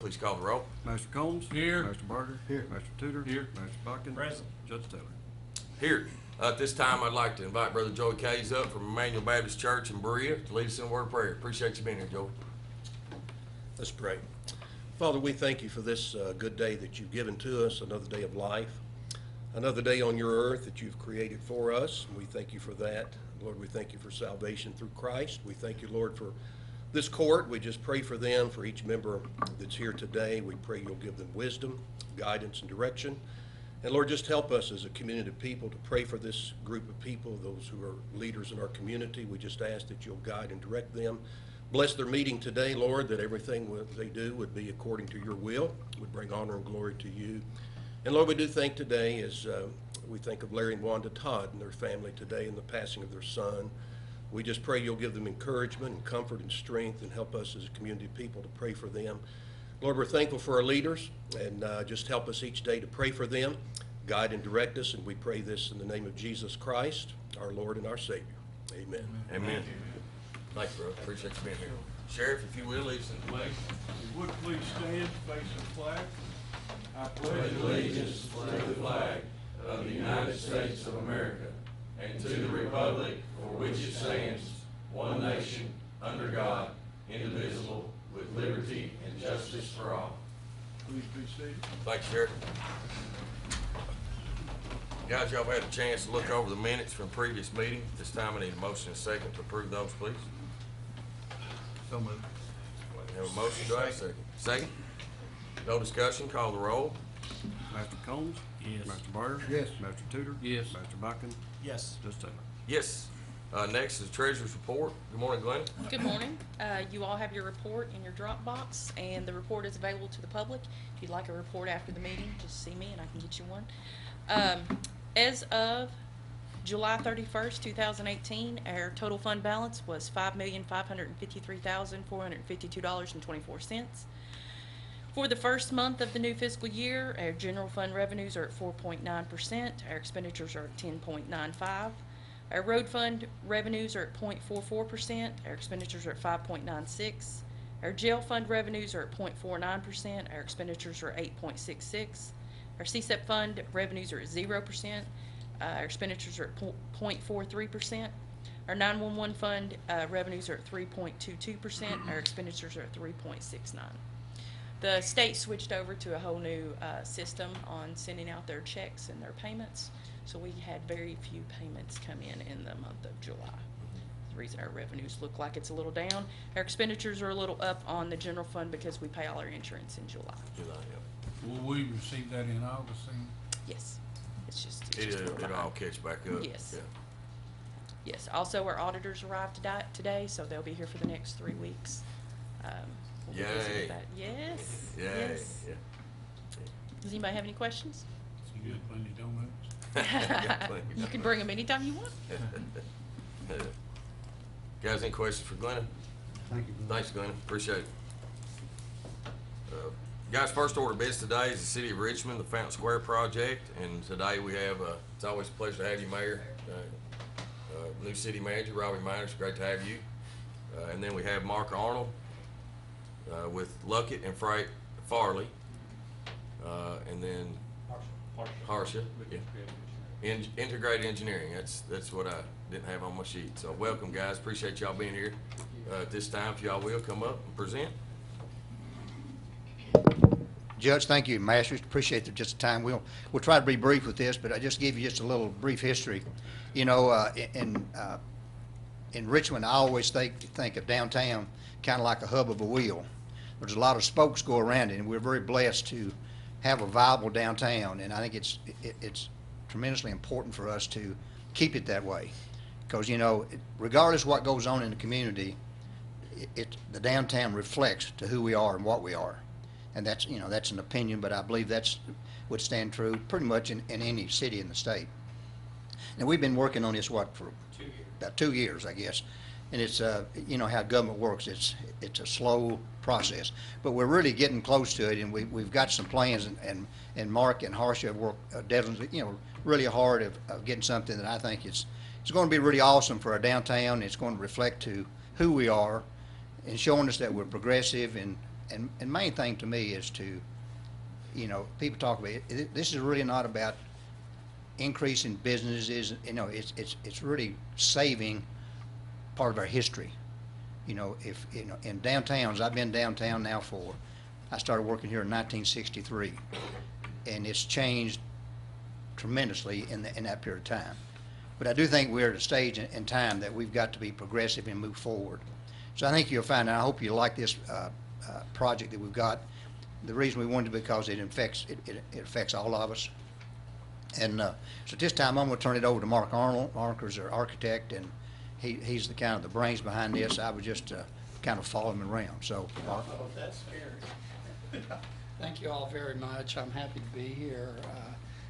please call the roll. Master Combs. Here. Master Barger. Here. Master Tudor. Here. Master Buckin. Present. Judge Taylor. Here. At this time, I'd like to invite Brother Joey Kays up from Emmanuel Baptist Church in Berea to lead us in a word of prayer. Appreciate you being here, Joey. Let's pray. Father, we thank you for this good day that you've given to us, another day of life, another day on your earth that you've created for us. We thank you for that. Lord, we thank you for salvation through Christ. We thank you, Lord, for this court. We just pray for them, for each member that's here today. We pray you'll give them wisdom, guidance, and direction. And Lord, just help us as a community of people to pray for this group of people, those who are leaders in our community. We just ask that you'll guide and direct them. Bless their meeting today, Lord, that everything they do would be according to your will, would bring honor and glory to you. And Lord, we do think today as we think of Larry and Wanda Todd and their family today and the passing of their son. We just pray you'll give them encouragement and comfort and strength and help us as a community of people to pray for them. Lord, we're thankful for our leaders, and just help us each day to pray for them, guide and direct us, and we pray this in the name of Jesus Christ, our Lord and our Savior. Amen. Amen. Thank you, brother. Appreciate you being here. Sheriff, if you will, lead us in the pledge. If you would please stand, face the flag. I pledge allegiance to the flag of the United States of America and to the republic for which it stands, one nation, under God, indivisible, with liberty and justice for all. Please be seated. Thank you, Sheriff. Guys, y'all have had a chance to look over the minutes from previous meeting. This time I need a motion and a second to approve those, please. So moved. Have a motion, do I have a second? Second? No discussion, call the roll. Master Combs. Yes. Master Barger. Yes. Master Tudor. Yes. Master Buckin. Yes. Judge Taylor. Yes. Next is Treasurer's Report. Good morning, Glenn. Good morning. You all have your report in your Dropbox, and the report is available to the public. If you'd like a report after the meeting, just see me and I can get you one. As of July 31st, 2018, our total fund balance was $5,553,452.24. For the first month of the new fiscal year, our general fund revenues are at 4.9%, our expenditures are at 10.95%. Our road fund revenues are at 0.44%, our expenditures are at 5.96%. Our jail fund revenues are at 0.49%, our expenditures are 8.66%. Our CSEP fund revenues are at 0%, our expenditures are at 0.43%. Our 911 fund revenues are at 3.22%, our expenditures are at 3.69%. The state switched over to a whole new system on sending out their checks and their payments, so we had very few payments come in the month of July. The reason our revenues look like it's a little down. Our expenditures are a little up on the general fund because we pay all our insurance in July. July, yep. Will we receive that in August then? Yes. It's just a It'll little all behind. catch back up. Yes. Yeah. Yes. Also, our auditors arrived today, so they'll be here for the next 3 weeks. We'll be busy with Yay. that. Yes. Yeah. Yes. Yeah. Does anybody have any questions? You get plenty of donuts. You can bring them anytime you want. Guys, any questions for Glenn? Thank you. Thanks, Glenn. Appreciate it. Guys, first order of business today is the City of Richmond, the Fountain Square project, and today we have, it's always a pleasure to have you, Mayor. New City Manager, Robbie Miners, great to have you. And then we have Mark Arnold with Luckett and Freight Farley, and then Harsha. Yeah. Integrated Engineering, that's what I didn't have on my sheet. So welcome, guys, appreciate y'all being here. At this time, if y'all will, come up and present. Judge, thank you. Masters, appreciate just the time. We'll try to be brief with this, but I just give you just a little brief history. You know, in Richmond, I always think of downtown kind of like a hub of a wheel. There's a lot of spokes go around it, and we're very blessed to have a viable downtown. And I think it's tremendously important for us to keep it that way, because you know, regardless of what goes on in the community, the downtown reflects to who we are and what we are. And that's, you know, that's an opinion, but I believe would stand true pretty much in any city in the state. And we've been working on this, for 2 years. About 2 years, I guess. And it's, you know how government works. It's a slow process, but we're really getting close to it, and we've got some plans, and Mark and Harsha have worked definitely, you know, really hard of getting something that I think it's going to be really awesome for our downtown. It's going to reflect to who we are, and showing us that we're progressive and and main thing to me is to, you know, people talk about it, this is really not about increasing businesses, you know, it's really saving part of our history. You know, if, you know, in downtowns, I've been downtown now I started working here in 1963, and it's changed tremendously in that period of time. But I do think we're at a stage in time that we've got to be progressive and move forward. So I think you'll find, and I hope you like this project that we've got. The reason we wanted it because it affects all of us. And so at this time, I'm going to turn it over to Mark Arnold. Mark is our architect, and he's the kind of the brains behind this. I would just kind of follow him around. So, Mark. Oh, that's scary. Thank you all very much. I'm happy to be here.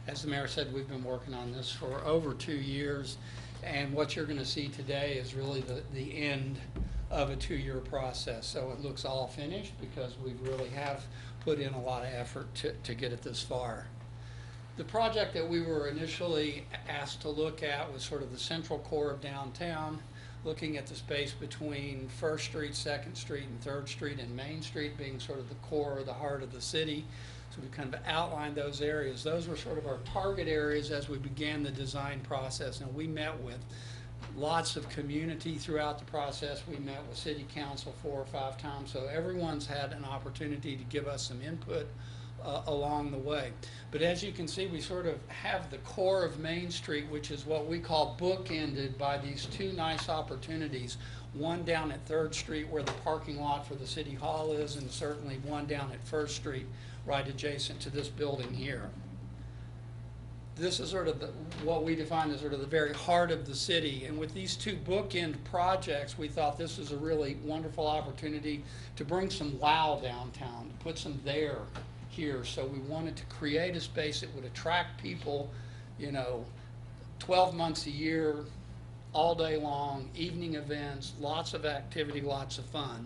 As the mayor said, we've been working on this for over 2 years, and what you're going to see today is really the end of a 2-year process. So it looks all finished because we really have put in a lot of effort to get it this far. The project that we were initially asked to look at was sort of the central core of downtown, looking at the space between 1st Street, 2nd Street, and 3rd Street, and Main Street being sort of the core or the heart of the city. So we kind of outlined those areas. Those were sort of our target areas as we began the design process. And we met with lots of community throughout the process. We met with city council 4 or 5 times. So everyone's had an opportunity to give us some input along the way. But as you can see, we sort of have the core of Main Street, which is what we call bookended by these 2 nice opportunities. One down at 3rd Street where the parking lot for the City Hall is, and certainly one down at 1st Street right adjacent to this building here. This is sort of what we define as sort of the very heart of the city. And with these 2 bookend projects, we thought this was a really wonderful opportunity to bring some wow downtown, to put some there here. So we wanted to create a space that would attract people, you know, 12 months a year, all day long, evening events, lots of activity, lots of fun.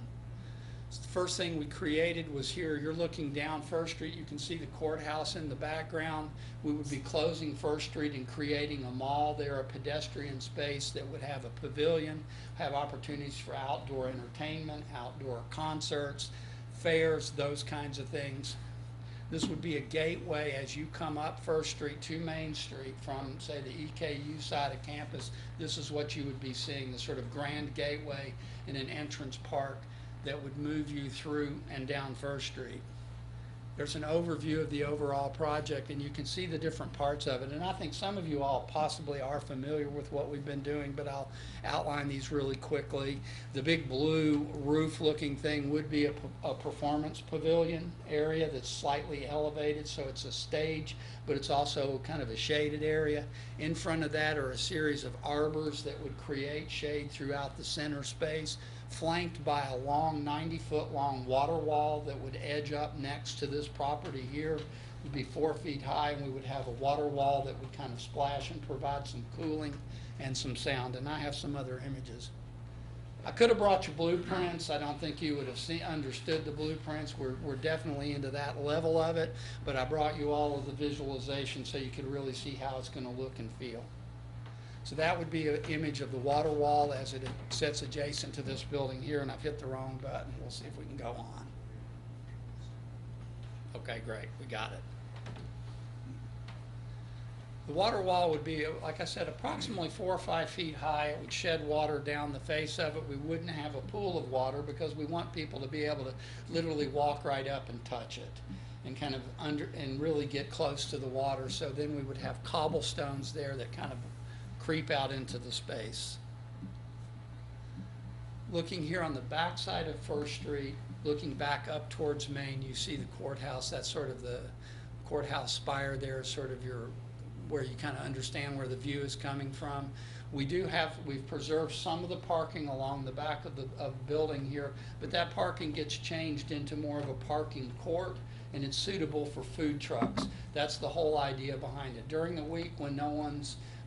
So the first thing we created was here. You're looking down 1st Street. You can see the courthouse in the background. We would be closing 1st Street and creating a mall there, a pedestrian space that would have a pavilion, have opportunities for outdoor entertainment, outdoor concerts, fairs, those kinds of things. This would be a gateway as you come up 1st Street to Main Street from, say, the EKU side of campus. This is what you would be seeing, the sort of grand gateway and an entrance park that would move you through and down 1st Street. There's an overview of the overall project, and you can see the different parts of it. And I think some of you all possibly are familiar with what we've been doing, but I'll outline these really quickly. The big blue roof-looking thing would be a performance pavilion area that's slightly elevated, so it's a stage, but it's also kind of a shaded area. In front of that are a series of arbors that would create shade throughout the center space, flanked by a long 90-foot long water wall that would edge up next to this property here. It would be 4 feet high, and we would have a water wall that would kind of splash and provide some cooling and some sound. And I have some other images. I could have brought you blueprints. I don't think you would have understood the blueprints. We're definitely into that level of it, but I brought you all of the visualization so you could really see how it's going to look and feel. So that would be an image of the water wall as it sits adjacent to this building here, and I've hit the wrong button. We'll see if we can go on. Okay, great, we got it. The water wall would be, like I said, approximately 4 or 5 feet high. It would shed water down the face of it. We wouldn't have a pool of water because we want people to be able to literally walk right up and touch it and kind of and really get close to the water. So then we would have cobblestones there that kind of creep out into the space. Looking here on the back side of 1st Street, looking back up towards Main, you see the courthouse. That's sort of the courthouse spire there, sort of where you kind of understand where the view is coming from. We've preserved some of the parking along the back of the building here, but that parking gets changed into more of a parking court, and it's suitable for food trucks. That's the whole idea behind it. During the week when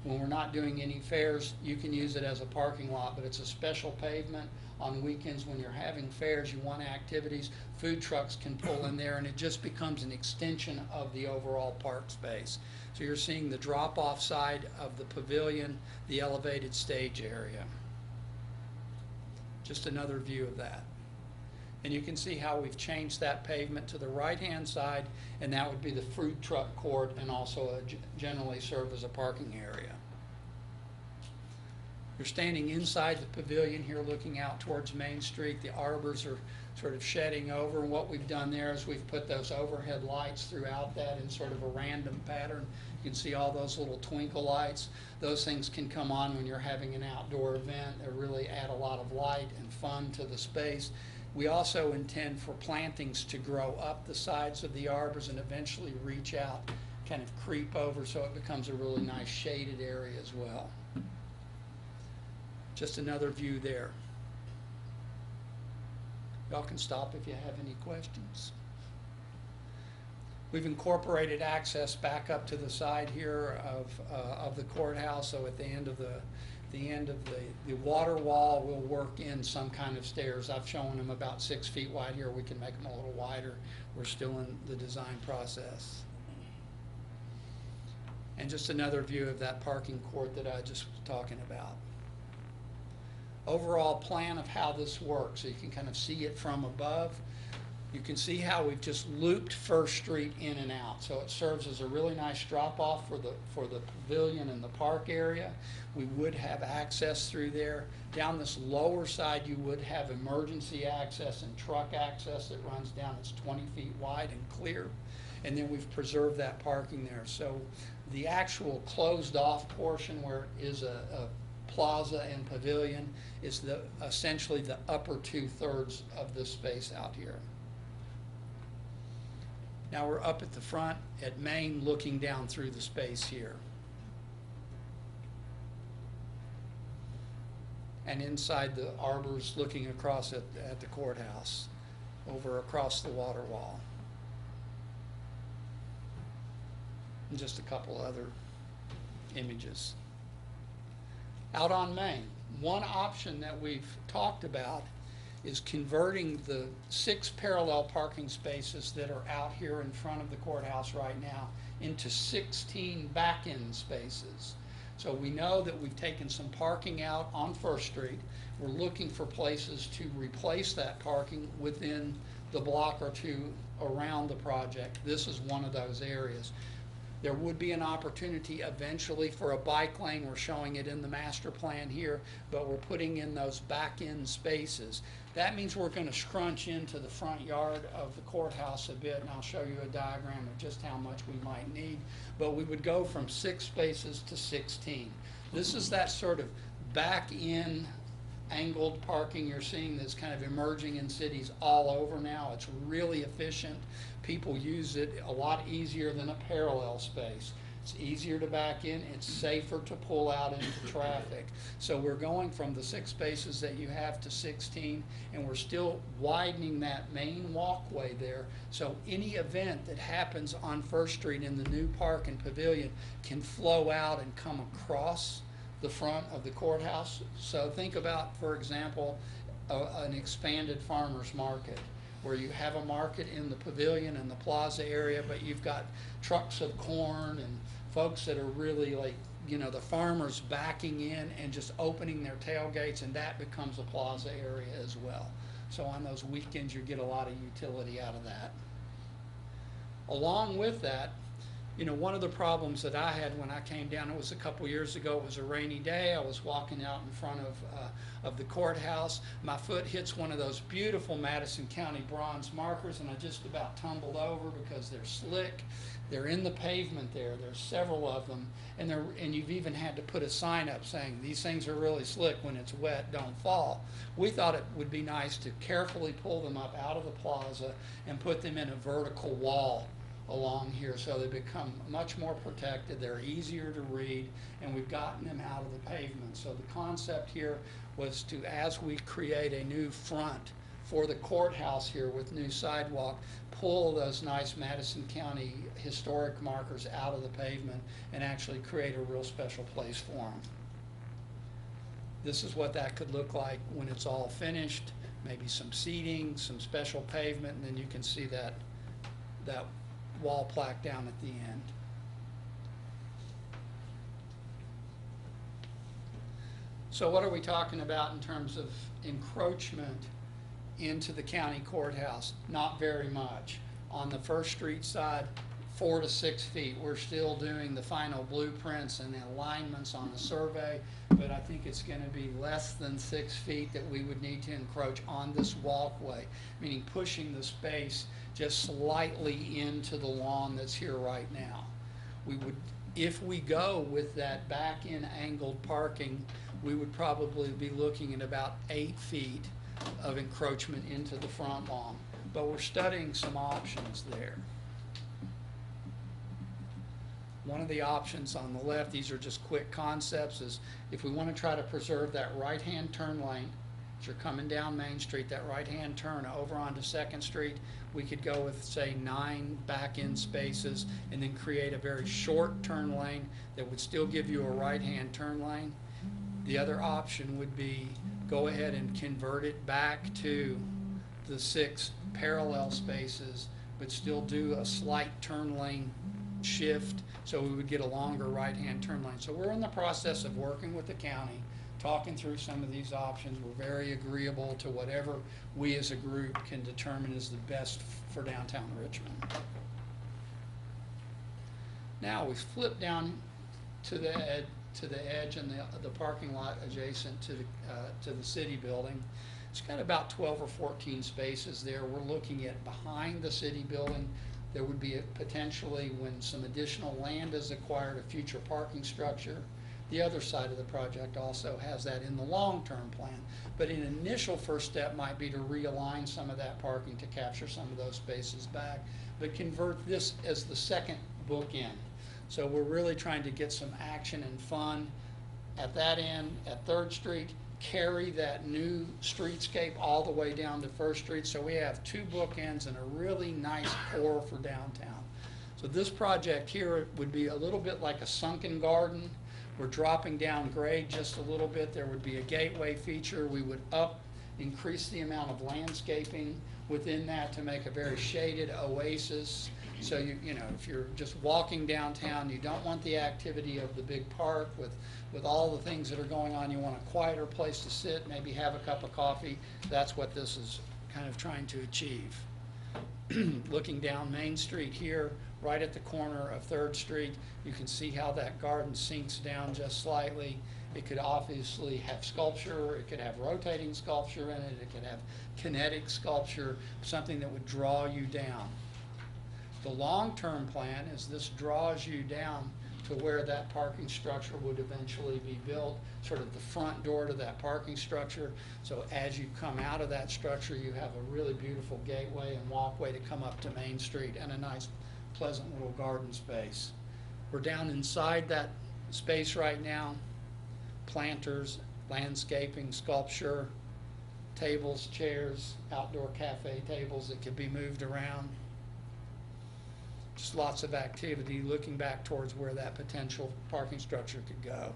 we're not doing any fairs, you can use it as a parking lot, but it's a special pavement. On weekends when you're having fairs, you want activities, food trucks can pull in there, and it just becomes an extension of the overall park space. So you're seeing the drop-off side of the pavilion, the elevated stage area. Just another view of that. And you can see how we've changed that pavement to the right-hand side, and that would be the food truck court and also generally serve as a parking area. You're standing inside the pavilion here looking out towards Main Street. The arbors are sort of shedding over, and what we've done there is we've put those overhead lights throughout that in sort of a random pattern. You can see all those little twinkle lights. Those things can come on when you're having an outdoor event. They really add a lot of light and fun to the space. We also intend for plantings to grow up the sides of the arbors and eventually reach out, kind of creep over, so it becomes a really nice shaded area as well. Just another view there. Y'all can stop if you have any questions. We've incorporated access back up to the side here of the courthouse, so at the end of the water wall, we'll work in some kind of stairs. I've shown them about 6 feet wide here. We can make them a little wider. We're still in the design process. And just another view of that parking court that I just was talking about. Overall plan of how this works, so you can kind of see it from above. You can see how we've just looped First Street in and out, so it serves as a really nice drop-off for the pavilion and the park area. We would have access through there. Down this lower side, you would have emergency access and truck access that runs down. It's 20 feet wide and clear, and then we've preserved that parking there. So the actual closed-off portion where it is a plaza and pavilion is essentially the upper 2/3 of this space out here. Now we're up at the front at Main, looking down through the space here. And inside the arbors, looking across at the courthouse, over across the water wall. And just a couple other images. Out on Main, one option that we've talked about is converting the 6 parallel parking spaces that are out here in front of the courthouse right now into 16 back-end spaces. So we know that we've taken some parking out on First Street. We're looking for places to replace that parking within the block or two around the project. This is one of those areas. There would be an opportunity eventually for a bike lane. We're showing it in the master plan here, but we're putting in those back-end spaces. That means we're going to scrunch into the front yard of the courthouse a bit, and I'll show you a diagram of just how much we might need. But we would go from 6 spaces to 16. This is that sort of back-in angled parking you're seeing that's kind of emerging in cities all over now. It's really efficient. People use it a lot easier than a parallel space. It's easier to back in, it's safer to pull out into traffic. So we're going from the 6 spaces that you have to 16, and we're still widening that main walkway there. So any event that happens on First Street in the new park and pavilion can flow out and come across the front of the courthouse. So think about, for example, an expanded farmer's market, where you have a market in the pavilion and the plaza area, but you've got trucks of corn and folks that are really like, you know, the farmers backing in and just opening their tailgates, and that becomes a plaza area as well. So on those weekends, you get a lot of utility out of that. Along with that, you know, one of the problems that I had when I came down, it was a couple years ago, it was a rainy day. I was walking out in front of the courthouse. My foot hits one of those beautiful Madison County bronze markers, and I just about tumbled over because they're slick. They're in the pavement there. There's several of them, and you've even had to put a sign up saying, these things are really slick. When it's wet, don't fall. We thought it would be nice to carefully pull them up out of the plaza and put them in a vertical wall along here, so they become much more protected. They're easier to read, and we've gotten them out of the pavement. So the concept here was to, as we create a new front for the courthouse here with new sidewalk, pull those nice Madison County historic markers out of the pavement and actually create a real special place for them. This is what that could look like when it's all finished. Maybe some seating, some special pavement, and then you can see that wall plaque down at the end. So what are we talking about in terms of encroachment into the county courthouse, not very much. On the First Street side, 4 to 6 feet. We're still doing the final blueprints and the alignments on the survey, but I think it's gonna be less than 6 feet that we would need to encroach on this walkway, meaning pushing the space just slightly into the lawn that's here right now. We would, if we go with that back-in angled parking, we would probably be looking at about 8 feet of encroachment into the front lawn, but we're studying some options there. One of the options on the left, these are just quick concepts, is if we want to try to preserve that right-hand turn lane, as you're coming down Main Street, that right-hand turn over onto Second Street, we could go with, say, 9 back-end spaces and then create a very short turn lane that would still give you a right-hand turn lane. The other option would be go ahead and convert it back to the 6 parallel spaces, but still do a slight turn lane shift, so we would get a longer right-hand turn lane. So we're in the process of working with the county, talking through some of these options. We're very agreeable to whatever we as a group can determine is the best for downtown Richmond. Now we flip down to the edge and the parking lot adjacent to the city building. It's got about 12 or 14 spaces there. We're looking at behind the city building. There would be potentially, when some additional land is acquired, a future parking structure. The other side of the project also has that in the long-term plan. But an initial first step might be to realign some of that parking to capture some of those spaces back, but convert this as the second bookend. So we're really trying to get some action and fun at that end, at Third Street, carry that new streetscape all the way down to First Street. So we have 2 bookends and a really nice core for downtown. So this project here would be a little bit like a sunken garden. We're dropping down grade just a little bit. There would be a gateway feature. We would increase the amount of landscaping within that to make a very shaded oasis. So you know, if you're just walking downtown, you don't want the activity of the big park with all the things that are going on. You want a quieter place to sit, maybe have a cup of coffee. That's what this is kind of trying to achieve. Looking down Main Street here, right at the corner of Third Street, you can see how that garden sinks down just slightly. It could obviously have sculpture, it could have rotating sculpture in it, it could have kinetic sculpture, something that would draw you down. The long-term plan is this draws you down to where that parking structure would eventually be built, sort of the front door to that parking structure. So as you come out of that structure, you have a really beautiful gateway and walkway to come up to Main Street and a nice, pleasant little garden space. We're down inside that space right now. Planters, landscaping, sculpture, tables, chairs, outdoor cafe tables that could be moved around. Just lots of activity looking back towards where that potential parking structure could go.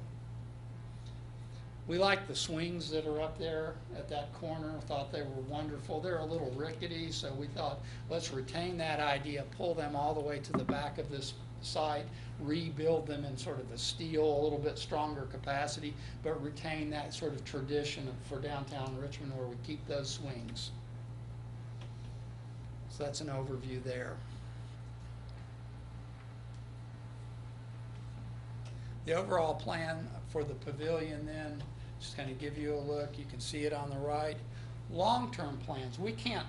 We like the swings that are up there at that corner. Thought they were wonderful. They're a little rickety, so we thought let's retain that idea, pull them all the way to the back of this site, rebuild them in sort of a steel, a little bit stronger capacity, but retain that sort of tradition for downtown Richmond where we keep those swings. So that's an overview there. The overall plan for the pavilion then, just kind of give you a look. You can see it on the right. Long-term plans. We can't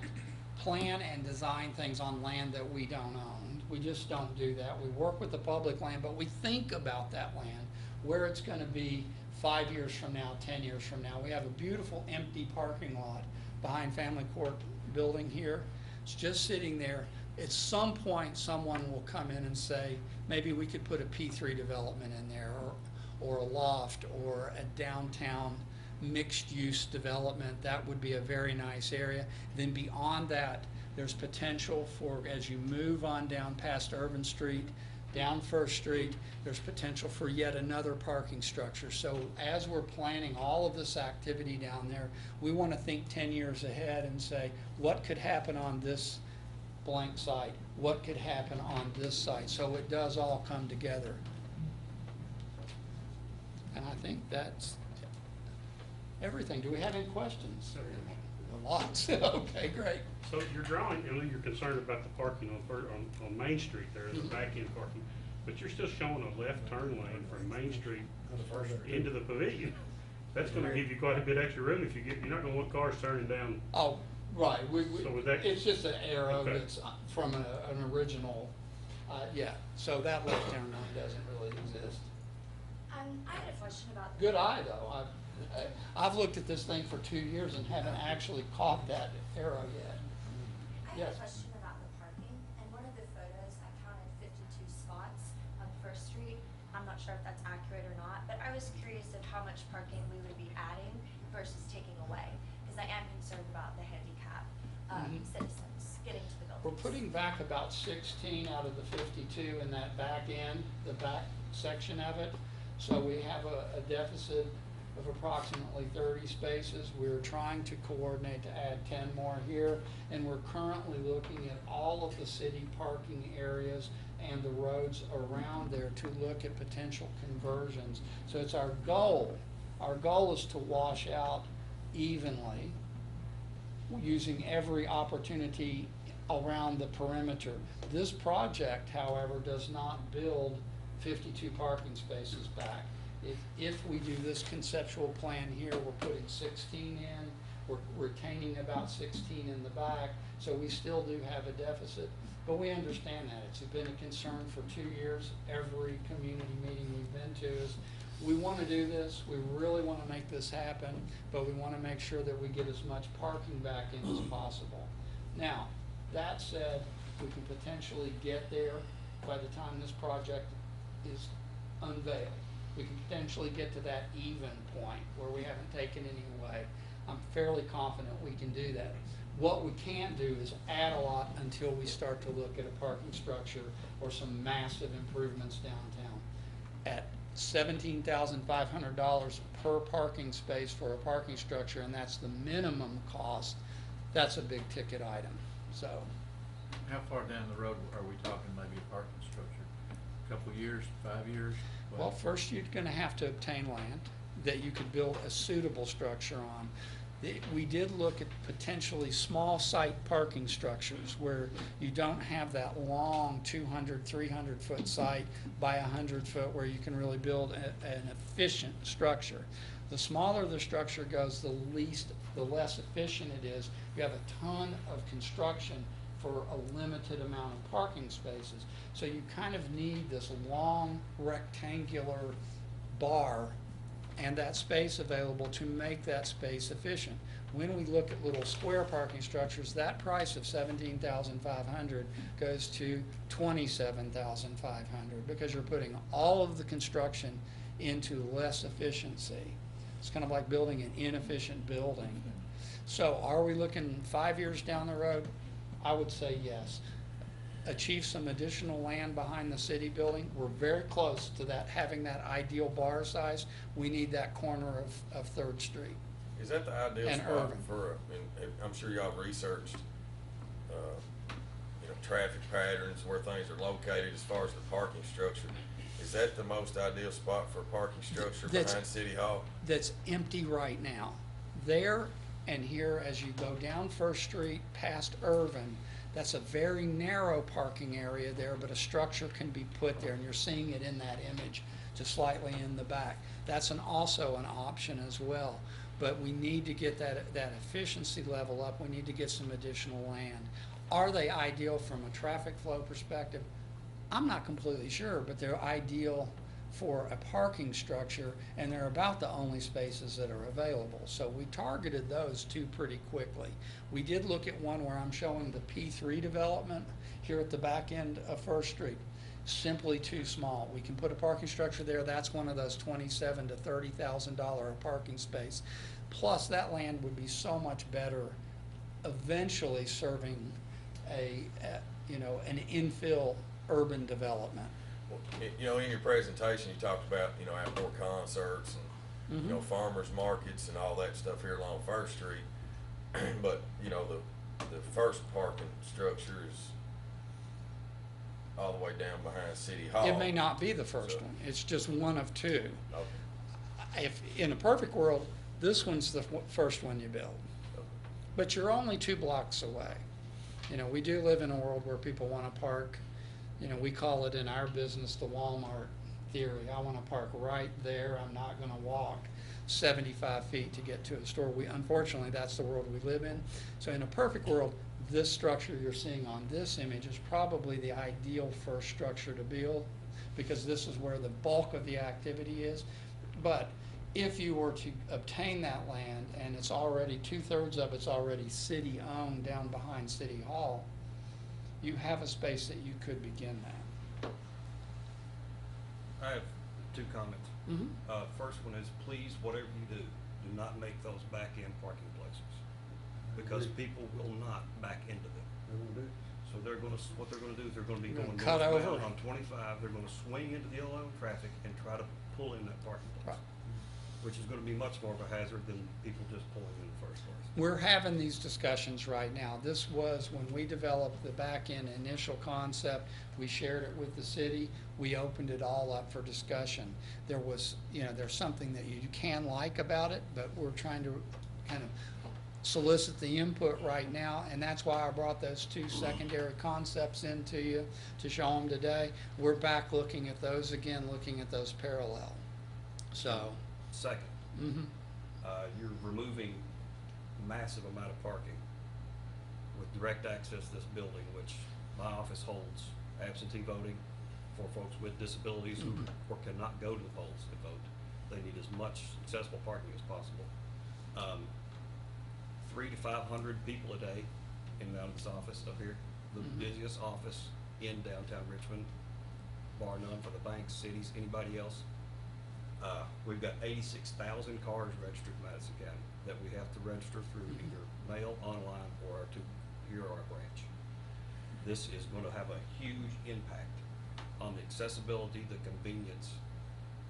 plan and design things on land that we don't own. We just don't do that. We work with the public land, but we think about that land, where it's going to be 5 years from now, 10 years from now. We have a beautiful empty parking lot behind Family Court building here. It's just sitting there. At some point, someone will come in and say, maybe we could put a P3 development in there, or a loft, or a downtown mixed-use development. That would be a very nice area. Then beyond that, there's potential for, as you move on down past Urban Street, down First Street, there's potential for yet another parking structure. So as we're planning all of this activity down there, we want to think 10 years ahead and say, what could happen on this blank site? What could happen on this site? So it does all come together. And I think that's everything. Do we have any questions? Lots. Okay, great. So you're drawing, and you're concerned about the parking on Main Street there, the back end parking, but you're still showing a left turn lane from Main Street into the pavilion. That's gonna give you quite a bit extra room if you're not gonna want cars turning down. Oh, right, So with that- it's just an arrow Okay. that's from an original, yeah, so that left turn lane doesn't really exist. I had a question about. Good eye, though. I've looked at this thing for 2 years and haven't actually caught that arrow yet. I Yes. have a question about the parking. In one of the photos, I counted 52 spots on First Street. I'm not sure if that's accurate or not, but I was curious of how much parking we would be adding versus taking away, because I am concerned about the handicap citizens getting to the buildings. We're putting back about 16 out of the 52 in that back end, the back section of it. So we have a deficit of approximately 30 spaces. We're trying to coordinate to add 10 more here. And we're currently looking at all of the city parking areas and the roads around there to look at potential conversions. So it's our goal. Our goal is to wash out evenly, using every opportunity around the perimeter. This project, however, does not build 52 parking spaces back. If we do this conceptual plan here, we're putting 16 in, we're retaining about 16 in the back, so we still do have a deficit. But we understand that. It's been a concern for 2 years. Every community meeting we've been to is, we want to do this, we really want to make this happen, but we want to make sure that we get as much parking back in as possible. Now, that said, we can potentially get there by the time this project is unveiled. We can potentially get to that even point where we haven't taken any away. I'm fairly confident we can do that. What we can't do is add a lot until we start to look at a parking structure or some massive improvements downtown. At $17,500 per parking space for a parking structure, and that's the minimum cost, that's a big ticket item, so. How far down the road are we talking, maybe a parking structure? A couple years, 5 years? Well, first you're gonna have to obtain land that you could build a suitable structure on. We did look at potentially small site parking structures where you don't have that long 200, 300 foot site by 100 foot where you can really build an efficient structure. The smaller the structure goes, the less efficient it is. You have a ton of construction for a limited amount of parking spaces. So you kind of need this long rectangular bar and that space available to make that space efficient. When we look at little square parking structures, that price of $17,500 goes to $27,500 because you're putting all of the construction into less efficiency. It's kind of like building an inefficient building. So are we looking 5 years down the road? I would say yes. Achieve some additional land behind the city building. We're very close to that, having that ideal bar size. We need that corner of 3rd Street. Is that the ideal And spot urban. for, and I'm sure y'all have researched, traffic patterns, where things are located as far as the parking structure. Is that the most ideal spot for a parking structure That's- behind City Hall? That's empty right now. There and here, as you go down First Street past Irvin, that's a very narrow parking area there, but a structure can be put there, and you're seeing it in that image, just slightly in the back. That's also an option as well. But we need to get that efficiency level up. We need to get some additional land. Are they ideal from a traffic flow perspective? I'm not completely sure, but they're ideal for a parking structure, and they're about the only spaces that are available. So we targeted those two pretty quickly. We did look at one where I'm showing the P3 development here at the back end of First Street. Simply too small. We can put a parking structure there. That's one of those $27,000 to $30,000 a parking space. Plus, that land would be so much better eventually serving an infill urban development. In your presentation, you talked about, outdoor concerts and, farmers markets and all that stuff here along First Street. But, the first parking structure is all the way down behind City Hall. It may not be the first So- one. It's just one of two. Okay. If in a perfect world, this one's the first one you build. But you're only 2 blocks away. You know, we do live in a world where people want to park, you know, we call it in our business the Walmart theory. I want to park right there. I'm not going to walk 75 feet to get to a store. Unfortunately, that's the world we live in. So in a perfect world, this structure you're seeing on this image is probably the ideal first structure to build, because this is where the bulk of the activity is. But if you were to obtain that land, and it's already, 2/3 of it's already city-owned down behind City Hall, you have a space that you could begin that. I have 2 comments. Mhm. First one is, please, whatever you do not make those back-end parking places, because people will not back into them. So what they're gonna do is they're gonna be They're going gonna cut northbound over. on 25, they're gonna swing into the yellow line traffic and try to pull in that parking place, which is gonna be much more of a hazard than people just pulling in the first place. We're having these discussions right now. This was when we developed the back-end initial concept, we shared it with the city, we opened it all up for discussion. There was, you know, there's something that you can like about it, but we're trying to kind of solicit the input right now, and that's why I brought those 2 secondary concepts into you to show them today. We're back looking at those again, looking at those parallel. So, Second, you're removing massive amount of parking with direct access to this building, which my office holds absentee voting for folks with disabilities who or cannot go to the polls to vote. They need as much accessible parking as possible. 300 to 500 people a day in and out of this office up here. The busiest office in downtown Richmond, bar none for the banks, cities, anybody else. We've got 86,000 cars registered in Madison County that we have to register through either mail, online, or here or our branch. This is going to have a huge impact on the accessibility, the convenience,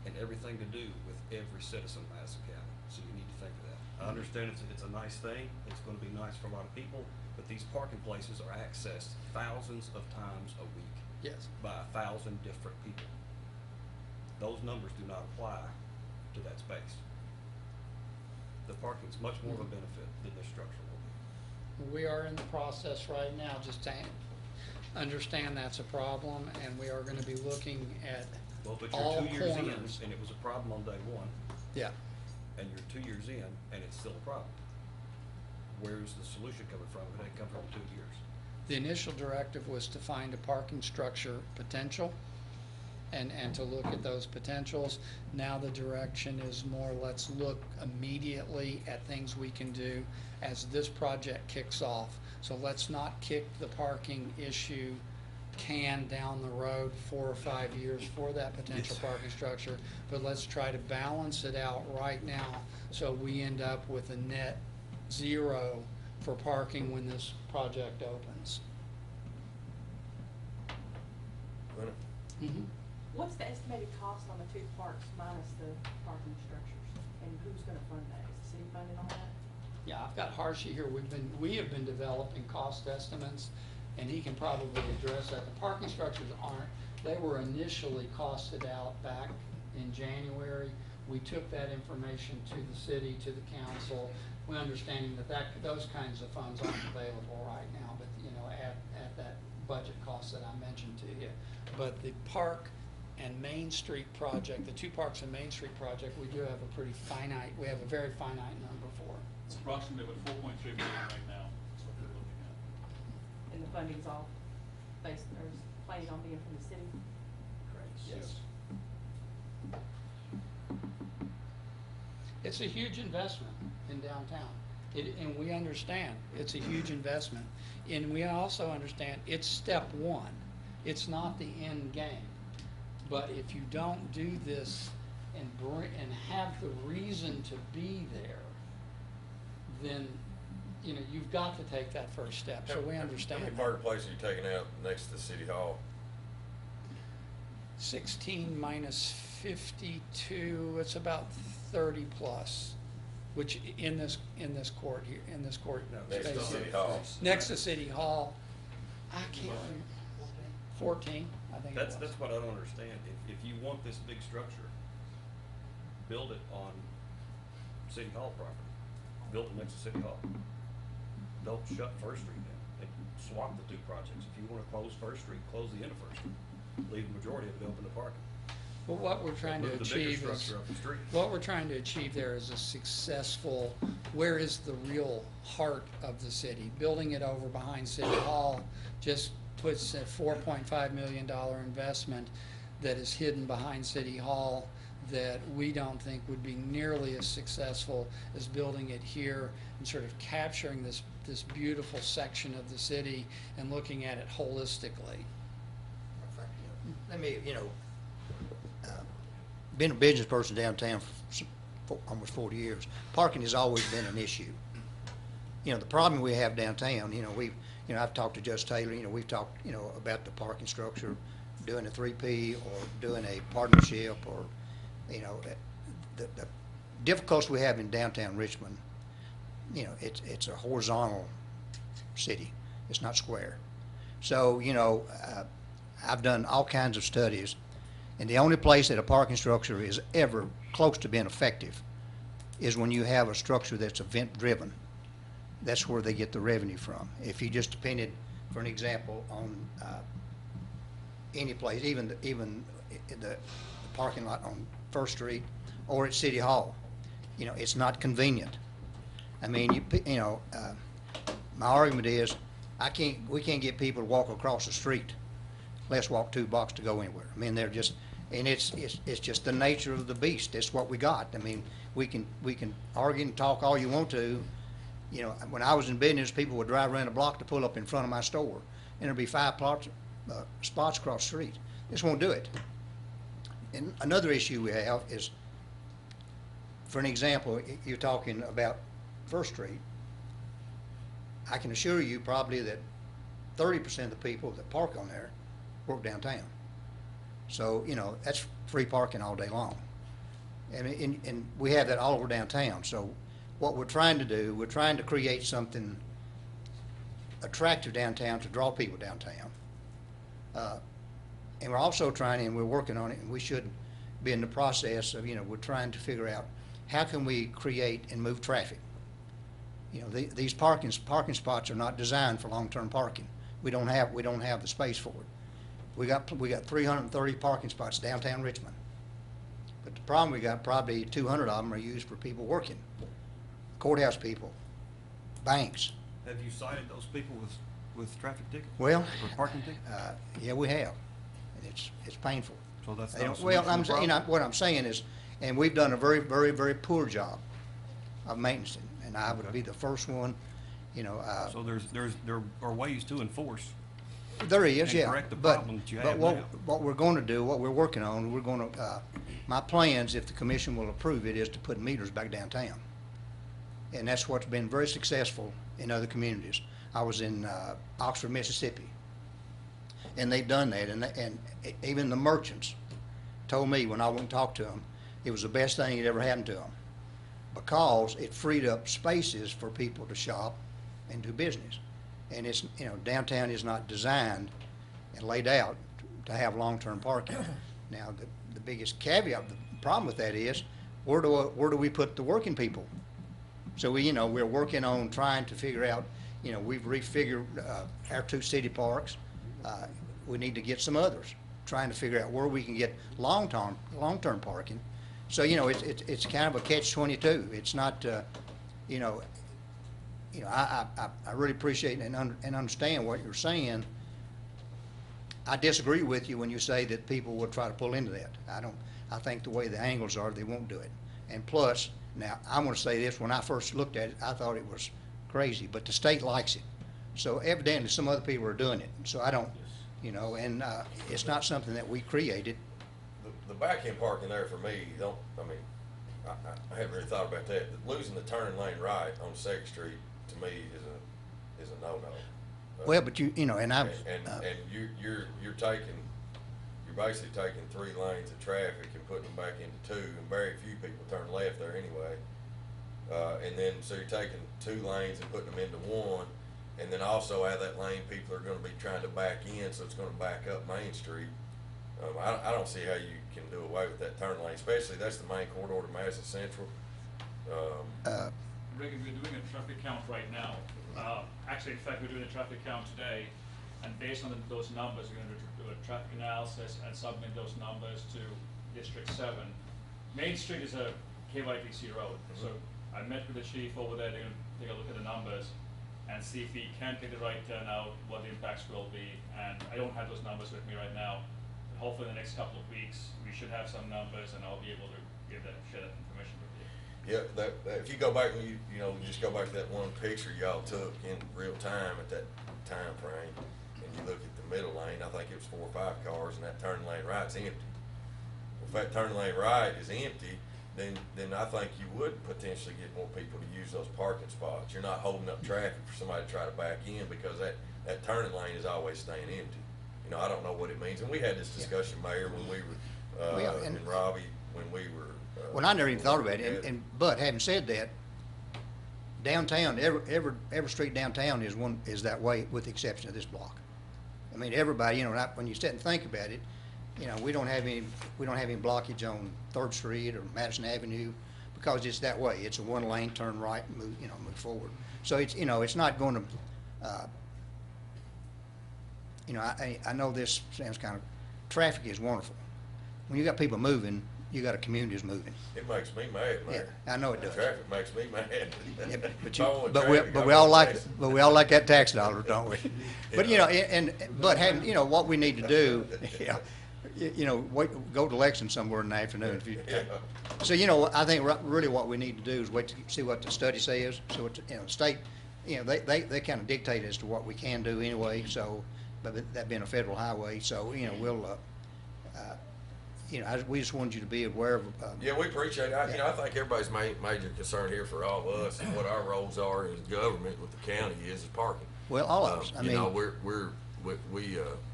and everything to do with every citizen of Madison County. So you need to think of that. I understand it's a nice thing. It's going to be nice for a lot of people, but these parking places are accessed thousands of times a week yes. by 1,000 different people. Those numbers do not apply to that space. The parking's much more of a benefit than this structure will be. We are in the process right now, just to understand that's a problem, and we are gonna be looking at Well, but all you're 2 years in, corners. and it was a problem on day 1, Yeah, and you're 2 years in, and it's still a problem. Where's the solution coming from? It ain't come from 2 years. the initial directive was to find a parking structure potential and to look at those potentials. Now the direction is more, let's look immediately at things we can do as this project kicks off. So let's not kick the parking issue can down the road 4 or 5 years for that potential parking structure, but let's try to balance it out right now so we end up with a net 0 for parking when this project opens. What's the estimated cost on the 2 parks minus the parking structures? And who's gonna fund that? Is the city funding all that? Yeah, I've got Harshy here. We have been developing cost estimates, and he can probably address that. The parking structures aren't, they were initially costed out back in January. We took that information to the city, to the council. We understanding that those kinds of funds aren't available right now, but, you know, at that budget cost that I mentioned to you. But the park and Main Street project, the 2 parks and Main Street project, we do have a pretty finite, we have a very finite number for. It's approximately about 4.3 million right now, that's what they're looking at. And the funding's all based, or is planning on being from the city? Yes. It's a huge investment in downtown. And we understand it's a huge investment. And we also understand it's step 1. It's not the end game. But if you don't do this and have the reason to be there, then, you know, you've got to take that first step. So we understand How many that. parking places are you taking out next to City Hall? 16 minus 52, it's about 30 plus, which in this court here, in this court Next to space City here. Hall. Next to City Hall, I can't remember, 14, I think it was. That's what I don't understand. If you want this big structure, build it on City Hall property. Build it next to City Hall. don't shut First Street down. They swap the two projects. If you wanna close First Street, close the end of First Street. Leave the majority of it open to parking. But what we're trying to Move the bigger achieve is, structure up the street. what we're trying to achieve there is a successful, where is the real heart of the city? Building it over behind City Hall just puts a $4.5 million investment that is hidden behind City Hall that we don't think would be nearly as successful as building it here and sort of capturing this beautiful section of the city and looking at it holistically. Let me, been a business person downtown for almost 40 years. Parking has always been an issue. The problem we have downtown, I've talked to Judge Taylor, we've talked, about the parking structure, doing a 3P or doing a partnership or, the difficulties we have in downtown Richmond, it's a horizontal city. It's not square. So, I've done all kinds of studies, and the only place that a parking structure is ever close to being effective is when you have a structure that's event-driven. That's where they get the revenue from. If you just depended, for an example, on any place, even the parking lot on First Street or at City Hall, it's not convenient. I mean, my argument is, we can't get people to walk across the street. Let's walk 2 blocks to go anywhere. I mean, they're just, and it's just the nature of the beast. It's what we got. I mean, we can argue and talk all you want to. When I was in business, people would drive around the block to pull up in front of my store, and there'd be 5 spots across the street. Just won't do it. And another issue we have is, for an example, you're talking about First Street. I can assure you probably that 30% of the people that park on there work downtown. So, that's free parking all day long. And we have that all over downtown. So what we're trying to do, we're trying to create something attractive downtown to draw people downtown. And we're also trying, and we're working on it, and we should be in the process of, we're trying to figure out how can we create and move traffic. These parking spots are not designed for long-term parking. We don't have the space for it. We got 330 parking spots downtown Richmond. But the problem we got, probably 200 of them are used for people working, courthouse people, banks. Have you cited those people with traffic tickets? Well, or parking tickets? Yeah, we have, and it's painful. So that's They not a don't- well, solution to the problem? what I'm saying is, and we've done a very, very, very poor job of maintenance, and I would be the first one, So there are ways to enforce. There is, and yeah. correct the But problem that you but have what now. what we're going to do, what we're working on, we're going to, my plans, if the commission will approve it, is to put meters back downtown. And that's what's been very successful in other communities. I was in Oxford, Mississippi, and they've done that. And even the merchants told me when I went and talked to them, it was the best thing that ever happened to them, because it freed up spaces for people to shop and do business. And it's, downtown is not designed and laid out to have long-term parking. Now, the biggest caveat, the problem with that is, where do we put the working people? So we're working on trying to figure out, we've refigured our 2 city parks. We need to get some others, trying to figure out where we can get long-term parking. So, it's kind of a catch-22. It's not, I really appreciate and understand what you're saying. I disagree with you when you say that people will try to pull into that. I think the way the angles are, they won't do it. And plus, now, I'm gonna say this, when I first looked at it, I thought it was crazy, but the state likes it. So evidently, some other people are doing it. So I don't, and it's not something that we created. The back end parking there for me, I haven't really thought about that. Losing the turn lane right on 2nd Street, to me, is a no-no. Well, but and I've. And you're basically taking 3 lanes of traffic and putting them back into 2, and very few people turn left there anyway. And then, so you're taking 2 lanes and putting them into 1, and then also out of that lane, people are gonna be trying to back in, so it's gonna back up Main Street. I don't see how you can do away with that turn lane, especially that's the main corridor to Madison Central. we're doing a traffic count right now. Actually, in fact, we're doing a traffic count today, and based on those numbers, we're going to do a traffic analysis and submit those numbers to District 7. Main Street is a KYTC road, so I met with the chief over there. They're going to take a look at the numbers and see if we can take the right turnout, what the impacts will be. And I don't have those numbers with me right now. But hopefully in the next couple of weeks, we should have some numbers, and I'll be able to share that information with you. Yeah, that, if you go back and you know, just go back to that one picture y'all took in real time at that time frame, and you look at the middle lane, I think it was 4 or 5 cars, and that turn lane right's empty. If that turn lane right is empty, then I think you would potentially get more people to use those parking spots. You're not holding up traffic for somebody to try to back in, because that turning lane is always staying empty. You know, I don't know what it means, and we had this discussion, Mayor, when we were, and Robbie, when we were. Well, I never even thought about it, but having said that, downtown, every street downtown is that way, with the exception of this block. I mean, everybody, you know, when you sit and think about it, you know, we don't have any blockage on 3rd Street or Madison Avenue, because it's that way. It's a one lane, turn right, and move forward. So it's, you know, it's not going to, you know, I know this sounds kind of, traffic is wonderful. When you got people moving, you got a community that's moving. It makes me mad, man. Yeah, I know it does. Traffic makes me mad. Yeah, But but we all like that tax dollar, don't we? But you know, but having, you know, what we need to do, you know, go to Lexington somewhere in the afternoon. If you, so you know, I think really what we need to do is wait to see what the study says. So what the state, you know, they kind of dictate as to what we can do anyway. So, but that being a federal highway, so you know, we'll. You know, we just wanted you to be aware of. Yeah, we appreciate it. You know, I think everybody's major concern here for all of us, and what our roles are as government with the county is parking. Well, all of us. I mean, you know, we're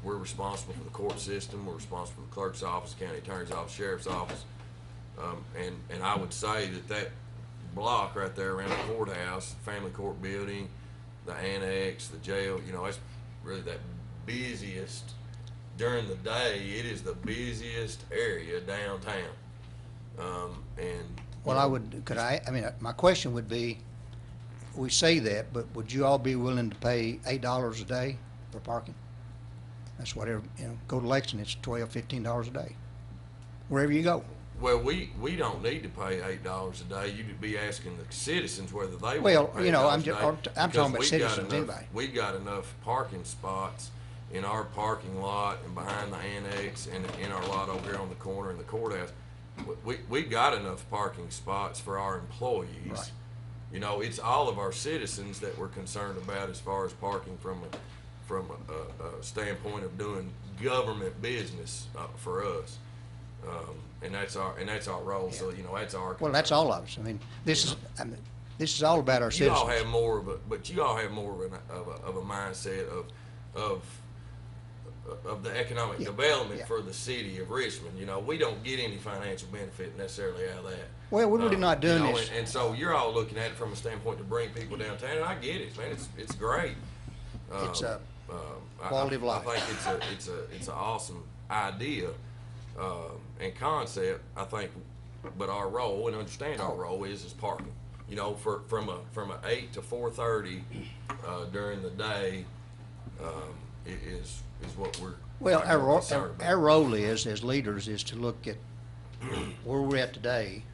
responsible for the court system. We're responsible for the clerk's office, county attorney's office, sheriff's office, and I would say that block right there around the courthouse, family court building, the annex, the jail. You know, that's really that busiest. During the day, it is the busiest area downtown. Well, I mean, my question would be, we say that, but would you all be willing to pay $8 a day for parking? That's whatever, you know, go to Lexington, it's $12, $15 a day, wherever you go. Well, we don't need to pay $8 a day. You'd be asking the citizens whether they well, want to pay you know, $8 a day, I'm talking about citizens, anybody. We've got enough parking spots in our parking lot and behind the annex and in our lot over here on the corner in the courthouse. We've got enough parking spots for our employees. Right. You know, it's all of our citizens that we're concerned about as far as parking from a standpoint of doing government business for us. And that's our role. Yeah. So, you know, that's our. Well, that's all of us. I mean, this is all about our citizens. You all have more of a mindset of the economic development for the city of Richmond. You know, we don't get any financial benefit necessarily out of that. Well, we're really not doing this. And so you're all looking at it from a standpoint to bring people downtown, and I get it, man. It's great. It's a quality of life. I think it's an awesome idea and concept. I think, but our role and understand our role is parking. You know, from a 8 to 4:30 during the day is what we're. Well, our role is, as leaders, is to look at where we're at today.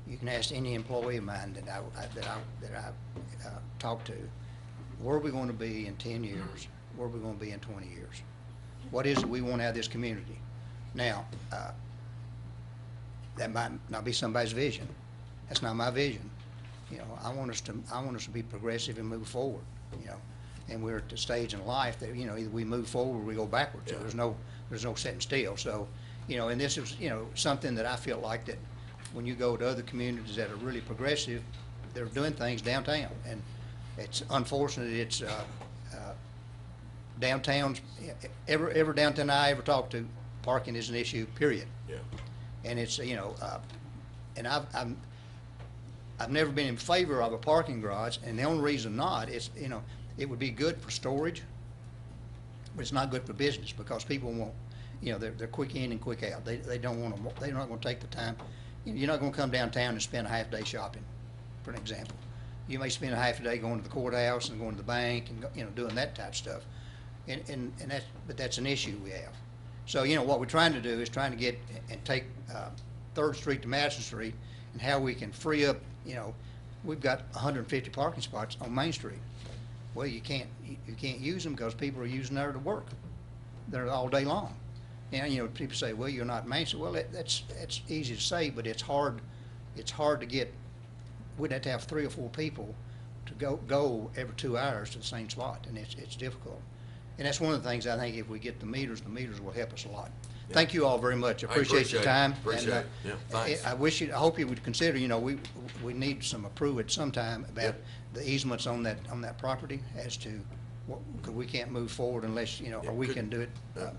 You can ask any employee of mine that I talk to, where are we going to be in 10 years? Where are we going to be in 20 years? What is it we want out of this community? Now, that might not be somebody's vision. That's not my vision. You know, I want us to be progressive and move forward. You know, and we're at the stage in life that, you know, either we move forward or we go backwards. Yeah. So there's no sitting still. So, you know, and this is, you know, something that I feel like that when you go to other communities that are really progressive, they're doing things downtown, and it's unfortunate. It's downtowns. Every downtown I ever talk to, parking is an issue. Period. Yeah. And it's, you know, and I've never been in favor of a parking garage, and the only reason not is, you know, it would be good for storage, but it's not good for business because people won't, you know, they're quick in and quick out. They don't want to. They're not going to take the time. You're not going to come downtown and spend a half day shopping, for an example. you may spend a half a day going to the courthouse and going to the bank and, doing that type of stuff. But that's an issue we have. So, what we're trying to do is trying to get and take 3rd Street to Madison Street, and how we can free up, we've got 150 parking spots on Main Street. Well, you can't use them because people are using there to work. They're all day long. And, people say, well, you're not Main Street. Well, that's easy to say, but it's hard to get. We'd have to have 3 or 4 people to go every 2 hours to the same spot, and it's difficult. And that's one of the things I think if we get the meters will help us a lot. Yeah. Thank you all very much. I appreciate your time. Appreciate it. Yeah, thanks. I hope you would consider, we need some approval at some time about the easements on that property as to because we can't move forward unless, or we can do it.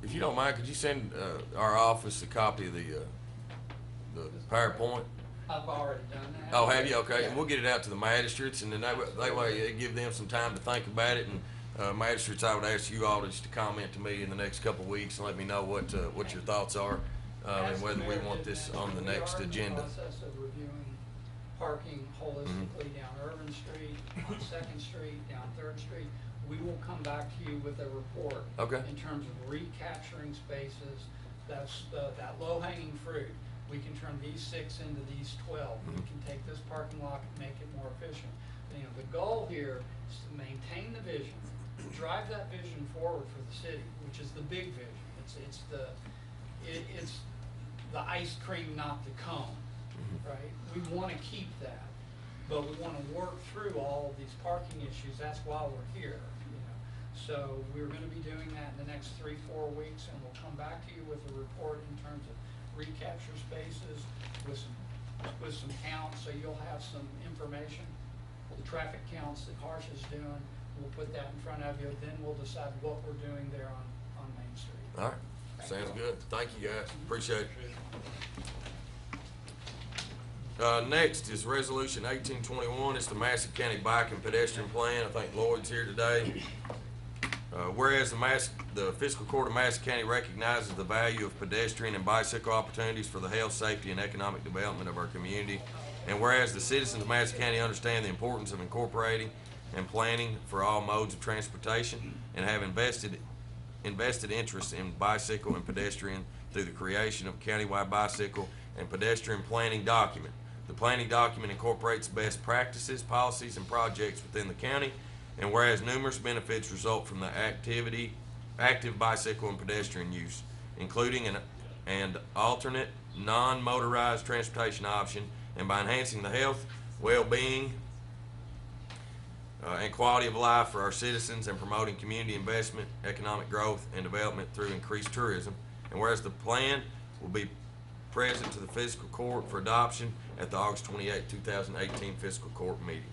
If you don't mind, could you send our office a copy of the PowerPoint? I've already done that. Oh, have you? Okay. Yeah. And we'll get it out to the magistrates, and then that way it give them some time to think about it. And magistrates, I would ask you all just to comment to me in the next couple of weeks and let me know what your thoughts are, and whether we want this on the next agenda. We are in the process of reviewing parking holistically down Irvin Street, on 2nd Street, down 3rd Street. We will come back to you with a report. Okay. In terms of recapturing spaces. That's that low-hanging fruit. We can turn these 6 into these 12. We can take this parking lot and make it more efficient. The goal here is to maintain the vision, drive that vision forward for the city, which is the big vision. It's the ice cream, not the cone, right? We want to keep that, but we want to work through all of these parking issues. That's why we're here. So we're going to be doing that in the next 3-4 weeks, and we'll come back to you with a report in terms of recapture spaces with some counts, so you'll have some information. The traffic counts that Harsh is doing, we'll put that in front of you. Then we'll decide what we're doing there on Main Street. All right. Sounds good. Thank you, guys. Appreciate it. Next is Resolution 1821. It's the Madison County Bike and Pedestrian Plan. I think Lloyd's here today. Whereas the Fiscal Court of Madison County recognizes the value of pedestrian and bicycle opportunities for the health, safety, and economic development of our community, and whereas the citizens of Madison County understand the importance of incorporating and planning for all modes of transportation and have invested interest in bicycle and pedestrian through the creation of a countywide bicycle and pedestrian planning document. The planning document incorporates best practices, policies, and projects within the county. And whereas numerous benefits result from the active bicycle and pedestrian use, including an alternate non-motorized transportation option, and by enhancing the health, well-being, and quality of life for our citizens and promoting community investment, economic growth, and development through increased tourism. And whereas the plan will be present to the Fiscal Court for adoption at the August 28, 2018 Fiscal Court meeting.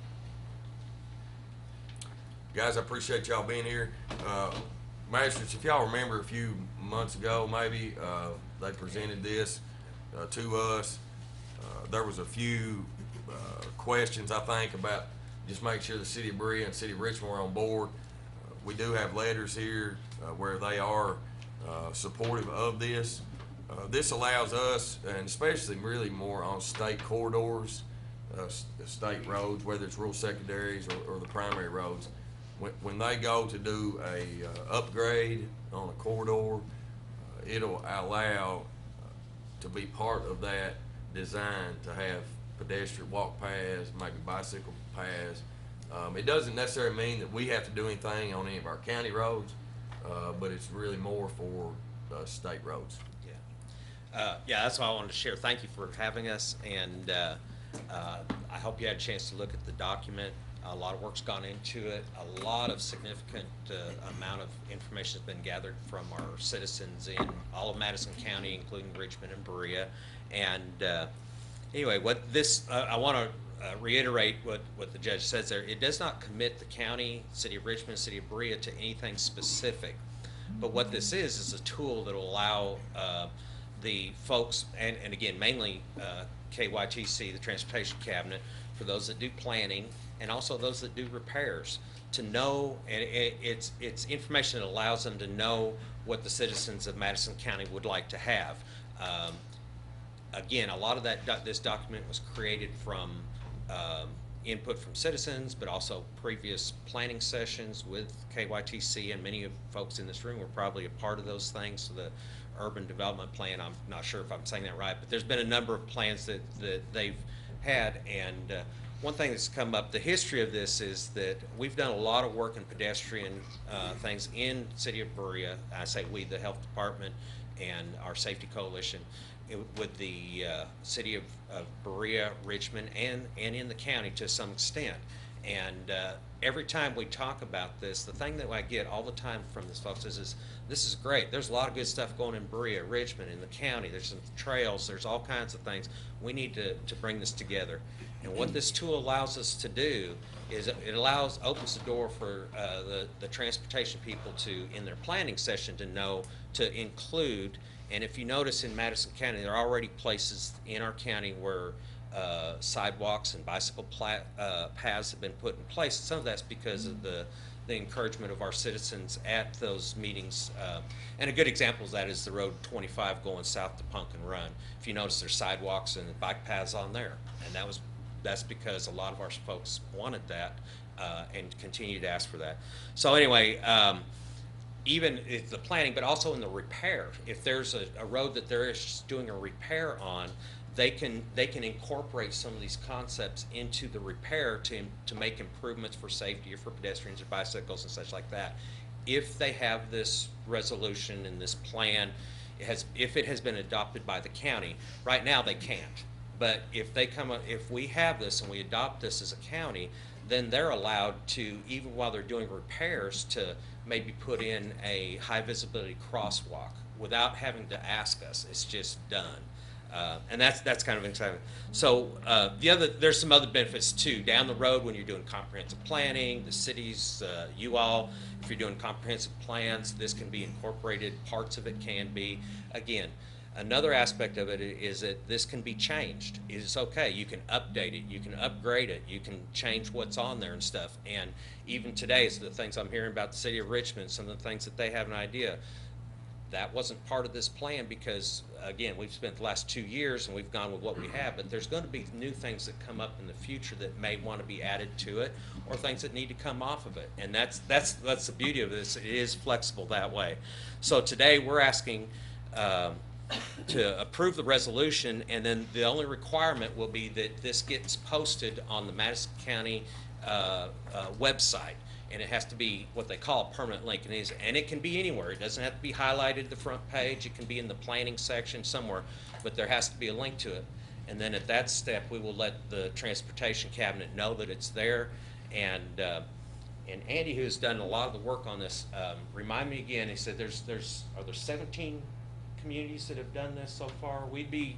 Guys, I appreciate y'all being here. Magistrates, if y'all remember a few months ago, maybe, they presented this to us. There was a few questions, I think, about just make sure the City of Berea and City of Richmond are on board. We do have letters here where they are supportive of this. This allows us, and especially really more on state corridors, state roads, whether it's rural secondaries or the primary roads, when they go to do a upgrade on a corridor, it'll allow to be part of that design to have pedestrian walk paths, maybe bicycle paths. It doesn't necessarily mean that we have to do anything on any of our county roads, but it's really more for state roads. Yeah, that's what I wanted to share. Thank you for having us, and I hope you had a chance to look at the document. A lot of work's gone into it. A lot of significant amount of information has been gathered from our citizens in all of Madison County, including Richmond and Berea. And anyway, what this I want to reiterate what the judge says there. It does not commit the county, City of Richmond, City of Berea to anything specific. But what this is a tool that will allow the folks, and again, mainly KYTC, the Transportation Cabinet, for those that do planning, and also those that do repairs, to know, and it's information that allows them to know what the citizens of Madison County would like to have. Again, a lot of this document was created from input from citizens, but also previous planning sessions with KYTC, and many of folks in this room were probably a part of those things. So the urban development plan, I'm not sure if I'm saying that right, but there's been a number of plans that they've had. And one thing that's come up, the history of this is that we've done a lot of work in pedestrian things in City of Berea. I say we, the health department and our safety coalition, with the City of Berea, Richmond, and in the county to some extent. And every time we talk about this, the thing that I get all the time from this folks is this is great. There's a lot of good stuff going in Berea, Richmond, in the county. There's some trails. There's all kinds of things. We need to bring this together. And what this tool allows us to do is it opens the door for the transportation people to, in their planning session, to know to include. And if you notice in Madison County, there are already places in our county where sidewalks and bicycle paths have been put in place. Some of that's because of the encouragement of our citizens at those meetings. And a good example of that is the Road 25 going south to Pumpkin Run. If you notice, there's sidewalks and bike paths on there. And that's because a lot of our folks wanted that and continue to ask for that. So anyway, even if the planning, but also in the repair. If there's a road that they're doing a repair on, they can incorporate some of these concepts into the repair to make improvements for safety or for pedestrians or bicycles and such like that. If they have this resolution and this plan, if it has been adopted by the county. Right now they can't. But if we have this and we adopt this as a county, then they're allowed to, even while they're doing repairs, to maybe put in a high visibility crosswalk without having to ask us. It's just done. And that's kind of exciting. So there's some other benefits too. Down the road, when you're doing comprehensive planning, the cities, you all, if you're doing comprehensive plans, this can be incorporated. Parts of it can be. Again, another aspect of it is that this can be changed. It's okay. You can update it. You can upgrade it. You can change what's on there and stuff. And even today, some of the things I'm hearing about the City of Richmond, some of the things that they have an idea, that wasn't part of this plan because, again, we've spent the last 2 years and we've gone with what we have, but there's going to be new things that come up in the future that may want to be added to it, or things that need to come off of it. And that's the beauty of this. It is flexible that way. So today we're asking to approve the resolution, and then the only requirement will be that this gets posted on the Madison County website. And it has to be what they call a permanent link, and it can be anywhere. It doesn't have to be highlighted the front page. It can be in the planning section somewhere, but there has to be a link to it. And then at that step, we will let the transportation cabinet know that it's there. And Andy, who has done a lot of the work on this, remind me again. He said are there 17 communities that have done this so far? We'd be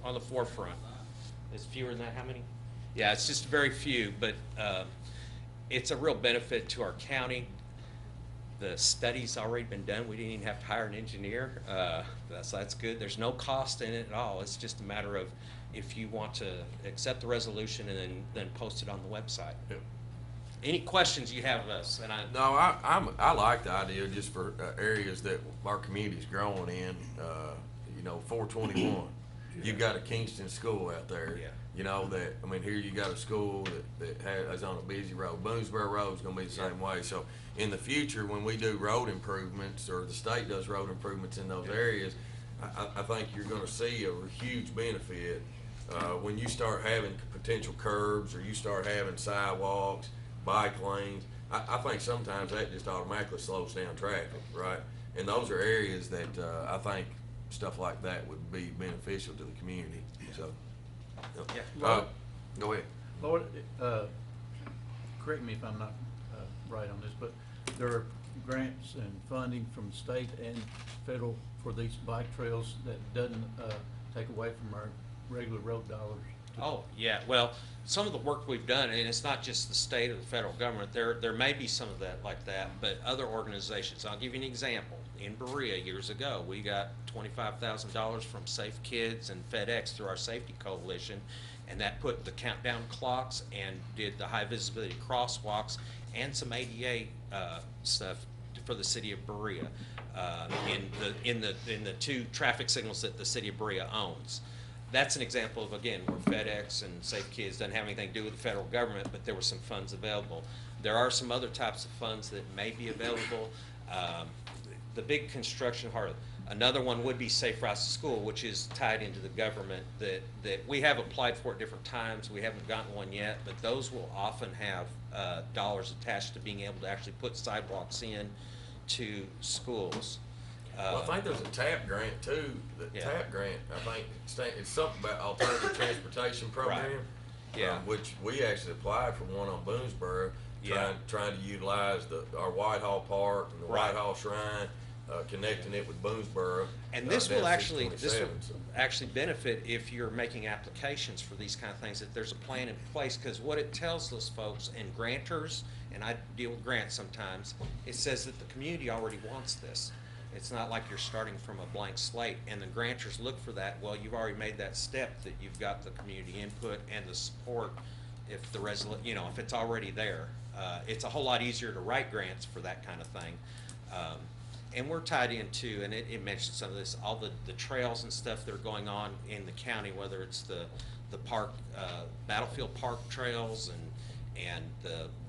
on the forefront. It's fewer than that. How many? Yeah, it's just very few, but. It's a real benefit to our county. The study's already been done. We didn't even have to hire an engineer. That's good. There's no cost in it at all. It's just a matter of if you want to accept the resolution and then post it on the website. Yep. Any questions you have of us? And I like the idea just for areas that our community's growing in. 421. You've got a Kingston school out there. Yeah. Here you got a school that is on a busy road. Boonesboro Road's gonna be the same way. So in the future, when we do road improvements, or the state does road improvements in those areas, I think you're gonna see a huge benefit when you start having potential curbs, or you start having sidewalks, bike lanes. I think sometimes that just automatically slows down traffic, right? And those are areas that I think stuff like that would be beneficial to the community. So. Yeah. Go ahead. Lord, correct me if I'm not right on this, but there are grants and funding from state and federal for these bike trails that doesn't take away from our regular road dollars. Oh, yeah. Well, some of the work we've done, and it's not just the state or the federal government, there may be some of that like that, but other organizations. I'll give you an example. In Berea years ago, we got $25,000 from Safe Kids and FedEx through our safety coalition, and that put the countdown clocks and did the high visibility crosswalks and some ADA stuff for the city of Berea in the 2 traffic signals that the city of Berea owns. that's an example of, again, where FedEx and Safe Kids doesn't have anything to do with the federal government, but there were some funds available. There are some other types of funds that may be available. The big construction part, another one would be Safe Routes to School, which is tied into the government that we have applied for at different times. We haven't gotten one yet, but those will often have dollars attached to being able to actually put sidewalks in to schools. Well, I think there's a TAP grant too. The Yeah. TAP grant, I think, it's something about alternative transportation program. Yeah. Which we actually applied for one on Boonesboro, Yeah. trying to utilize our Whitehall Park and the Right. Whitehall Shrine, connecting it with Boonesboro. And this down will actually, 627, so. actually benefit if you're making applications for these kind of things, that there's a plan in place, because what it tells those folks and grantors, and I deal with grants sometimes, it says that the community already wants this. It's not like you're starting from a blank slate, and the grantors look for that. Well, you've already made that step, that you've got the community input and the support. If the if it's already there, it's a whole lot easier to write grants for that kind of thing. And we're tied into, and it mentioned some of this, all the trails and stuff that are going on in the county, whether it's the park, Battlefield Park trails and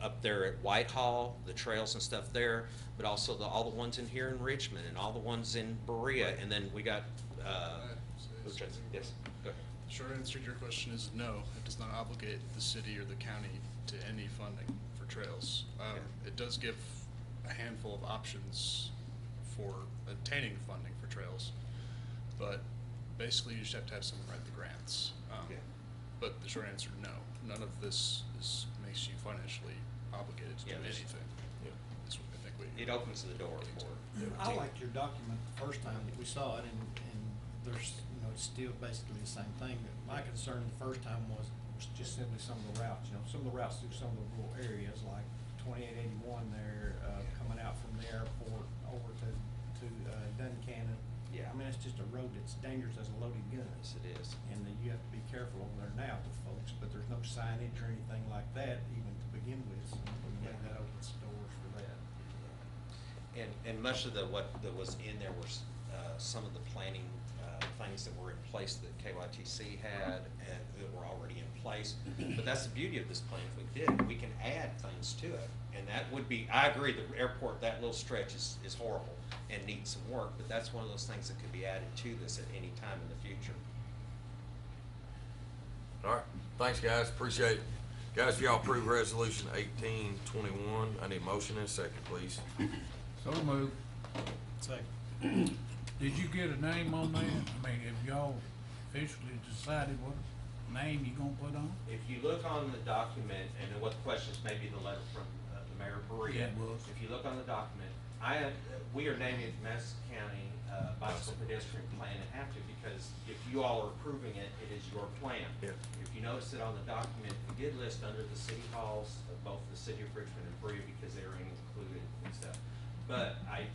up there at Whitehall, the trails and stuff there, but also all the ones in here in Richmond and all the ones in Berea, and then we got, yes, go ahead. The short answer to your question is no. It does not obligate the city or the county to any funding for trails. It does give a handful of options for obtaining funding for trails, but basically you just have to have someone write the grants. But the short answer, no. None of this makes you financially obligated to do anything. That's what I think It opens the door for it. I liked your document the first time that we saw it, and there's, it's still basically the same thing. My concern the first time was just simply some of the routes, some of the routes through some of the rural areas, like 2881 there, coming out from the airport over to Duncannon. Yeah. I mean, it's just a road that's dangerous as a loaded gun. Yes, it is. And you have to be careful over there now with folks, but there's no signage or anything like that even to begin with, so maybe that opens doors for that. And much of what that was in there was some of the planning things that were in place that KYTC had and that were already in place. But that's the beauty of this plan. If we did, we can add things to it. And that would be, I agree, the airport, that little stretch is horrible and needs some work, but that's one of those things that could be added to this at any time in the future. All right, thanks, guys, appreciate it. Guys, if y'all approve resolution 1821, I need a motion and a second, please. So moved. Second. Did you get a name on that? I mean, have y'all officially decided what name you gonna put on? If you look on the document, and then what the questions may be the letter from the Mayor Berea. Yeah, it was. If you look on the document, we are naming it Madison County Bicycle Pedestrian Plan and have to, because if you all are approving it, it is your plan. Yeah. If you notice it on the document, we did list under the city halls of both the city of Richmond and Berea because they were included and stuff. But I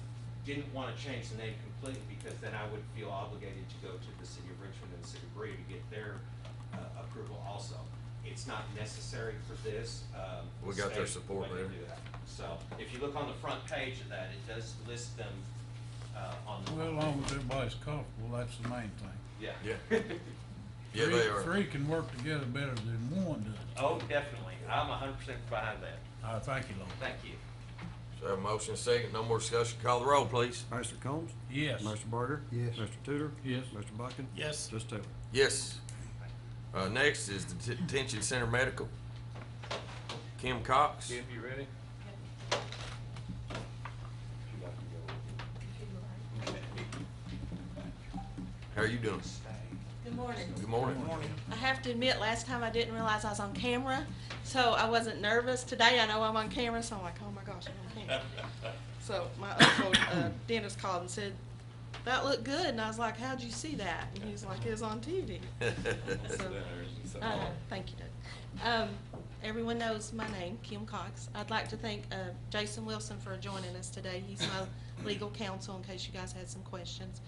didn't want to change the name completely because then I would feel obligated to go to the city of Richmond and the city of Berea to get their approval also. It's not necessary for this. We got their state support when they there. do that. So if you look on the front page of that, it does list them on the. Well, as long as everybody's comfortable, that's the main thing. Yeah. Yeah. Yeah, they are. Three can work together better than one does. Oh, definitely. I'm 100% behind that. Thank you, Lord. Thank you. So have a motion and a second, no more discussion, call the roll, please. Mr. Combs? Yes. Mr. Barger? Yes. Mr. Tudor? Yes. Mr. Buckin? Yes. Mr. Taylor? Yes. Next is the Detention Center Medical. Kim Cox. Kim, you ready? How are you doing? Good morning. Good morning. I have to admit, last time I didn't realize I was on camera, so I wasn't nervous. Today I know I'm on camera, so I'm like, oh my gosh, I'm on camera. So my uncle dentist called and said, that looked good, and I was like, how'd you see that? And he was like, it was on TV. So, thank you, Doug. Everyone knows my name, Kim Cox. I'd like to thank Jason Wilson for joining us today. He's my legal counsel in case you guys had some questions.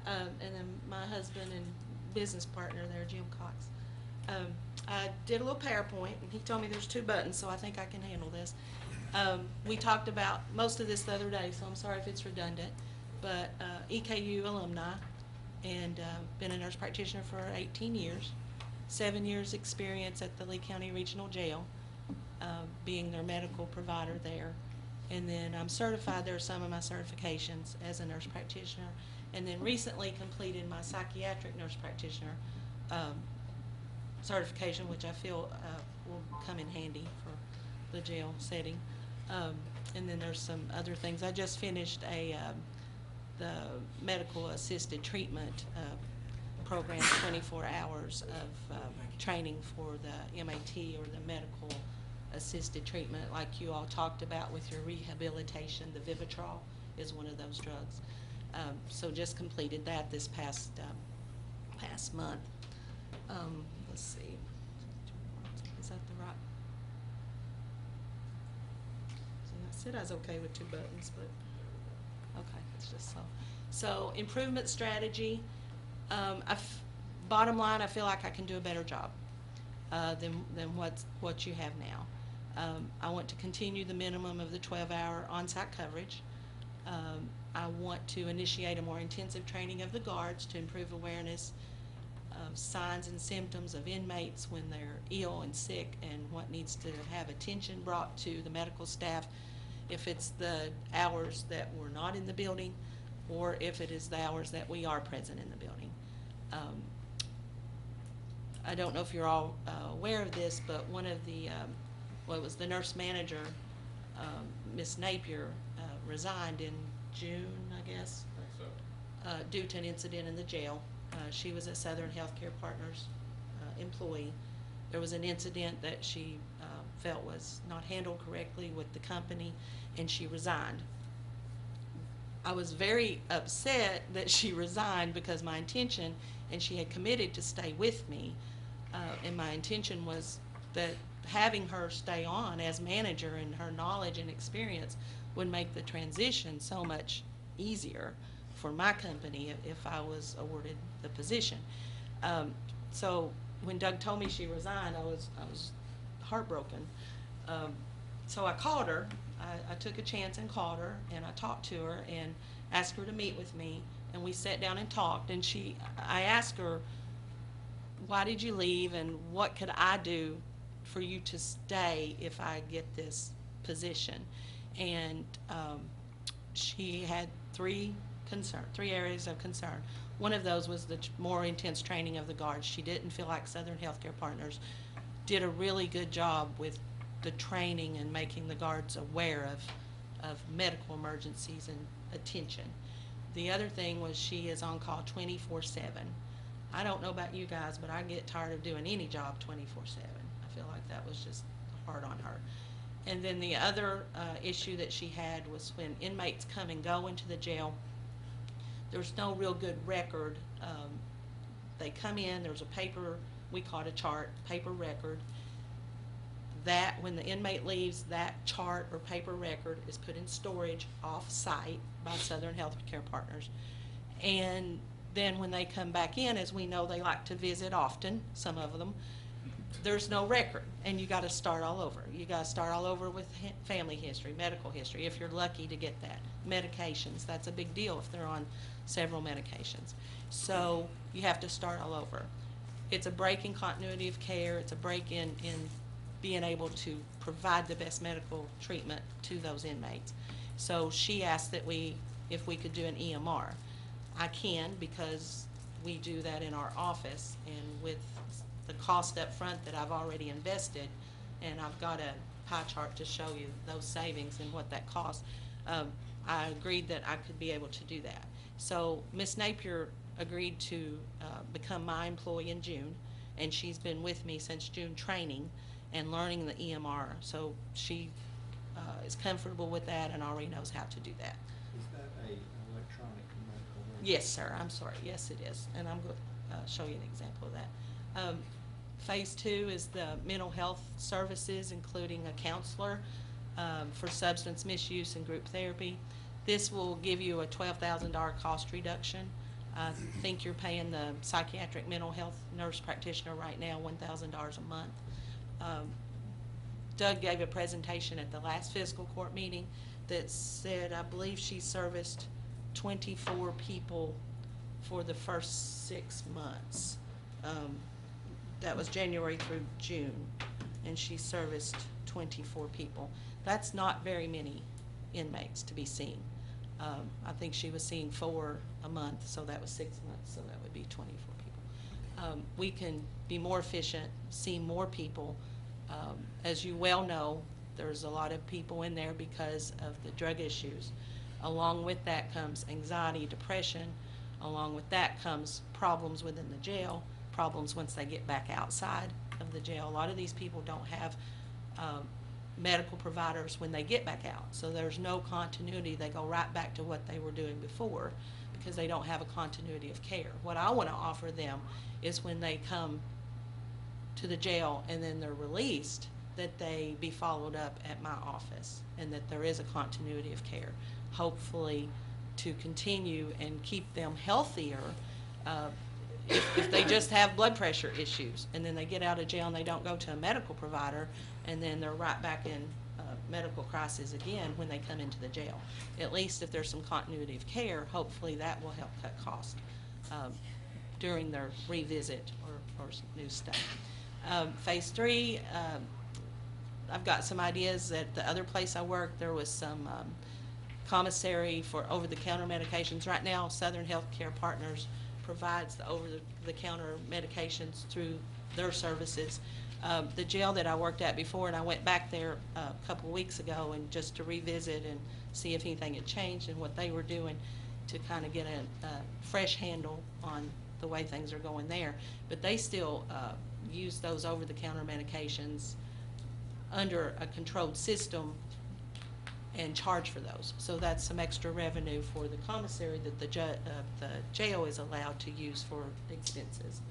And then my husband and business partner there, Jim Cox. I did a little PowerPoint, and he told me there's 2 buttons, so I think I can handle this. We talked about most of this the other day, so I'm sorry if it's redundant, but EKU alumni and been a nurse practitioner for 18 years. 7 years experience at the Lee County Regional Jail, being their medical provider there. And then I'm certified, there are some of my certifications as a nurse practitioner. And then recently completed my psychiatric nurse practitioner certification, which I feel will come in handy for the jail setting. And then there's some other things. I just finished the medical assisted treatment program, 24 hours of training for the MAT, or the medical assisted treatment, like you all talked about with your rehabilitation. The Vivitrol is one of those drugs. So just completed that this past month. Let's see, is that the right? See, I said I was okay with 2 buttons, but okay, it's just so. So improvement strategy. Bottom line, I feel like I can do a better job than what you have now. I want to continue the minimum of the 12-hour on-site coverage. I want to initiate a more intensive training of the guards to improve awareness of signs and symptoms of inmates when they're ill and sick, and what needs to have attention brought to the medical staff if it's the hours that we're not in the building, or if it is the hours that we are present in the building. I don't know if you're all aware of this, but one of the, well, it was the nurse manager, Miss Napier, resigned in June, I guess, due to an incident in the jail. She was a Southern Healthcare Partners employee. There was an incident that she felt was not handled correctly with the company, and she resigned. I was very upset that she resigned, because my intention, and she had committed to stay with me, and my intention was that having her stay on as manager, and her knowledge and experience would make the transition so much easier for my company if I was awarded the position. So when Doug told me she resigned, I was heartbroken. So I called her. I took a chance and called her, and I talked to her and asked her to meet with me, and we sat down and talked. And I asked her, why did you leave, and what could I do for you to stay if I get this position? And she had three areas of concern. One of those was the more intense training of the guards. She didn't feel like Southern Healthcare Partners did a really good job with the training and making the guards aware of medical emergencies and attention. The other thing was she is on call 24/7. I don't know about you guys, but I get tired of doing any job 24/7. I feel like that was just hard on her. And then the other issue that she had was when inmates come and go into the jail, there's no real good record. They come in, there's a paper, we call it a chart, paper record, that when the inmate leaves, that chart or paper record is put in storage off-site by Southern Healthcare Partners. And then when they come back in, as we know, they like to visit often, some of them, there's no record, and you got to start all over. You got to start all over with family history, medical history, if you're lucky to get that. Medications, that's a big deal if they're on several medications. So you have to start all over. It's a break in continuity of care. It's a break in being able to provide the best medical treatment to those inmates. So she asked that if we could do an EMR. I can, because we do that in our office, and with the cost up front that I've already invested, and I've got a pie chart to show you those savings and what that costs, I agreed that I could be able to do that. So Ms. Napier agreed to become my employee in June, and she's been with me since June training and learning the EMR. So she is comfortable with that and already knows how to do that. Is that an electronic medical record? Yes, sir. I'm sorry. Yes, it is. And I'm going to show you an example of that. Phase 2 is the mental health services, including a counselor for substance misuse and group therapy. This will give you a $12,000 cost reduction. I think you're paying the psychiatric mental health nurse practitioner right now $1,000 a month. Doug gave a presentation at the last fiscal court meeting that said, I believe she serviced 24 people for the first 6 months. That was January through June, and she serviced 24 people. That's not very many inmates to be seen. I think she was seeing 4 a month, so that was 6 months, so that would be 24 people. We can be more efficient, see more people. As you well know, there's a lot of people in there because of the drug issues. Along with that comes anxiety, depression. Along with that comes problems within the jail, problems once they get back outside of the jail. A lot of these people don't have medical providers when they get back out. So there's no continuity. They go right back to what they were doing before because they don't have a continuity of care. What I want to offer them is when they come to the jail and then they're released, that they be followed up at my office and that there is a continuity of care, hopefully to continue and keep them healthier. If they just have blood pressure issues and then they get out of jail and they don't go to a medical provider and then they're right back in medical crisis again when they come into the jail. At least if there's some continuity of care, hopefully that will help cut costs during their revisit or new stay. Phase 3, I've got some ideas. At the other place I worked, there was some commissary for over-the-counter medications. Right now, Southern Healthcare Partners provides the over-the-counter medications through their services. The jail that I worked at before, and I went back there a couple weeks ago and just to revisit and see if anything had changed and what they were doing to kind of get a fresh handle on the way things are going there. But they still use those over-the-counter medications under a controlled system and charge for those. So that's some extra revenue for the commissary that the jail is allowed to use for expenses.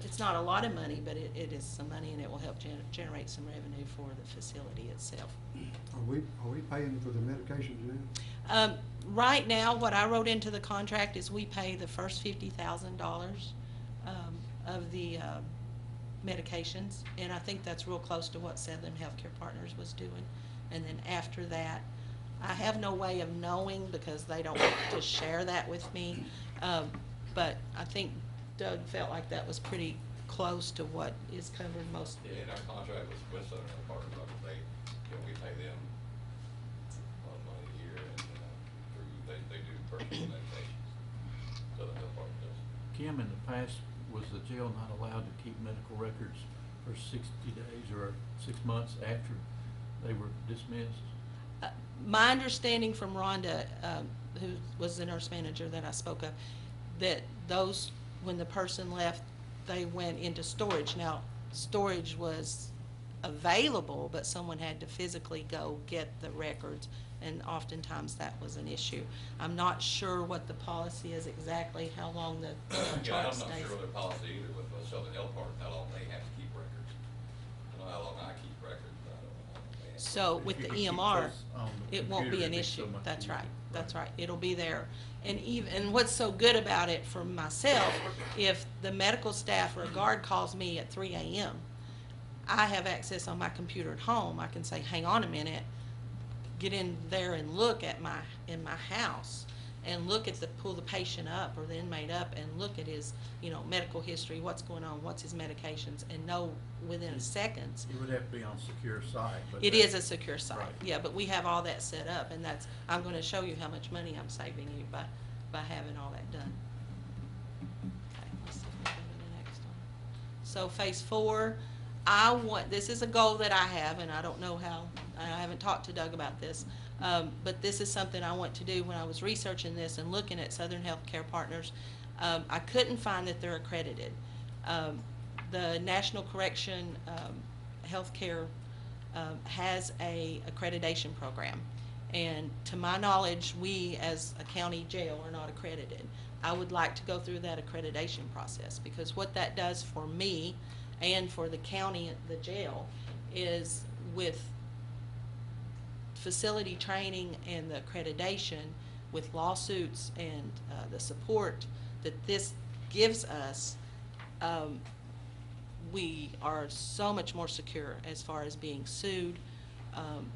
It's not a lot of money, but it is some money, and it will help generate some revenue for the facility itself. Are we paying for the medications now? Right now, what I wrote into the contract is we pay the first $50,000 of the medications, and I think that's real close to what Southern Healthcare Partners was doing. And then after that, I have no way of knowing because they don't want to share that with me. But I think Doug felt like that was pretty close to what is covered most. Yeah, in our contract with Southern Health Partners, we pay them a lot of money a year, and they do personal medications. Southern Health Partners does. Kim, in the past, was the jail not allowed to keep medical records for 60 days or 6 months after they were dismissed? My understanding from Rhonda, who was the nurse manager that I spoke of, that those, when the person left, they went into storage. Now, storage was available, but someone had to physically go get the records, and oftentimes that was an issue. I'm not sure what the policy is exactly, how long the Yeah, I'm chart not stays. sure of their policy either with Southern Health Partners, how long they have to keep records. I know how long I keep records, but I don't know how long they have. So If with you the could keep EMR, those on the it won't be computer, an it'd be issue. so much That's easier. right. That's right. It'll be there. And and what's so good about it for myself, if the medical staff or a guard calls me at 3 a.m., I have access on my computer at home. I can say, hang on a minute, get in there and look at in my house and look at pull the patient up or the inmate up and look at his, medical history, what's going on, what's his medications, and know within seconds. It would have to be on secure site. But It is a secure site, Right. yeah, but we have all that set up, and I'm gonna show you how much money I'm saving you by having all that done. Okay, let's see if we go to the next one. So phase 4, this is a goal that I have, and I don't know how, I haven't talked to Doug about this, but this is something I want to do. When I was researching this and looking at Southern Healthcare Partners, I couldn't find that they're accredited. The National Correction Healthcare has a accreditation program, and to my knowledge, we as a county jail are not accredited. I would like to go through that accreditation process, because what that does for me and for the county, the jail, is with facility training and the accreditation, with lawsuits and the support that this gives us, we are so much more secure as far as being sued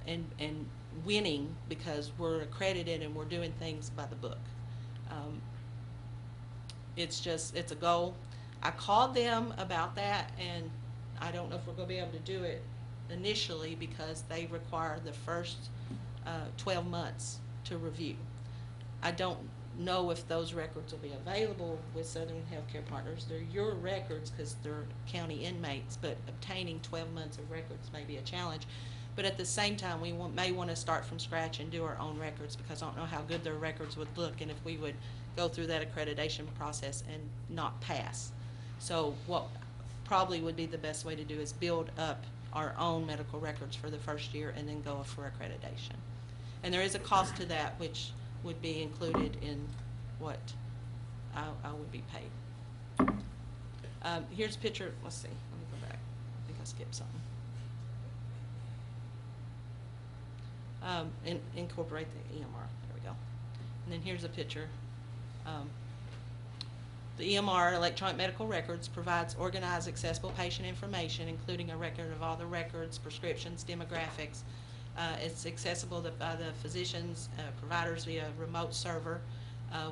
and winning, because we're accredited and we're doing things by the book. it's just, it's a goal. I called them about that, and I don't know if we're gonna be able to do it initially because they require the first 12 months to review. I don't know if those records will be available with Southern Healthcare Partners. They're your records because they're county inmates, but obtaining 12 months of records may be a challenge. But at the same time, we may want to start from scratch and do our own records because I don't know how good their records would look and if we would go through that accreditation process and not pass. So what probably would be the best way to do is build up our own medical records for the first year and then go for accreditation. And there is a cost to that, which would be included in what I would be paid. Here's a picture. Let's see. Let me go back. I think I skipped something. Incorporate the EMR. There we go. And then here's a picture. The EMR, Electronic Medical Records, provides organized, accessible patient information, including a record of all the records, prescriptions, demographics. It's accessible by the physicians, providers via remote server,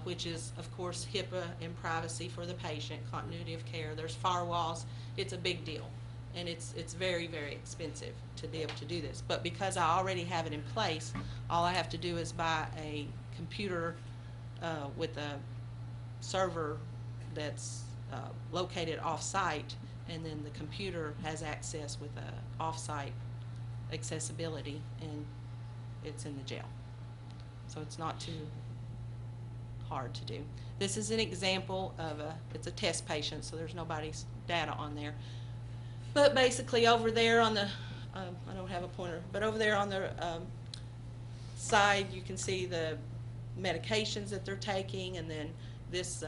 which is, of course, HIPAA and privacy for the patient, continuity of care. There's firewalls. It's a big deal, and it's very, very expensive to be able to do this. But because I already have it in place, all I have to do is buy a computer with a server that's located off-site, and then the computer has access with a off-site accessibility, and it's in the jail. So it's not too hard to do. This is an example of it's a test patient, so there's nobody's data on there. But basically over there on the, I don't have a pointer, but over there on the side you can see the medications that they're taking, and then this,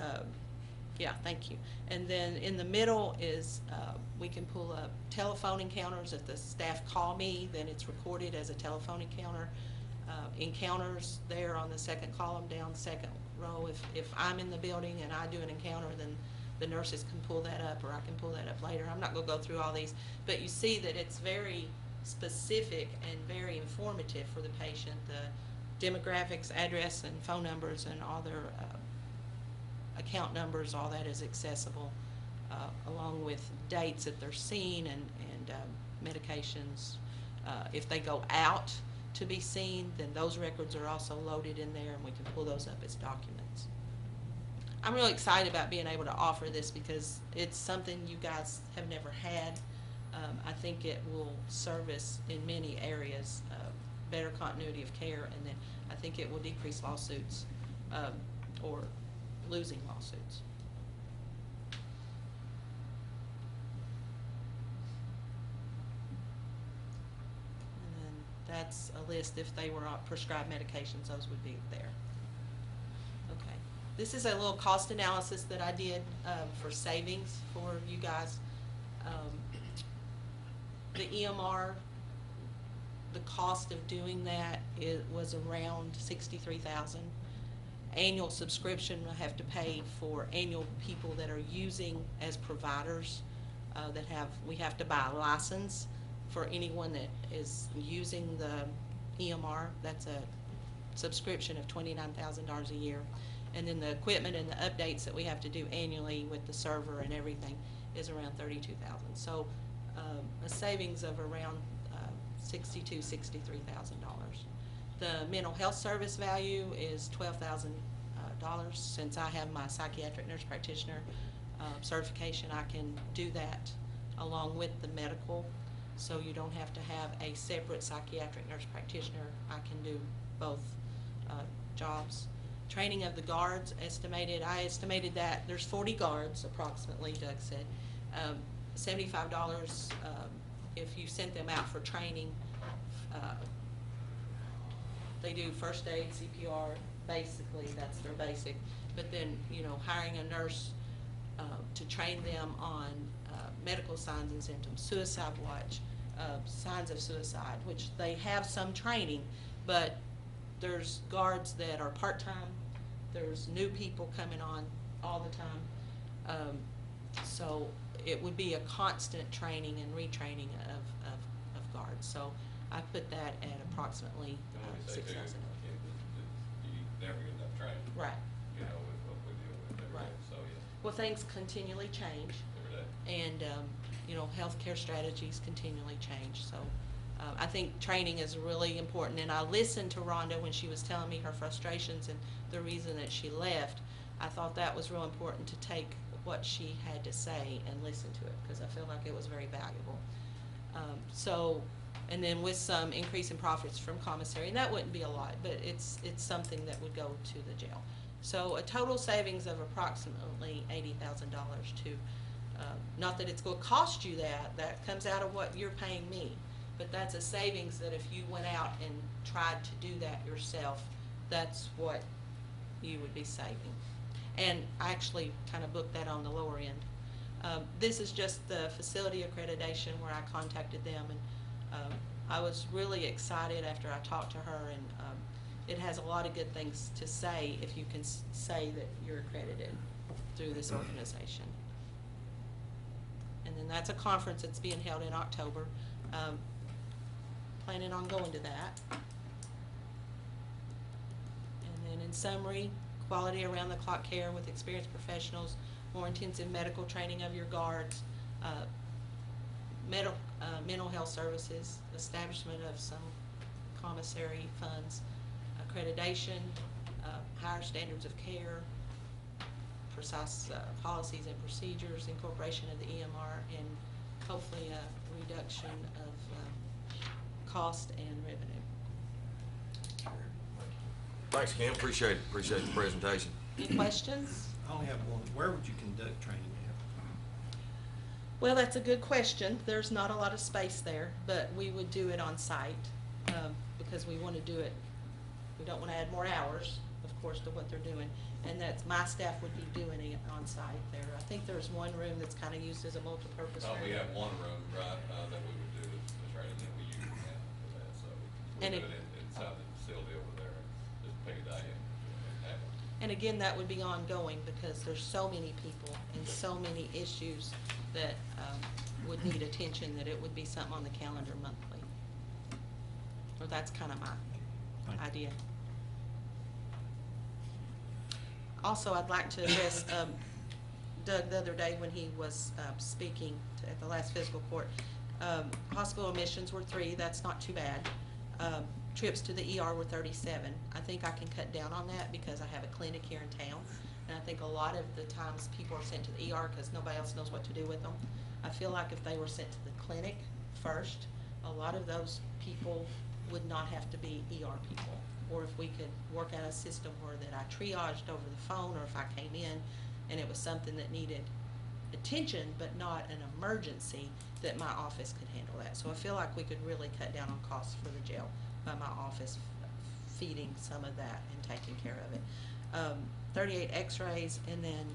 yeah, thank you. And then in the middle is, we can pull up telephone encounters. If the staff call me, then it's recorded as a telephone encounter. Encounters there on the second column down, second row. If I'm in the building and I do an encounter, then the nurses can pull that up, or I can pull that up later. I'm not gonna go through all these, but you see that it's very specific and very informative for the patient. The demographics, address, and phone numbers, and all their account numbers, all that is accessible, along with dates that they're seen and medications. If they go out to be seen, then those records are also loaded in there, and we can pull those up as documents. I'm really excited about being able to offer this because it's something you guys have never had. I think it will service in many areas, better continuity of care, and then I think it will decrease lawsuits or losing lawsuits. And then that's a list. If they were on prescribed medications, those would be there. Okay. This is a little cost analysis that I did for savings for you guys. The EMR, the cost of doing that was around $63,000. Annual subscription I have to pay for annual people that are using as providers we have to buy a license for anyone that is using the EMR. That's a subscription of $29,000 a year. And then the equipment and the updates that we have to do annually with the server and everything is around $32,000. So a savings of around $62,000, $63,000. The mental health service value is $12,000. Since I have my psychiatric nurse practitioner certification, I can do that along with the medical, so you don't have to have a separate psychiatric nurse practitioner. I can do both jobs. Training of the guards estimated, I estimated that there's 40 guards approximately, Doug said. $75 if you sent them out for training. They do first aid, CPR, basically that's their basic. But then, you know, hiring a nurse to train them on medical signs and symptoms, suicide watch, signs of suicide, which they have some training, but there's guards that are part-time. There's new people coming on all the time. So it would be a constant training and retraining of guards. So I put that at approximately $6,000. You never get enough training. Right. You know, with what we deal with every day. Right. So, yeah. Well, things continually change. And, you know, healthcare strategies continually change. So I think training is really important. And I listened to Rhonda when she was telling me her frustrations and the reason that she left. I thought that was real important to take what she had to say and listen to it, because I feel like it was very valuable. And then with some increase in profits from commissary, and that wouldn't be a lot, but it's something that would go to the jail. So a total savings of approximately $80,000 to, not that it's going to cost you that comes out of what you're paying me, but that's a savings that if you went out and tried to do that yourself, that's what you would be saving. And I actually kind of booked that on the lower end. This is just the facility accreditation where I contacted them, and I was really excited after I talked to her, and it has a lot of good things to say if you can say that you're accredited through this organization. And then that's a conference that's being held in October. Planning on going to that. And then in summary, quality around-the-clock care with experienced professionals, more intensive medical training of your guards, mental health services, establishment of some commissary funds, accreditation, higher standards of care, precise policies and procedures, incorporation of the EMR, and hopefully a reduction of cost and revenue. Thanks, Kim. Appreciate the presentation. Any questions? I only have one. Where would you conduct training at? Well, that's a good question. There's not a lot of space there, but we would do it on site because we want to do it. We don't want to add more hours, of course, to what they're doing. And that's, my staff would be doing it on site there. I think there's one room that's kind of used as a multi-purpose room. We have one room, right, that we would do the training that we usually have for that, so we And do it inside the facility over there, just pick a day and have it. And again, that would be ongoing because there's so many people and so many issues that would need attention that it would be something on the calendar monthly. Or that's kind of my idea. Also, I'd like to address Doug the other day when he was speaking at the last fiscal court. Hospital admissions were 3, that's not too bad. Trips to the ER were 37. I think I can cut down on that because I have a clinic here in town. And I think a lot of the times people are sent to the ER because nobody else knows what to do with them. I feel like if they were sent to the clinic first, a lot of those people would not have to be ER people. Or if we could work out a system where that I triaged over the phone, or if I came in and it was something that needed attention but not an emergency, that my office could handle that. So I feel like we could really cut down on costs for the jail by my office feeding some of that and taking care of it. 38 x-rays, and then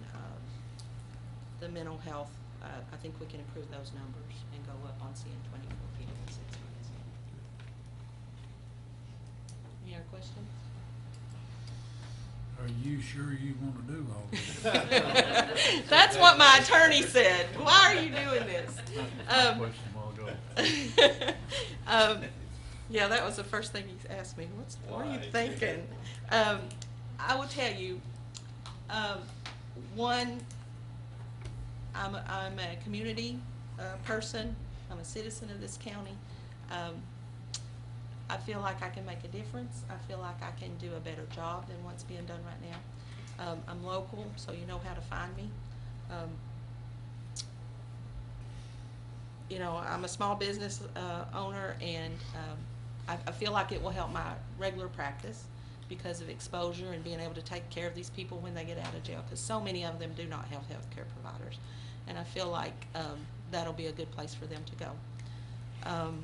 the mental health, I think we can improve those numbers and go up on seeing 24 people in 6 months. Any other questions? Are you sure you want to do all this? That's what my attorney said. Why are you doing this? Question a while ago. Yeah, that was the first thing he asked me. What are you thinking? I will tell you, one, I'm a community person. I'm a citizen of this county. I feel like I can make a difference. I feel like I can do a better job than what's being done right now. I'm local, so you know how to find me. You know, I'm a small business owner, and I feel like it will help my regular practice because of exposure and being able to take care of these people when they get out of jail, because so many of them do not have health care providers. And I feel like that'll be a good place for them to go.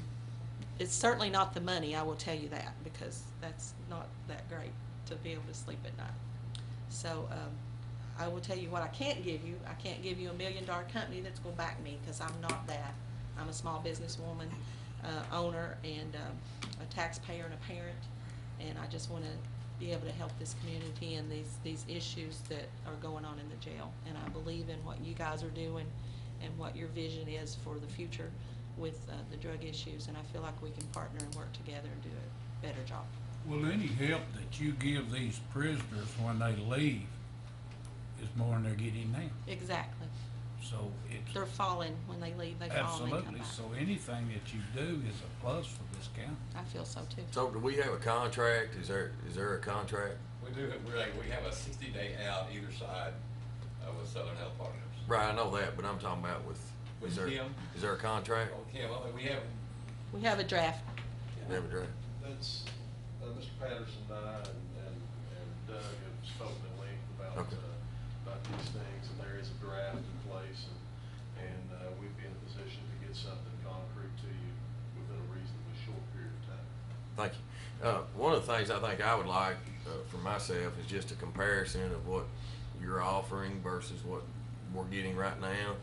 It's certainly not the money, I will tell you that, because that's not that great to be able to sleep at night. So I will tell you what I can't give you. I can't give you $1 million company that's going to back me, because I'm not that. I'm a small businesswoman, owner, and a taxpayer and a parent, and I just want to be able to help this community and these issues that are going on in the jail. And I believe in what you guys are doing and what your vision is for the future with the drug issues, and I feel like we can partner and work together and do a better job. Will any help that you give these prisoners when they leave is more than they're getting now. Exactly. So it's. They're falling when they leave, they fall and they come Absolutely, back. so anything that you do is a plus for this county. I feel so too. So do we have a contract? Is there a contract? We do, we have a 60-day out either side with Southern Health Partners. Right, I know that, but I'm talking about with, With is there a contract? Oh, Kim, I mean, we have. We have a draft. We have a draft. That's, Mr. Patterson and I and Doug have spoken at length Okay. about these things, and there is a draft in place, and we'd be in a position to get something concrete to you within a reasonably short period of time. Thank you. One of the things I think I would like for myself is just a comparison of what you're offering versus what we're getting right now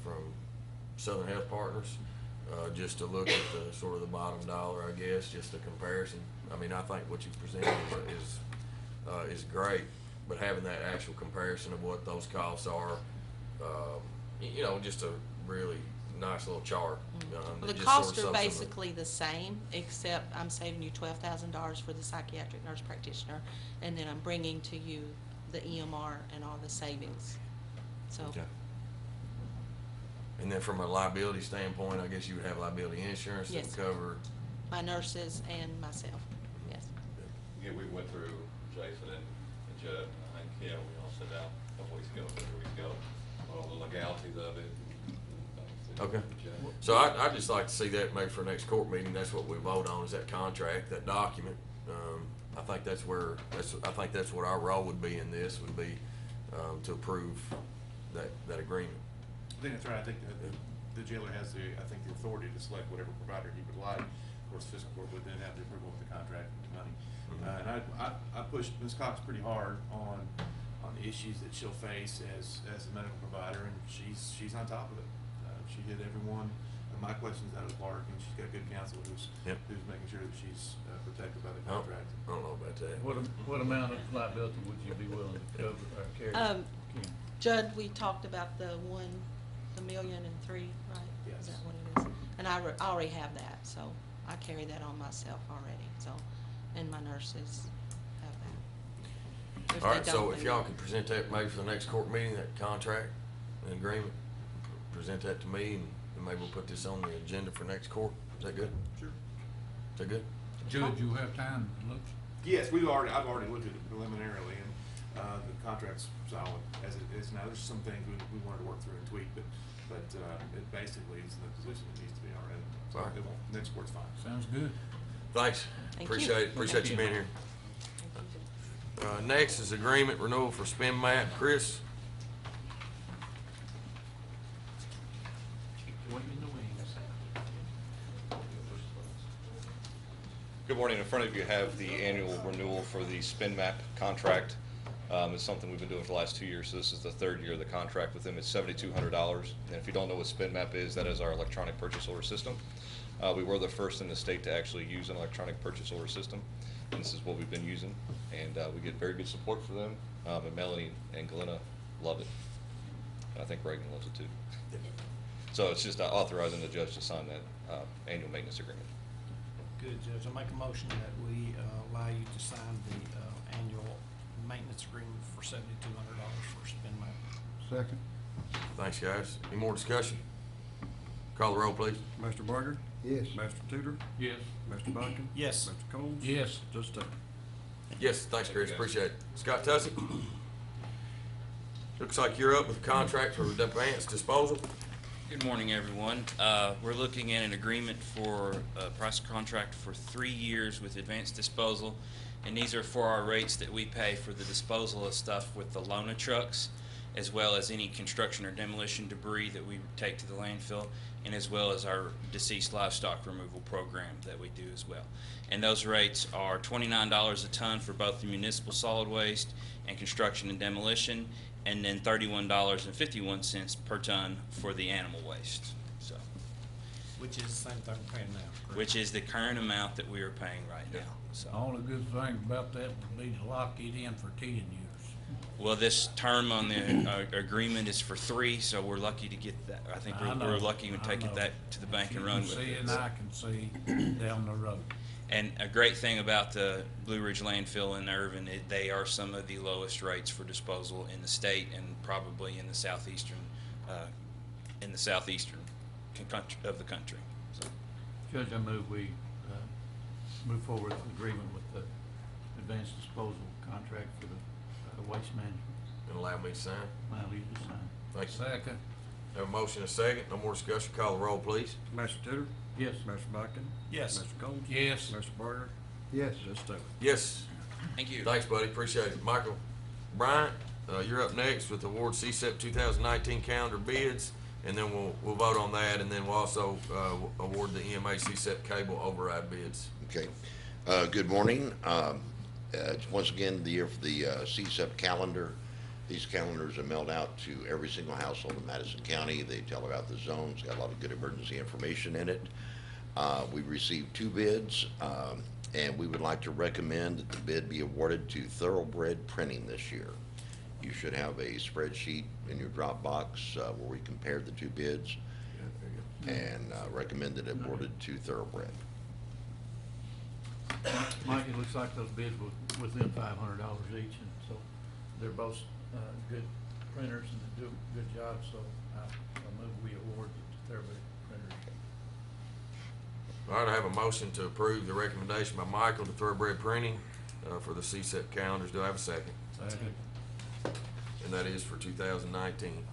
from Southern Health Partners. Just to look at the sort of the bottom dollar, I guess, just a comparison. I mean, I think what you presented is great, but having that actual comparison of what those costs are, you know, just a really nice little chart. Well, that the just costs sort are of sums it up. basically the same, except I'm saving you $12,000 for the psychiatric nurse practitioner, and then I'm bringing to you the EMR and all the savings. So, Okay. And then from a liability standpoint, I guess you would have liability insurance that Yes. would cover. my nurses and myself, yes. Yeah, we went through, Jason and Judd, and I think, yeah, we all sat down a couple weeks ago, 3 weeks ago, all the legalities of it. Okay. So I'd just like to see that maybe for next court meeting, that's what we vote on, is that contract, that document. I think that's what our role would be in this, would be to approve that agreement. I think that's right. I think the jailer has the authority to select whatever provider he would like. Of course, fiscal court would then have the approval of the contract and the money. And I pushed Ms. Cox pretty hard on the issues that she'll face as a medical provider, and she's on top of it. She hit every one of my questions out of the park, and she's got good counsel who's making sure that she's protected by the contract. I don't know about that. What amount of liability would you be willing to cover or carry? Kim? Judd, we talked about the $1.3 million, right? Yes. Is that what it is? And I already have that, so I carry that on myself already, so, and my nurses have that. If All they right, so don't, if then y'all no. can present that maybe for the next court meeting, that contract and agreement, present that to me, and maybe we'll put this on the agenda for next court. Is that good? Sure. Is that good? Judge, you have time to look. Yes, I've already looked at it preliminarily, and the contract's solid as it is now. There's some things we wanted to work through and tweak, but it basically is in the position it needs to be already. So Right. it won't, next court's fine. Sounds good. Thanks. Thank Appreciate you. it. Appreciate you being here. Next is agreement renewal for spin map. Chris? Good morning. In front of you have the annual renewal for the spin map contract. It's something we've been doing for the last 2 years, so this is the 3rd year of the contract with them. It's $7,200. And if you don't know what spin map is, that is our electronic purchase order system. We were the first in the state to actually use an electronic purchase order system, and this is what we've been using. And we get very good support for them, and Melanie and Glenna love it. And I think Reagan loves it too. So it's just authorizing the judge to sign that annual maintenance agreement. Good, Judge. I make a motion that we allow you to sign the annual maintenance agreement for $7,200 for spin map. Second. Thanks, guys. Any more discussion? Call the roll, please. Mr. Barger? Yes. Mr. Tudor? Yes. Mr. Bodkin? Yes. Mr. Coles? Yes. Judge Taylor? Yes, thanks, Chris. Appreciate it. Scott Tussey? Looks like you're up with a contract for advanced disposal. Good morning, everyone. We're looking at an agreement for a price contract for 3 years with Advanced Disposal, and these are for our rates that we pay for the disposal of stuff with the Lona trucks, as well as any construction or demolition debris that we take to the landfill, and as well as our deceased livestock removal program that we do as well. And those rates are $29 a ton for both the municipal solid waste and construction and demolition, and then $31.51 per ton for the animal waste. So, Which is the same thing we're paying now, correct? which is the current amount that we are paying right now. So, The only good thing about that would be to lock it in for 10 years. well, this term on the agreement is for 3, so we're lucky to get that. I think I we're know, lucky to I take know. that to the bank and run with You it. can see and I can see down the road. And a great thing about the Blue Ridge landfill in Irvin, they are some of the lowest rates for disposal in the state and probably in the southeastern country of the country. So. Judge, I move we move forward with agreement with the advanced disposal contract for the waste management. And allow me to sign. Allow you to sign. Thank you. Second. Have a motion and a second. No more discussion. Call the roll, please. Mr. Tudor? Yes. Mr. Buckin? Yes. Mr. Combs? Yes. Mr. Barger? Yes. Judge Taylor? Yes. Thank you. Thanks, buddy. Appreciate it. Michael Bryant, you're up next with award CSEP 2019 calendar bids, and then we'll vote on that, and then we'll also award the EMA CSEP cable override bids. Okay. Good morning. It's once again the year for the CSEP calendar. These calendars are mailed out to every single household in Madison County. They tell about the zones, got a lot of good emergency information in it. We received 2 bids, and we would like to recommend that the bid be awarded to Thoroughbred Printing this year. You should have a spreadsheet in your Dropbox where we compared the 2 bids, and recommended it awarded to Thoroughbred. Mike, it looks like those bids were within $500 each, and so they're both good printers and they do a good job, so I move we award it to their printers. All right, I have a motion to approve the recommendation by Michael to Thoroughbred Printing for the CSEP calendars. Do I have a second? Second. And that is for 2019.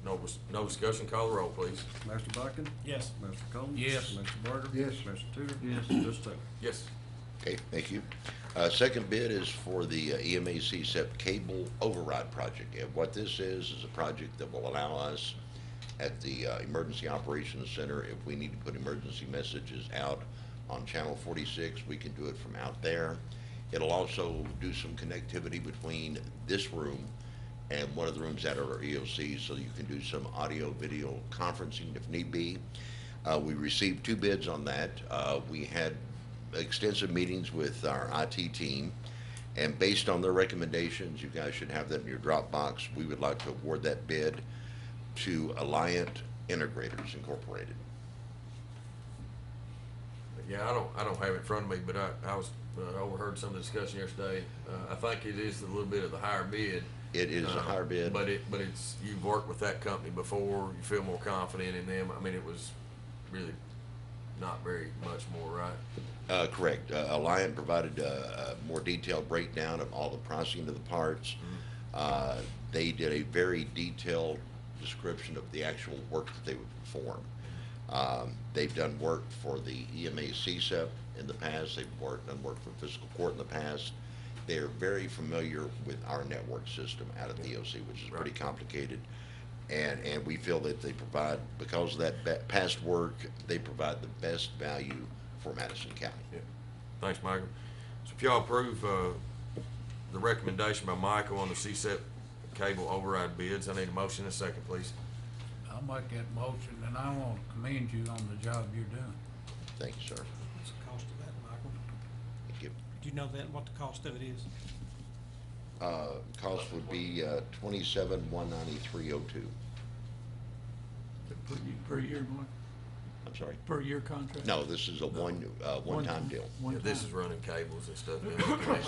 No discussion. Call the roll, please. Mr. Buckin? Yes. Mr. Combs? Yes. Mr. Barger? Yes. Mr. Tudor? Yes. Judge Taylor? Yes. Okay, thank you. Second bid is for the EMA CSEP cable override project. And what this is a project that will allow us at the Emergency Operations Center, if we need to put emergency messages out on channel 46, we can do it from out there. It'll also do some connectivity between this room and one of the rooms at our EOC, so you can do some audio video conferencing if need be. We received 2 bids on that. We had extensive meetings with our IT team, and based on their recommendations, you guys should have that in your Dropbox. We would like to award that bid to Alliant Integrators Incorporated. Yeah, I don't have it in front of me, but I was overheard some of the discussion yesterday. I think it is a little bit of the higher bid. It is a higher bid. But it's, you've worked with that company before, you feel more confident in them. I mean, it was really not very much more, right? Correct. Alliant provided a more detailed breakdown of all the pricing of the parts. They did a very detailed description of the actual work that they would perform. They've done work for the EMA CSEP in the past. They've done work for Fiscal Court in the past. They're very familiar with our network system out at the EOC, which is pretty complicated. And we feel that they provide, because of that past work, they provide the best value for Madison County. Yeah. Thanks, Michael. So if y'all approve the recommendation by Michael on the CSEP cable override bids, I need a motion and a second, please. I'll make that motion, and I want to commend you on the job you're doing. Thank you, sir. What's the cost of that, Michael? Thank you. Do you know that, what the cost of it is? Cost would be $27,193.02. Per year, Mark? I'm sorry? Per year contract? No, this is a one-time deal. Yeah, this is running cables and stuff.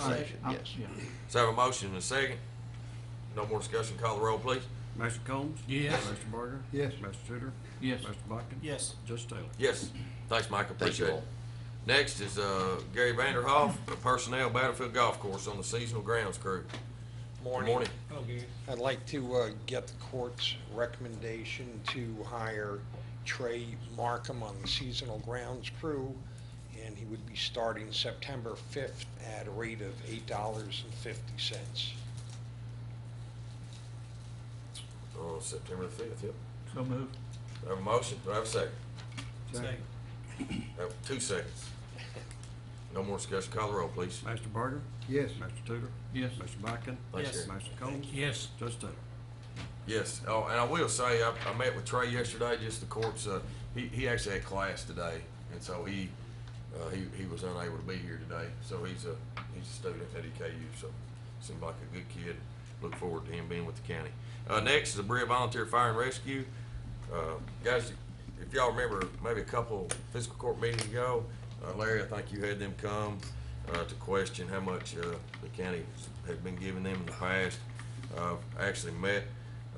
Station, yes. Yeah. So I have a motion and a second. No more discussion. Call the roll, please. Mr. Combs? Yes. Mr. Barger? Yes. Mr. Tudor? Yes. Mr. Buckin? Yes. Judge Taylor? Yes. Thanks, Michael. Thank you Appreciate it. all. Next is Gary Vanderhoff, personnel Battlefield Golf Course on the seasonal grounds crew. Good morning. I'd like to get the court's recommendation to hire Trey Markham on the seasonal grounds crew, and he would be starting September 5th at a rate of $8.50. Oh, September 5th, yep. So moved. Do I have a motion? Do I have a second? Second. I have 2 seconds. No more discussion. Call the roll, please. Mr. Barger? Yes. Mr. Tudor? Yes. Mr. Buckin? Thanks, Yes. Gary. Mr. Combs? Yes. Judge Taylor? Yes. Oh, and I will say, I met with Trey yesterday, just the court's, he actually had class today, and so he was unable to be here today. So he's a student at EKU, so seemed like a good kid. Look forward to him being with the county. Next is the Berea Volunteer Fire and Rescue. Guys, if y'all remember, maybe a couple fiscal court meetings ago, Larry, I think you had them come to question how much the county had been giving them in the past. I actually met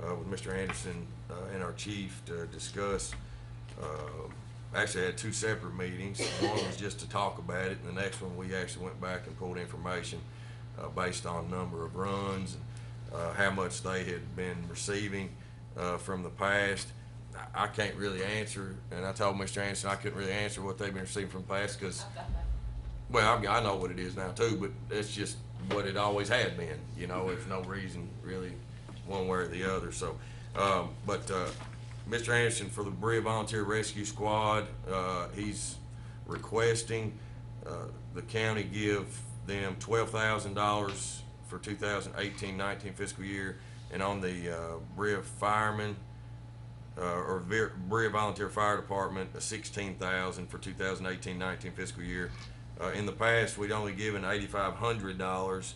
with Mr. Anderson and our chief to discuss. Actually had two separate meetings. One was just to talk about it, and the next one we actually went back and pulled information based on number of runs and how much they had been receiving from the past. I can't really answer, and I told Mr. Anderson I couldn't really answer what they've been receiving from the past because, well, I know what it is now too, but it's just what it always had been. You know, there's no reason really one way or the other. So, Mr. Anderson for the Berea Volunteer Rescue Squad, he's requesting the county give them $12,000 for 2018-19 fiscal year, and on the Berea Firemen or Berea Volunteer Fire Department, $16,000 for 2018-19 fiscal year. In the past, we'd only given $8,500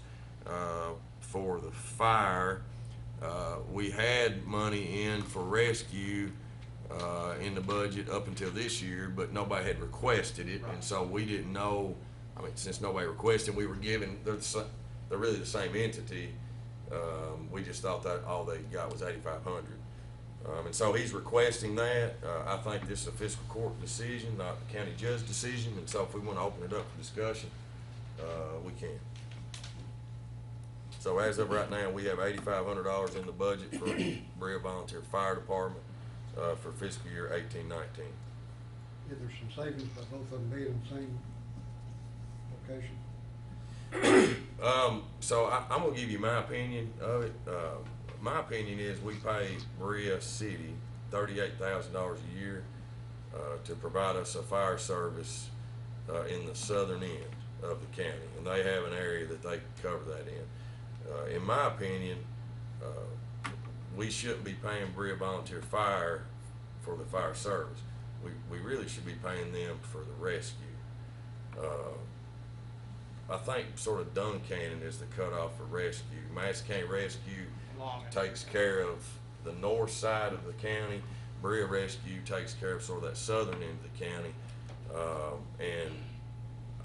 for the fire. We had money in for rescue in the budget up until this year, but nobody had requested it, and so we didn't know. I mean, since nobody requested, we were given. They're really the same entity. We just thought that all they got was $8,500, and so he's requesting that. I think this is a fiscal court decision, not a county judge decision, and so if we want to open it up for discussion, we can. So as of right now, we have $8,500 in the budget for Berea Volunteer Fire Department for fiscal year 18-19. Yeah, there's some savings by both of them being in the same location. So I'm gonna give you my opinion of it. My opinion is we pay Berea City $38,000 a year to provide us a fire service in the southern end of the county, and they have an area that they cover that in. In my opinion, we shouldn't be paying Berea Volunteer Fire for the fire service. We really should be paying them for the rescue. I think sort of Duncannon is the cutoff for rescue. Madison County Rescue takes care of the north side of the county. Berea Rescue takes care of sort of that southern end of the county. And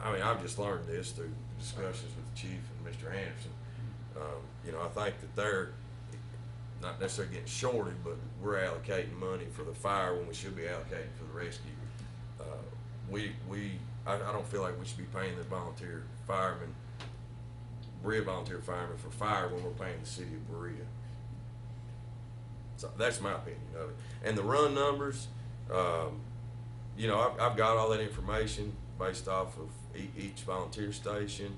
I mean, I've just learned this through discussions with the chief and Mr. Anderson. You know, I think that they're not necessarily getting shorted, but we're allocating money for the fire when we should be allocating for the rescue. I don't feel like we should be paying the volunteer firemen, Berea volunteer firemen for fire when we're paying the city of Berea. So that's my opinion of it. And the run numbers, you know, I've got all that information based off of each volunteer station,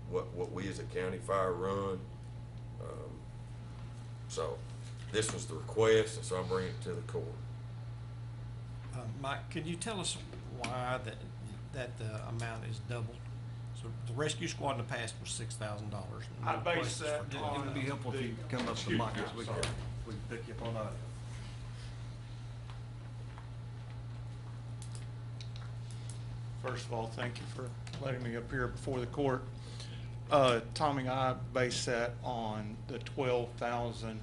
what we as a county fire run. So this was the request, and so I'm bringing it to the court. Mike, could you tell us why that the amount is doubled? So the rescue squad in the past was $6,000. I base that on. It would be helpful if you come up to the mic so we can pick you up on that. First of all, thank you for letting me appear before the court. Tommy, I base that on the $12,000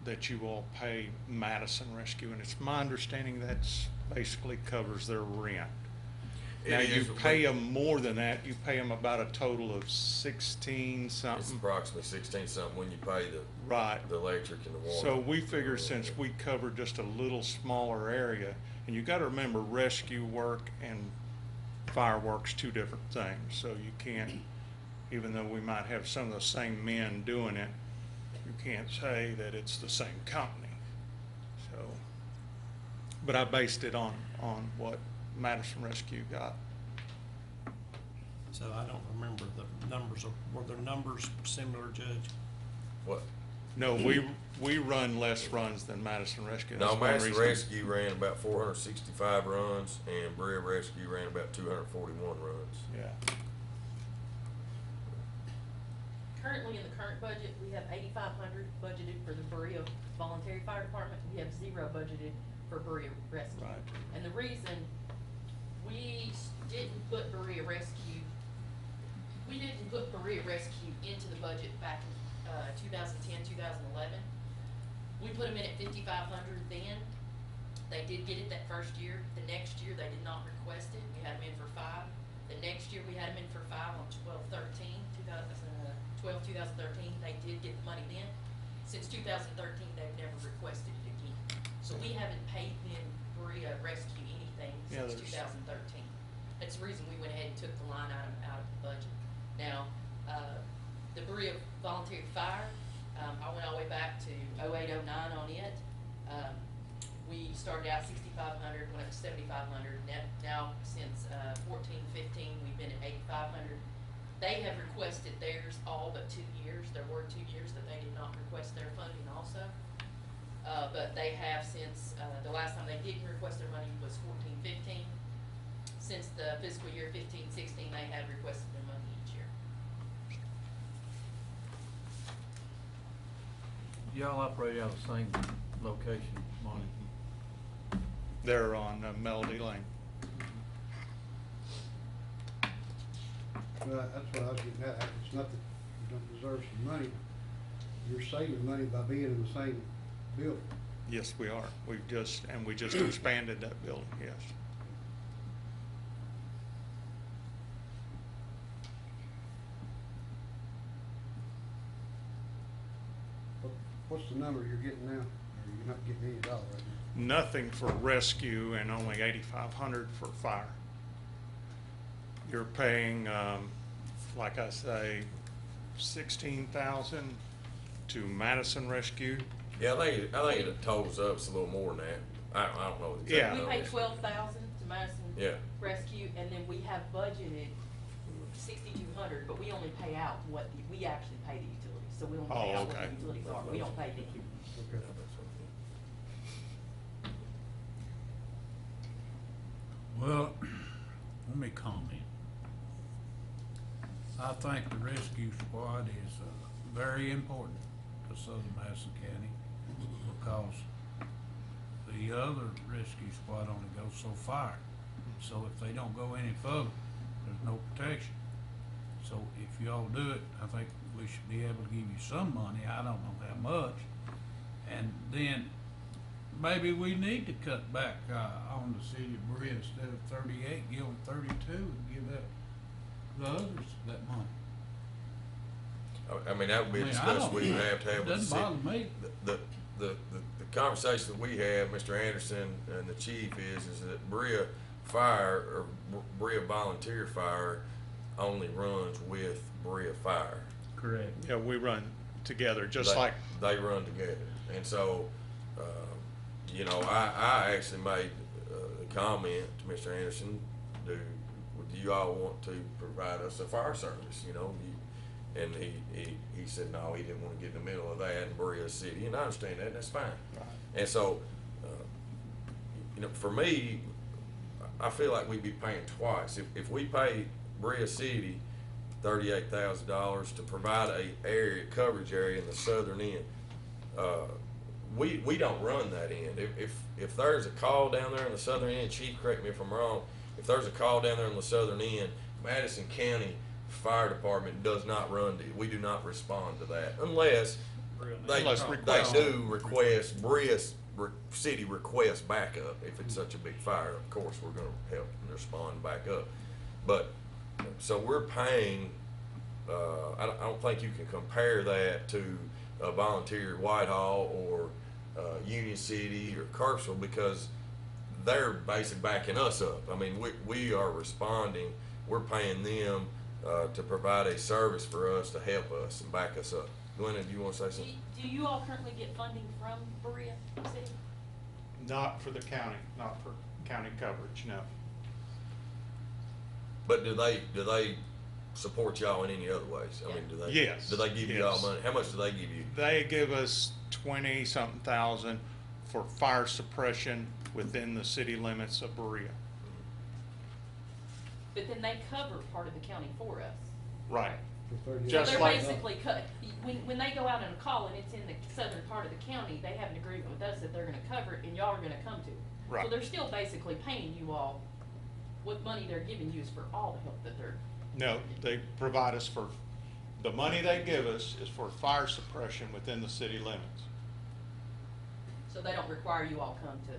that you all pay Madison Rescue, and it's my understanding that's basically covers their rent. Now, you pay them more than that. You pay them about a total of 16 something. It's approximately 16 something when you pay the electric and the water. So we figure since we cover just a little smaller area, and you got to remember rescue work and fireworks, two different things. So you can't, even though we might have some of the same men doing it, you can't say that it's the same company. So, but I based it on what Madison Rescue got. So I don't remember the numbers. Were there numbers similar, Judge? What? No, we run less runs than Madison Rescue. No, Madison Rescue ran about 465 runs, and Berea Rescue ran about 241 runs. Yeah. Currently, in the current budget, we have $8,500 budgeted for the Berea Voluntary Fire Department. We have $0 budgeted for Berea Rescue. Right. And the reason we didn't put Berea Rescue into the budget back in 2010, 2011. We put them in at $5,500 then. They did get it that first year. The next year, they did not request it. We had them in for 5. The next year, we had them in for 5 on 2013. They did get the money then. Since 2013, they've never requested it again. So we haven't paid them Berea Rescue anything Yeah, since 2013. That's the reason we went ahead and took the line item out of the budget. Now, the Berea Volunteer Fire, I went all the way back to 08, 09 on it. We started out 6,500, went up to 7,500. Now, since 14, 15, we've been at 8,500. They have requested theirs all but 2 years. There were 2 years that they did not request their funding also. But they have since, the last time they didn't request their money was 14, 15. Since the fiscal year 15, 16, they have requested their money each year. Y'all operate out of the same location, Monty? They're on Melody Lane. Well, that's what I was getting at. It's not that you don't deserve some money. You're saving money by being in the same building. Yes, we are. We just expanded that building, yes. What's the number you're getting now? Or you're not getting any at all right now? Nothing for rescue and only 8,500 for fire. You're paying, like I say, 16,000 to Madison Rescue. Yeah, I think it totals up, it's a little more than that. I don't know the exact We number. pay 12,000 to Madison Yeah. Rescue, and then we have budgeted 6,200, but we only pay out we actually pay the utilities, so we only pay out what the utilities are. We don't pay them. Okay. Well, let me comment. I think the rescue squad is very important to Southern Madison County because the other rescue squad only goes so far. So if they don't go any further, there's no protection. So if y'all do it, I think we should be able to give you some money. I don't know how much. And then maybe we need to cut back on the city of Berea instead of 38, give them 32 and give the others that money. I mean, that would be a I mean, discussion we would have to have it with the doesn't city. bother me. The conversation that we have, Mr. Anderson and the chief, is that Berea Fire, or Berea Volunteer Fire, only runs with Berea Fire. Correct. Yeah, we run together, just like. They run together. And so, you know, I actually made a comment to Mr. Anderson, do you all want to provide us a fire service, you know? And he said, no, he didn't want to get in the middle of that in Berea City, and I understand that, and that's fine. Right. And so, you know, for me, I feel like we'd be paying twice. If we pay Berea City $38,000 to provide a coverage area in the southern end, we don't run that end. If there's a call down there in the southern end, Chief, correct me if I'm wrong, if there's a call down there in the southern end, Madison County Fire Department does not run to, we do not respond to that unless they do request, Berea City request backup. If it's such a big fire, of course, we're gonna help and respond back up. But, so we're paying, I don't think you can compare that to a volunteer Whitehall or Union City or Kirksville, because they're basically backing us up. I mean, we are responding, we're paying them to provide a service for us to help us and back us up. Glenna, do you want to say something? Do you all currently get funding from Berea City? Not for the county, not for county coverage, no. But do they support y'all in any other ways? I mean, do they? Yes. Do they give you all money? How much do they give you? They give us 20-something thousand for fire suppression within the city limits of Berea. But then they cover part of the county for us. Right. So Just they're like, basically cut, when they go out on a call and it's in the southern part of the county, they have an agreement with us that they're gonna cover it and y'all are gonna come to it. Right. So they're still basically paying you all, what money they're giving you is for all the help that they're. no, they provide us for, the money they give us is for fire suppression within the city limits. So they don't require you all come to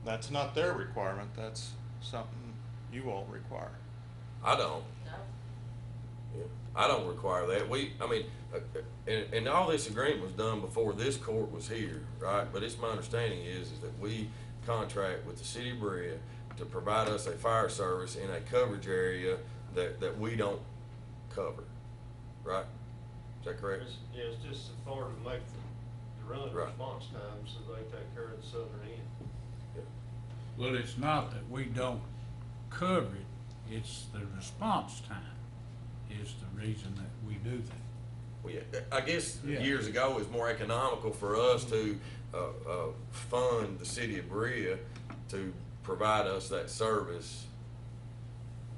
That's not their requirement, that's something you all require. I don't. Yeah, I don't require that. And all this agreement was done before this court was here, right? But it's my understanding is that we contract with the city of Berea to provide us a fire service in a coverage area that we don't cover, right? Is that correct? Yeah, it's just authority to make the run Right. response time, so they take care of the southern end. Well, it's not that we don't cover it, it's the response time is the reason that we do that. Well, yeah, I guess Yeah. years ago it was more economical for us to fund the city of Berea to provide us that service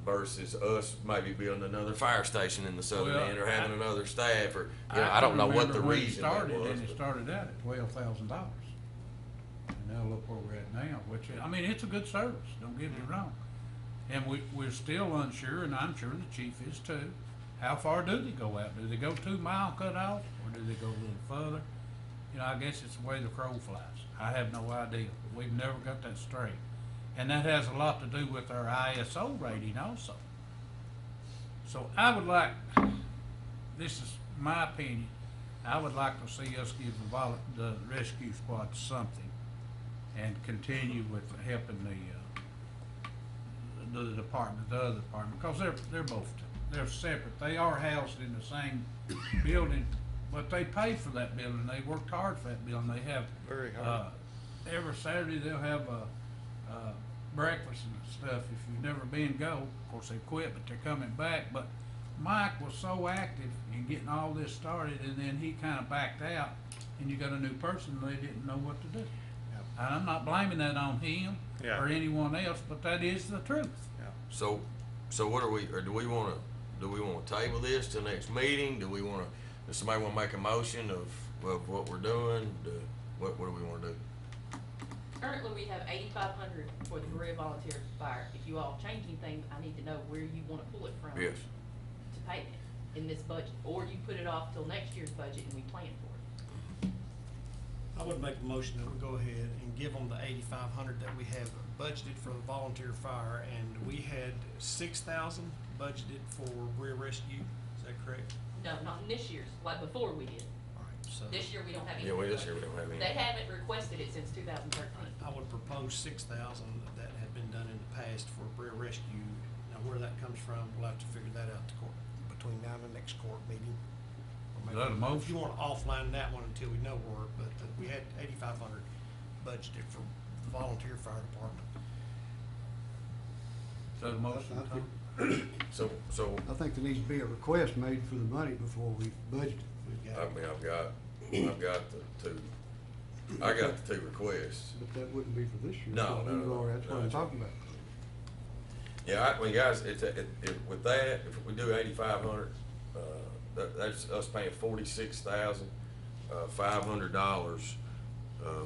versus us maybe building another fire station in the southern Well, end or having another staff or, I can don't know what the remember when it reason that started, was. and it but- started out at $12,000. And now look where we're at now, which, I mean, it's a good service, don't get me wrong. And we're still unsure, and I'm sure the chief is too. How far do they go out? Do they go 2 mile cutoff, or do they go a little further? You know, I guess it's the way the crow flies. I have no idea. We've never got that straight. And that has a lot to do with our ISO rating also. So I would like, this is my opinion, I would like to see us give the rescue squad something and continue with helping the department, the other department, because they're separate. They are housed in the same building, but they pay for that building. They worked hard for that building. They have, Very hard. every Saturday they'll have breakfast and stuff. If you've never been, go. Of course, they quit, but they're coming back. But Mike was so active in getting all this started, and then he kind of backed out, and you got a new person, and they didn't know what to do. And I'm not blaming that on him Yeah. or anyone else, but that is the truth. So what are we, or do we wanna table this till next meeting? Does somebody wanna make a motion of what we're doing? What do we wanna do? Currently, we have 8,500 for the Berea Volunteer Fire. If you all change anything, I need to know where you wanna pull it from. Yes. To pay it in this budget, or you put it off till next year's budget and we plan for it. I would make a motion that we go ahead and give them the 8,500 that we have budgeted for the volunteer fire, and we had 6,000 budgeted for Berea Rescue, is that correct? No, not in this year's, like before we did. Alright, so. This year, we don't have any. This year we don't have any. They haven't requested it since 2013. I would propose 6,000 that had been done in the past for Berea Rescue. Now, where that comes from, we'll have to figure that out between now and the next court meeting. Or Is that a motion? If you want to offline that one until we know where, but we had 8,500 budgeted for the volunteer fire department. Is that a motion, I think- Tom? So, I think there needs to be a request made for the money before we budget it. We've I got, mean, I've got the two, I got the two requests. But that wouldn't be for this year. No, so no, we've no, already- That's what no. I'm talking about. Yeah, guys, with that, if we do 8,500, that's us paying $46,500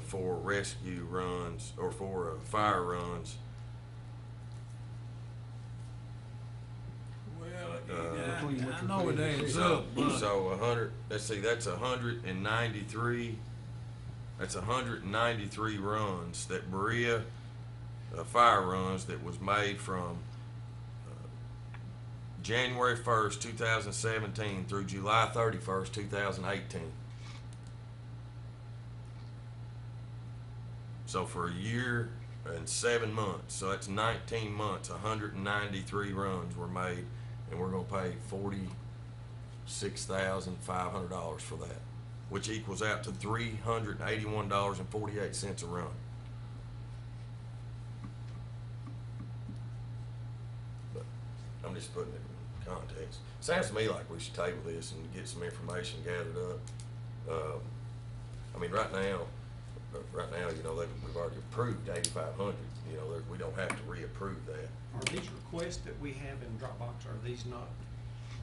for rescue runs or for fire runs. Between what I you're know it paying. adds up, but So 100. Let's see, that's 193. That's 193 runs that Berea fire runs that was made from January 1st, 2017 through July 31st, 2018. So for a year and 7 months, so that's 19 months, 193 runs were made, and we're gonna pay $46,500 for that, which equals out to $381.48 a run. But I'm just putting it in context. Sounds to me like we should table this and get some information gathered up. I mean, right now, you know, we've already approved 8,500. You know, we don't have to reapprove that. are these requests that we have in Dropbox, are these not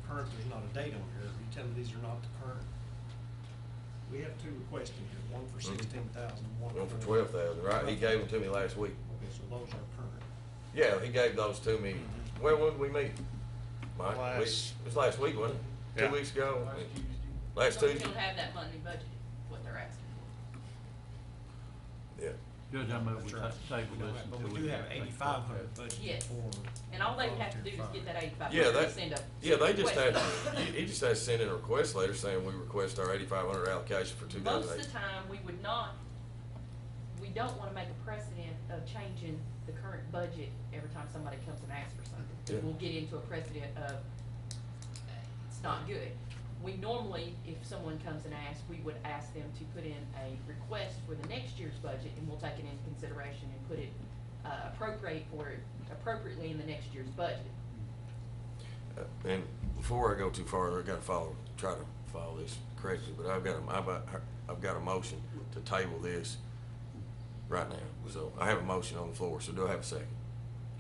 current? There's not a date on here. Are you telling me these are not the current? We have two requests in here, one for 16,000, One for 12,000, right? He gave them to me last week. Okay, so those are current. Yeah, he gave those to me. When did we meet? Mike, Last- it was last week, wasn't it? Yeah. 2 weeks ago? Last So we Tuesday? don't have that money budgeted, what they're asking for. Yeah. Judge, I move That's we right. table We don't this have- But until we we do have get- 8,500 budgeted Yes. for. And all they would have to do is get that 8,500. Yeah, that, Send a yeah, they just request. had, he just has to send in a request letter saying we request our 8,500 allocation for 2008. Most of the time, we would not, we don't wanna make a precedent of changing the current budget every time somebody comes and asks for something. Yeah. We'll get into a precedent of, it's not good. We normally, if someone comes and asks, we would ask them to put in a request for the next year's budget, and we'll take it into consideration and put it, appropriately in the next year's budget. And before I go too far, I gotta try to follow this correctly, but I've got a motion to table this right now. So I have a motion on the floor, so do I have a second?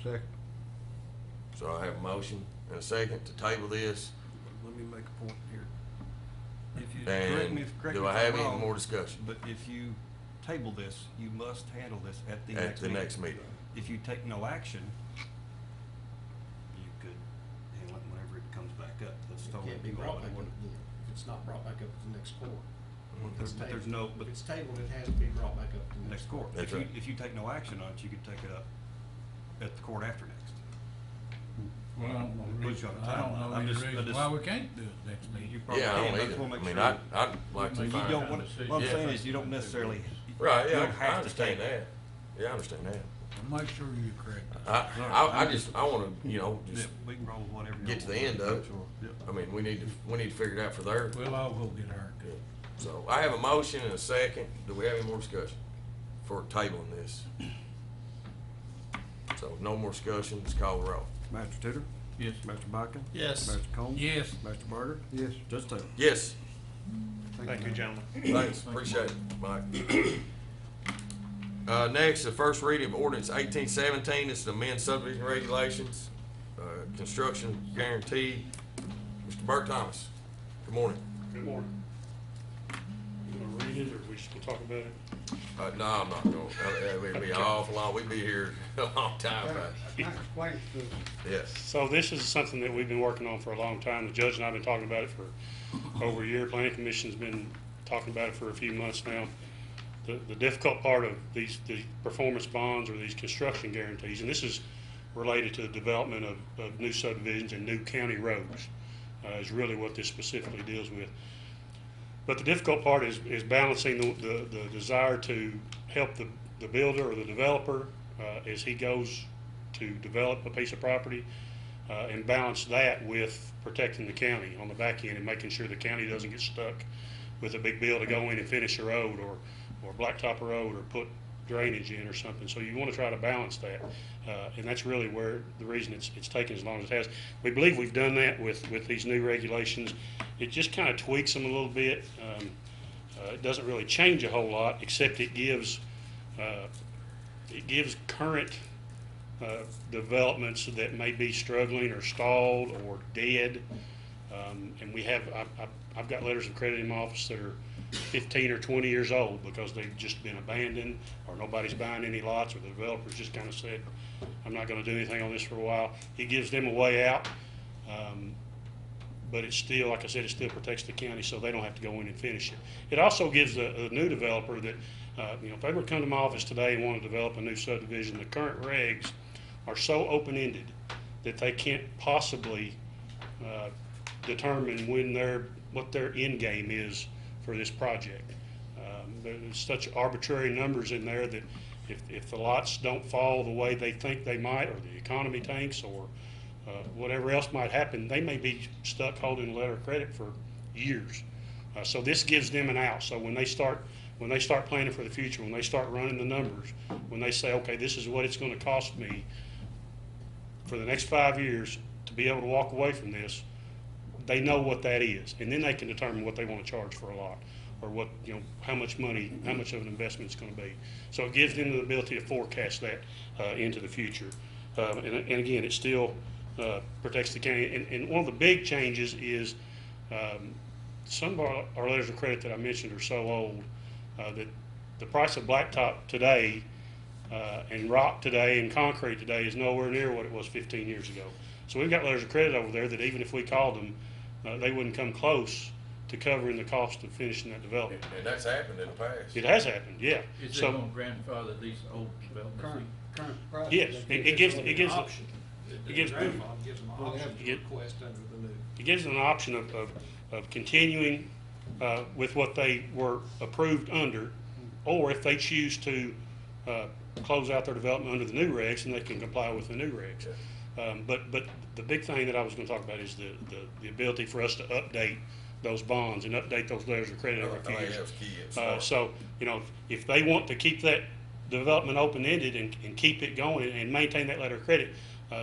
Second. So I have a motion and a second to table this, Let me make a point here. If you, correct me and if, correct do me I if I'm have any wrong, more discussion? But if you table this, you must handle this at the At next the meeting. next meeting. If you take no action, you could handle it whenever it comes back up. That's It totally can't be you brought all back up want. again. If it's not brought back up at the next court. There's no, but If it's tabled, it has to be brought back up to the next court. That's If you, right. if you take no action on it, you could take it up at the court after next. Well, I don't know the Put reason, you on a I don't timeline. know I'm any just- I reason just- why we can't do it next meeting. You probably Yeah, I can, don't but I either. just wanna I make mean, sure. I'd like to But you find. don't, what I'm Yeah. saying is you don't necessarily. Right, you yeah, don't I have to understand take- that. Yeah, I understand that. Make sure you're correct. I wanna, Yeah, just we can roll with whatever. get to the end of it. Sure. Yep. I mean, we need to figure it out for there. We'll all go get our. So I have a motion and a second. Do we have any more discussion for tabling this? So no more discussion, just call the roll. Master Tudor? Yes. Master Boykin? Yes. Master Combs? Yes. Master Barger? Yes. Judge Taylor? Yes, Thank you, gentlemen. thanks, appreciate it, Mike. Next, the first reading of ordinance 1817, this is the amend subdivision regulations, construction guarantee. Mr. Bert Thomas, good morning. Good morning. You wanna read it, or we should talk about it? No, I'm not going, it'd be awful long, we'd be here a long time, but, Can I explain it to us? yes. So this is something that we've been working on for a long time. The judge and I have been talking about it for over a year. Planning Commission's been talking about it for a few months now. The difficult part of the performance bonds or these construction guarantees, and this is related to the development of new subdivisions and new county roads, is really what this specifically deals with. But the difficult part is balancing the desire to help the builder or the developer as he goes to develop a piece of property, and balance that with protecting the county on the back end and making sure the county doesn't get stuck with a big bill to go in and finish a road or blacktop a road or put drainage in or something. So you want to try to balance that, and that's really where the reason it's taken as long as it has. We believe we've done that with these new regulations. It just kind of tweaks them a little bit. It doesn't really change a whole lot, except it gives current developments that may be struggling or stalled or dead. And we have, I've got letters of credit in my office that are 15 or 20 years old because they've just been abandoned or nobody's buying any lots, or the developers just kind of said, I'm not going to do anything on this for a while. It gives them a way out, but it still, like I said, it still protects the county so they don't have to go in and finish it. It also gives a new developer that, if they were to come to my office today and want to develop a new subdivision, the current regs are so open-ended that they can't possibly determine what their end game is for this project. There's such arbitrary numbers in there that if the lots don't fall the way they think they might, or the economy tanks, or whatever else might happen, they may be stuck holding a letter of credit for years. So this gives them an out. So when they start planning for the future, when they start running the numbers, when they say, okay, this is what it's going to cost me for the next 5 years to be able to walk away from this, they know what that is, and then they can determine what they want to charge for a lot, or what, how much money, how much of an investment it's going to be. So it gives them the ability to forecast that into the future. And again, it still protects the county. And one of the big changes is some of our letters of credit that I mentioned are so old that the price of blacktop today and rock today and concrete today is nowhere near what it was 15 years ago. So we've got letters of credit over there that even if we called them, they wouldn't come close to covering the cost of finishing that development. And that's happened in the past. It has happened, yeah. Is it So, gonna grandfather these old developments? Current price. yes, it gives, them it gives, option. it gives, Grandfather gives them an Well, they option have to to- request under the new. it gives them an option of continuing with what they were approved under, or if they choose to close out their development under the new regs, then they can comply with the new regs. But the big thing that I was gonna talk about is the ability for us to update those bonds and update those letters of credit every I few think years. that's key. It's smart. So, you know, if they want to keep that development open-ended and keep it going and maintain that letter of credit,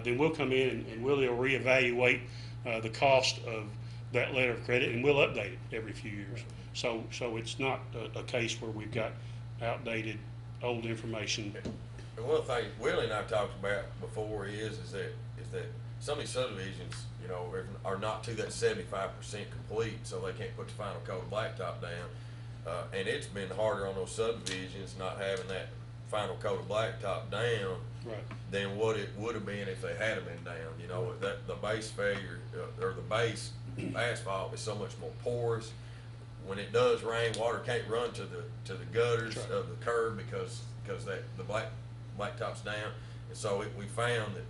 then we'll come in and we'll reevaluate the cost of that letter of credit, and we'll update it every few years. So it's not a case where we've got outdated, old information. And one thing Willie and I talked about before is that some of these subdivisions, you know, are not to that 75% complete, so they can't put the final coat of blacktop down. And it's been harder on those subdivisions not having that final coat of blacktop down Right. than what it would have been if they had been down. You know, that the base failure or the base asphalt is so much more porous. When it does rain, water can't run to the gutters of the curb because the blacktop's down. And so we found that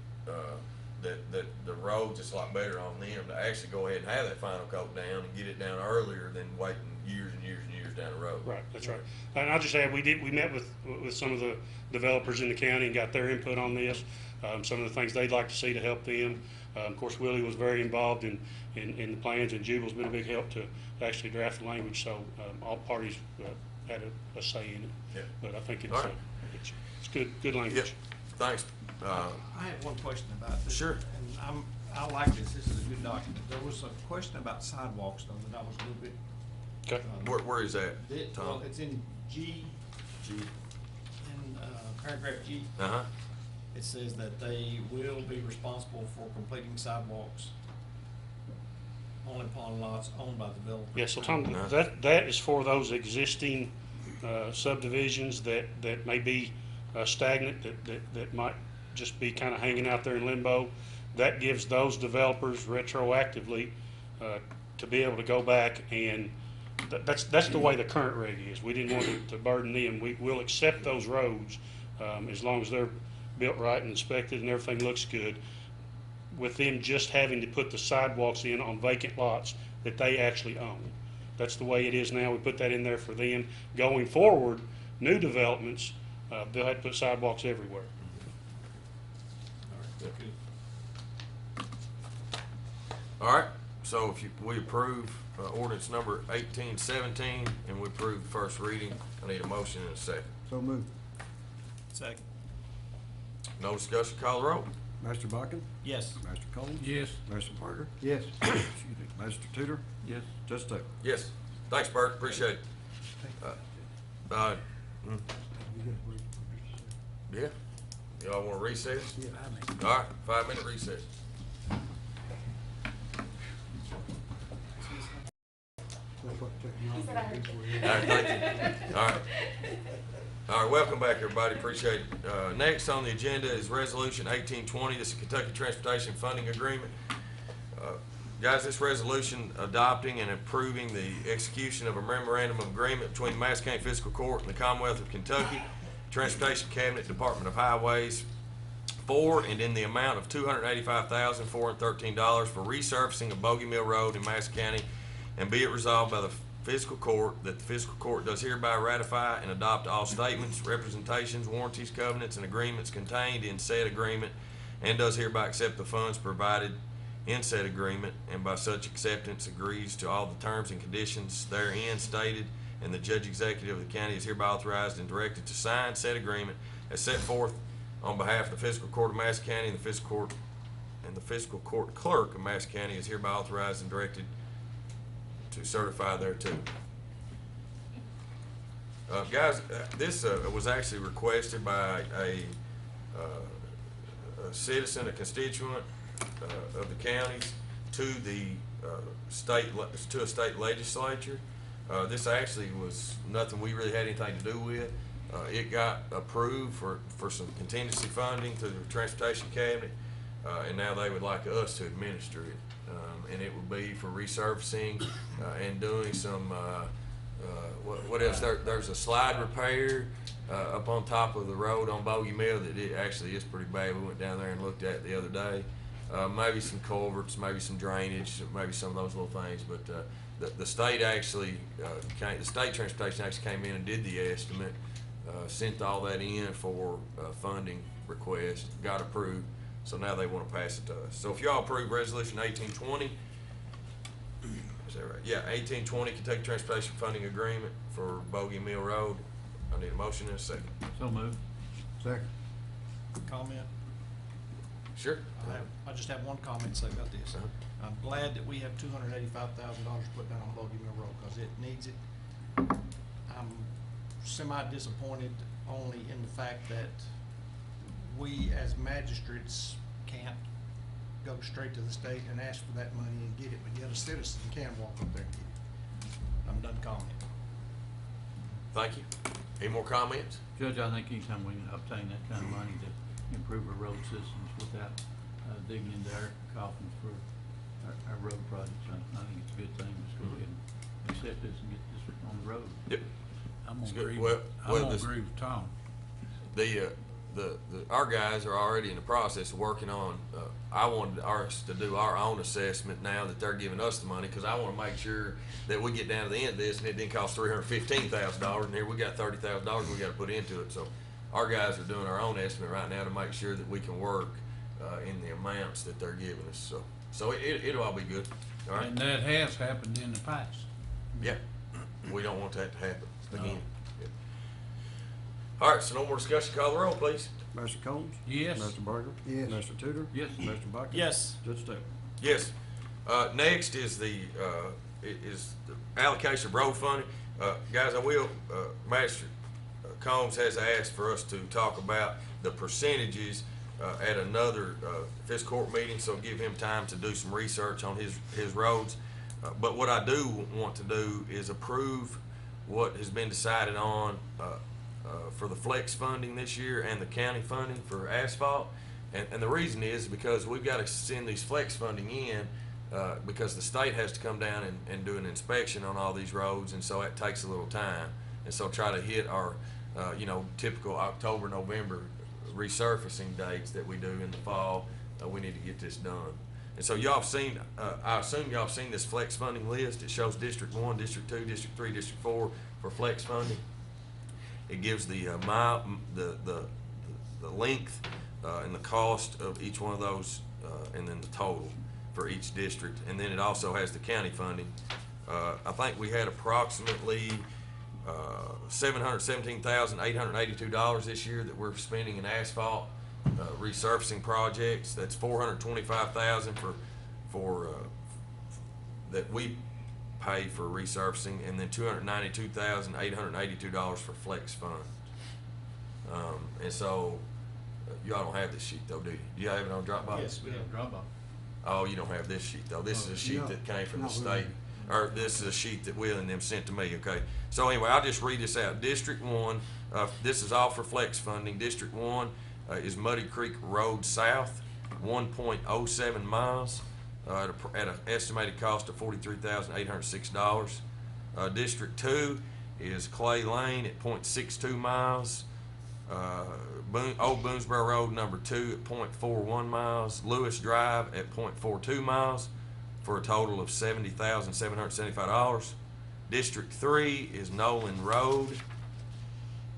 the roads, it's a lot better on them to actually go ahead and have that final coat down and get it down earlier than waiting years and years and years down the road. Right, that's right. And I'll just add, we met with some of the developers in the county and got their input on this, some of the things they'd like to see to help them. Of course, Willie was very involved in the plans, and Jubal's been a big help to actually draft the language, so all parties had a say in it. Yeah. But I think it's, All right. it's good language. Yep, thanks. I have one question about this. Sure. And I like this. This is a good document. There was a question about sidewalks though that I was a little bit. Okay. Where is that, Tom? Well, it's in G, in paragraph G. Uh-huh. It says that they will be responsible for completing sidewalks only upon lots owned by the developer. Yeah, so Tom, that is for those existing subdivisions that may be stagnant, that might just be kind of hanging out there in limbo. That gives those developers retroactively to be able to go back and, that's the way the current reg is. We didn't want to burden them. We'll accept those roads as long as they're built right and inspected and everything looks good, with them just having to put the sidewalks in on vacant lots that they actually own. That's the way it is now. We put that in there for them. Going forward, new developments, they'll have to put sidewalks everywhere. All right, so if we approve ordinance number 1817 and we approve the first reading, I need a motion and a second. So moved. Second. No discussion, call the roll. Master Bakken? Yes. Master Collins? Yes. Master Parker? Yes. Excuse me. Master Tudor? Yes. Judge Taylor? Yes, thanks, Bert, appreciate it. Yeah, y'all want to recess? Yeah, All right, 5-minute recess. that's what technology is. All right, thank you. All right, welcome back, everybody. Appreciate it. Next on the agenda is Resolution 1820. This is Kentucky Transportation Funding Agreement. Guys, this resolution adopting and approving the execution of a memorandum of agreement between the Madison County Fiscal Court and the Commonwealth of Kentucky, Transportation Cabinet, Department of Highways, for and in the amount of $285,413 for resurfacing of Bogey Mill Road in Madison County, and be it resolved by the Fiscal Court that the Fiscal Court does hereby ratify and adopt all statements, representations, warranties, covenants, and agreements contained in said agreement, and does hereby accept the funds provided in said agreement, and by such acceptance agrees to all the terms and conditions therein stated, and the judge executive of the county is hereby authorized and directed to sign said agreement as set forth on behalf of the Fiscal Court of Madison County, and the Fiscal Court Clerk of Madison County is hereby authorized and directed to certify thereto. Guys, this was actually requested by a citizen, a constituent of the counties to the a state legislature. This actually was nothing we really had anything to do with. It got approved for some contingency funding through the Transportation Cabinet, and now they would like us to administer it. and it would be for resurfacing and doing some, what else? There's a slide repair up on top of the road on Bogey Mill that it actually is pretty bad. We went down there and looked at it the other day. Maybe some culverts, maybe some drainage, maybe some of those little things, but the state actually, the state transportation actually came in and did the estimate, sent all that in for funding request, got approved, so now they want to pass it to us. So if y'all approve resolution 1820, is that right? Yeah, 1820 Kentucky Transportation Funding Agreement for Bogey Mill Road. I need a motion in a second. So moved. Second. Comment? Sure. I just have one comment to say about this. Uh-huh. I'm glad that we have $285,000 put down on Bogey Mill Road, because it needs it. I'm semi-disappointed only in the fact that we as magistrates can't go straight to the state and ask for that money and get it, but yet a citizen can walk up there and get it. I'm done commenting. Thank you. Any more comments? Judge, I think anytime we can obtain that kind of money to improve our road systems without digging into our coffins for our road projects, I think it's a good thing. Let's go ahead and accept this and get this on the road. Yep. I'm It's gonna good. agree, I'm gonna agree with Tom. Our guys are already in the process of working on, I wanted ours to do our own assessment now that they're giving us the money, because I want to make sure that we get down to the end of this and it didn't cost $315,000, and here we got $30,000 we got to put into it. So our guys are doing our own estimate right now to make sure that we can work in the amounts that they're giving us. So it'll all be good. All right. And that has happened in the past. Yeah, we don't want that to happen again. Yeah. All right, so no more discussion. Call the roll, please. Mr. Combs? Yes. Mr. Barker? Yes. Mr. Tudor? Yes. Mr. Bucket? Yes. Judge Taylor? Yes. Next is the allocation of road funding. Guys, Master Combs has asked for us to talk about the percentages at another fiscal court meeting, so give him time to do some research on his roads. But what I do want to do is approve what has been decided on for the flex funding this year and the county funding for asphalt. And the reason is because we've got to send these flex funding in because the state has to come down and do an inspection on all these roads, and so that takes a little time. And so try to hit our, typical October, November resurfacing dates that we do in the fall, we need to get this done. And so y'all have seen, I assume y'all have seen this flex funding list. It shows District 1, District 2, District 3, District 4 for flex funding. It gives the length and the cost of each one of those, and then the total for each district. And then it also has the county funding. I think we had approximately $717,882 this year that we're spending in asphalt resurfacing projects. That's $425,000 for that we pay for resurfacing, and then $292,882 for flex funds. And so y'all don't have this sheet though, do you? Do y'all have it on Dropbox? Yes, we have Dropbox. Oh, you don't have this sheet though. This is a sheet that came from the state, or this is a sheet that Will and them sent to me, okay? So anyway, I'll just read this out. District 1, this is all for flex funding. District 1 is Muddy Creek Road South, 1.07 miles, at an estimated cost of $43,806. District 2 is Clay Lane at 0.62 miles. Old Boonesboro Road number 2 at 0.41 miles. Lewis Drive at 0.42 miles for a total of $70,775. District 3 is Nolan Road,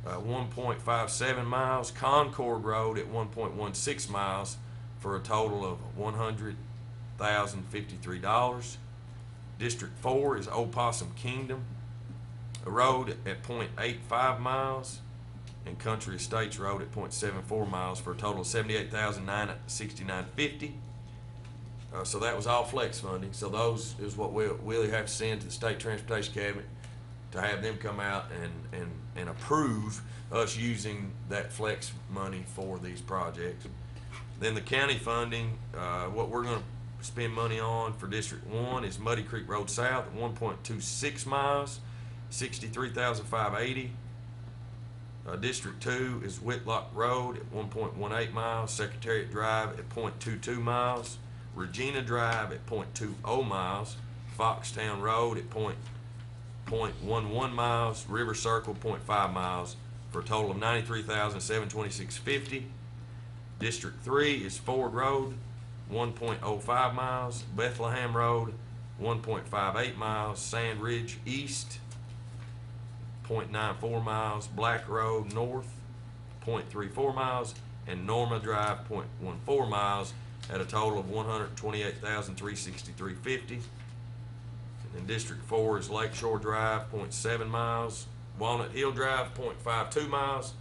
1.57 miles. Concord Road at 1.16 miles for a total of $100,053. District 4 is Old Possum Kingdom Road at 0.85 miles. And Country Estates Road at 0.74 miles for a total of $78,969.50. So that was all flex funding. So those is what we'll have to send to the State Transportation Cabinet to have them come out and approve us using that flex money for these projects. Then the county funding, what we're going to spend money on for District 1 is Muddy Creek Road South at 1.26 miles, $63,580. District 2 is Whitlock Road at 1.18 miles, Secretariat Drive at 0.22 miles Regina Drive at .20 miles, Foxtown Road at .11 miles, River Circle .5 miles, for a total of $93,726.50. District 3 is Ford Road, 1.05 miles, Bethlehem Road, 1.58 miles, Sand Ridge East, .94 miles, Black Road North, .34 miles, and Norma Drive, .14 miles, at a total of $128,363.50. And then District 4 is Lakeshore Drive, .7 miles, Walnut Hill Drive, .52 miles,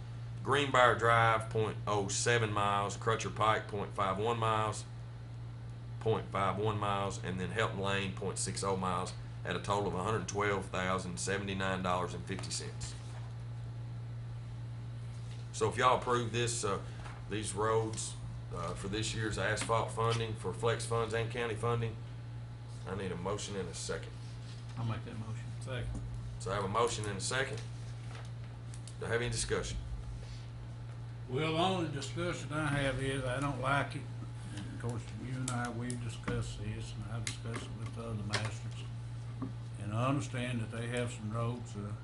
Greenbrier Drive, .07 miles, Crutcher Pike, .51 miles, and then Helton Lane, .60 miles, at a total of $112,079.50. So if y'all approve this, these roads for this year's asphalt funding for flex funds and county funding, I need a motion and a second. I'll make that motion. Second. So I have a motion and a second. Do I have any discussion? Well, the only discussion I have is I don't like it. And of course, you and I, we've discussed this, and I've discussed it with the other masters. And I understand that they have some roads that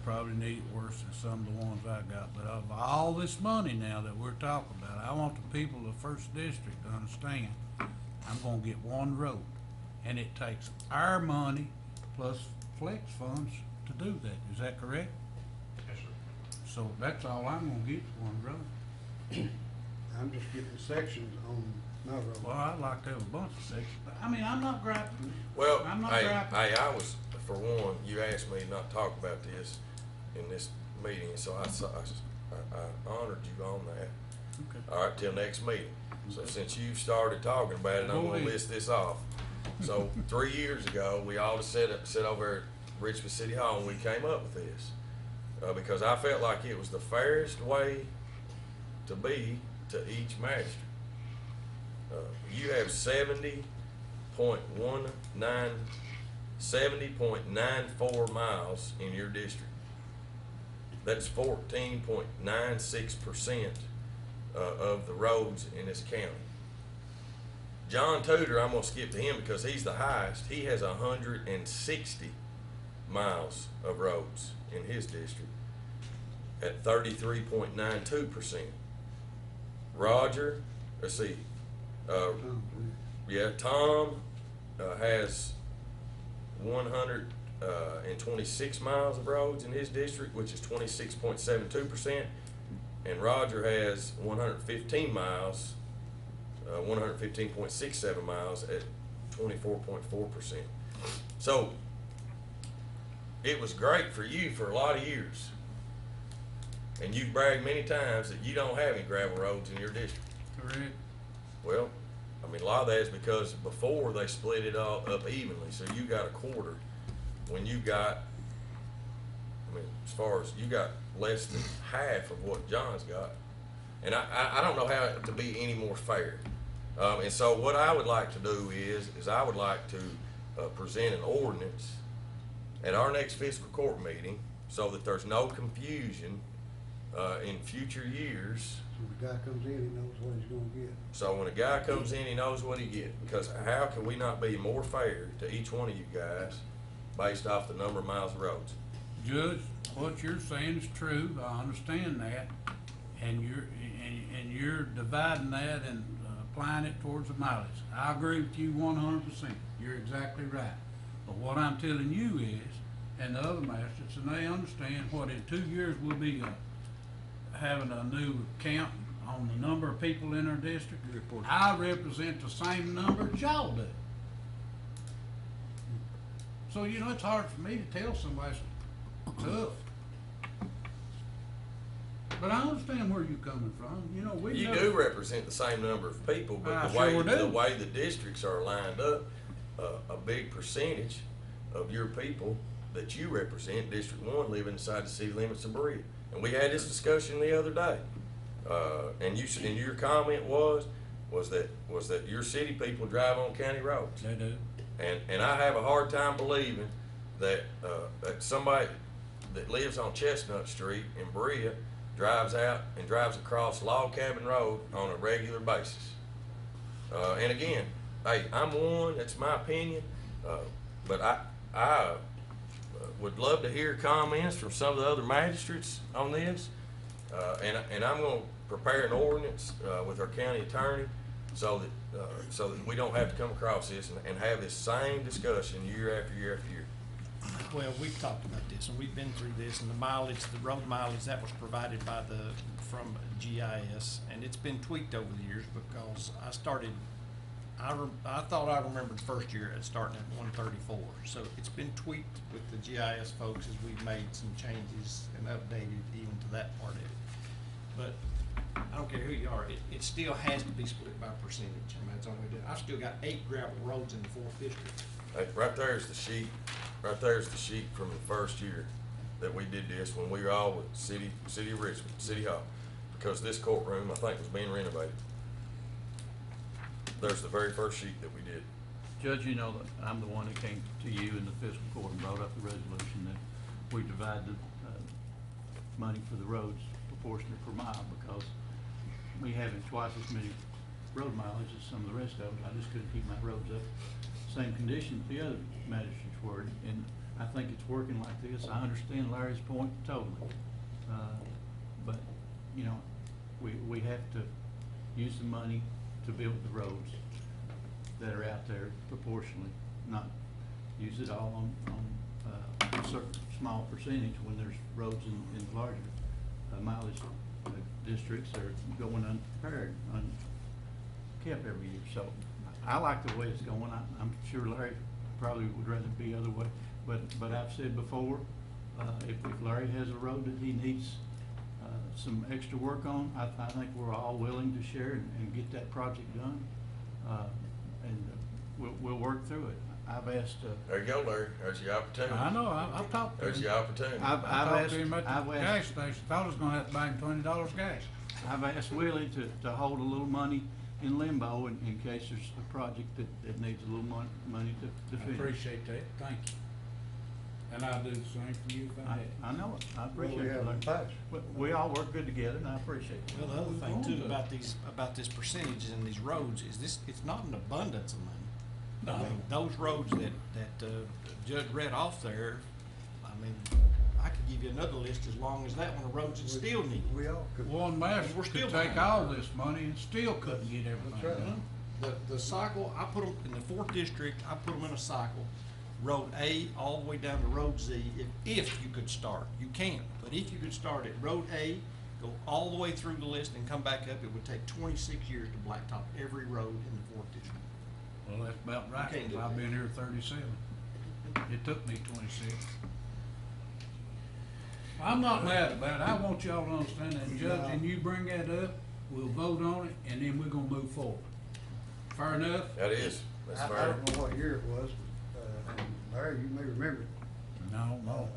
probably need it worse than some of the ones I got. But of all this money now that we're talking about, I want the people of First District to understand I'm gonna get one road. And it takes our money plus flex funds to do that. Is that correct? Yes, sir. So that's all I'm gonna get, is one road. I'm just getting sections on my road. Well, I'd like to have a bunch of sections, but I mean, I'm not griping. Well, I'm not hey, griping. I was, for one, you asked me not to talk about this in this meeting, so I honored you on that. Okay. All right, till next meeting. So since you started talking about it, I'm Go gonna ahead. list this off. So 3 years ago, we all sat over at Richmond City Hall and we came up with this. Because I felt like it was the fairest way to be to each magistrate. You have 70.94 miles in your district. That's 14.96% of the roads in this county. John Tudor, I'm gonna skip to him because he's the highest. He has 160 miles of roads in his district at 33.92%. Roger, let's see, Tom has 126 miles of roads in his district, which is 26.72%, and Roger has 115 miles, 115.67 miles at 24.4%. So it was great for you for a lot of years, and you've bragged many times that you don't have any gravel roads in your district. Correct. Well, I mean, a lot of that is because before they split it all up evenly, so you got a quarter when you got, I mean, as far as you got less than half of what John's got. And I don't know how to be any more fair. And so what I would like to do is I would like to present an ordinance at our next fiscal court meeting so that there's no confusion in future years. So the guy comes in, he knows what he's gonna get. So when a guy comes in, he knows what he gets. Because how can we not be more fair to each one of you guys based off the number of miles of roads? Judge, what you're saying is true, I understand that, and you're dividing that and applying it towards the mileage. I agree with you 100%, you're exactly right. But what I'm telling you is, and the other masters, and they understand what in 2 years we'll be having a new count on the number of people in our district. I represent the same number as y'all do. So, you know, it's hard for me to tell somebody it's tough. But I understand where you're coming from. You know, we You know- do represent the same number of people, but I the way sure do. the way the districts are lined up, a big percentage of your people that you represent, District 1, live inside the city limits of Berea. And we had this discussion the other day. And your comment was that your city people drive on county roads. They do. And I have a hard time believing that somebody that lives on Chestnut Street in Berea drives out and drives across Log Cabin Road on a regular basis. And again, hey, I'm one, that's my opinion, but I would love to hear comments from some of the other magistrates on this. And I'm gonna prepare an ordinance, with our county attorney so that we don't have to come across this and have this same discussion year after year after year. Well, we've talked about this, and we've been through this, and the mileage, the road mileage, that was provided by from GIS, and it's been tweaked over the years because I thought I remembered the first year it starting at 134. So it's been tweaked with the GIS folks as we've made some changes and updated even to that part of it. But I don't care who you are, it still has to be split by percentage, and that's the only way to do it. I've still got 8 gravel roads in the 4th district. Hey, right there's the sheet. Right there's the sheet from the first year that we did this when we were all with City of Richmond, City Hall, because this courtroom, I think, was being renovated. There's the very first sheet that we did. Judge, you know that I'm the one that came to you in the fiscal court and brought up the resolution that we divide the money for the roads proportionate per mile, because we having twice as many road mileage as some of the rest of them. I just couldn't keep my roads up same condition the other magistrates were, and I think it's working like this. I understand Larry's point totally, but you know, we have to use the money to build the roads that are out there proportionally, not use it all on a certain small percentage when there's roads in larger mileage districts that are going unprepared, unkept every year. So I like the way it's going. I'm sure Larry probably would rather be the other way, but I've said before, if Larry has a road that he needs some extra work on, I think we're all willing to share and get that project done, and we'll work through it. I've asked. There you go, Larry. There's your opportunity. I know. I've talked to him. There's your opportunity. I talked to him at the gas station. Thought I was going to have to buy him $20 gas. I've asked Willie to hold a little money in limbo in case there's a project that needs a little money to I finish. appreciate that. Thank you. And I'll do the same for you. I know it. I appreciate we it. have Larry. passed. We all work good together, and I appreciate it. Well, the other thing too about this percentages in these roads is it's not an abundance of money. No. I mean, those roads that Judge read off there, I mean, I could give you another list as long as that one of roads that still need. We all could. One master We're still could take behind. all this money and still couldn't get everything That's right. done. The cycle, I put them in the 4th district, I put them in a cycle, road A all the way down to road Z, if you could start. You can't, but if you could start at road A, go all the way through the list and come back up, it would take 26 years to blacktop every road in the 4th district. Well, that's about right, can't do 'cause I've that. been here 37. It took me 26. I'm not mad about it. I want y'all to understand that, Judge, and you bring that up, we'll vote on it, and then we're gonna move forward. Fair enough? That is. That's I fair. don't know what year it was, and Larry, you may remember it. No, no.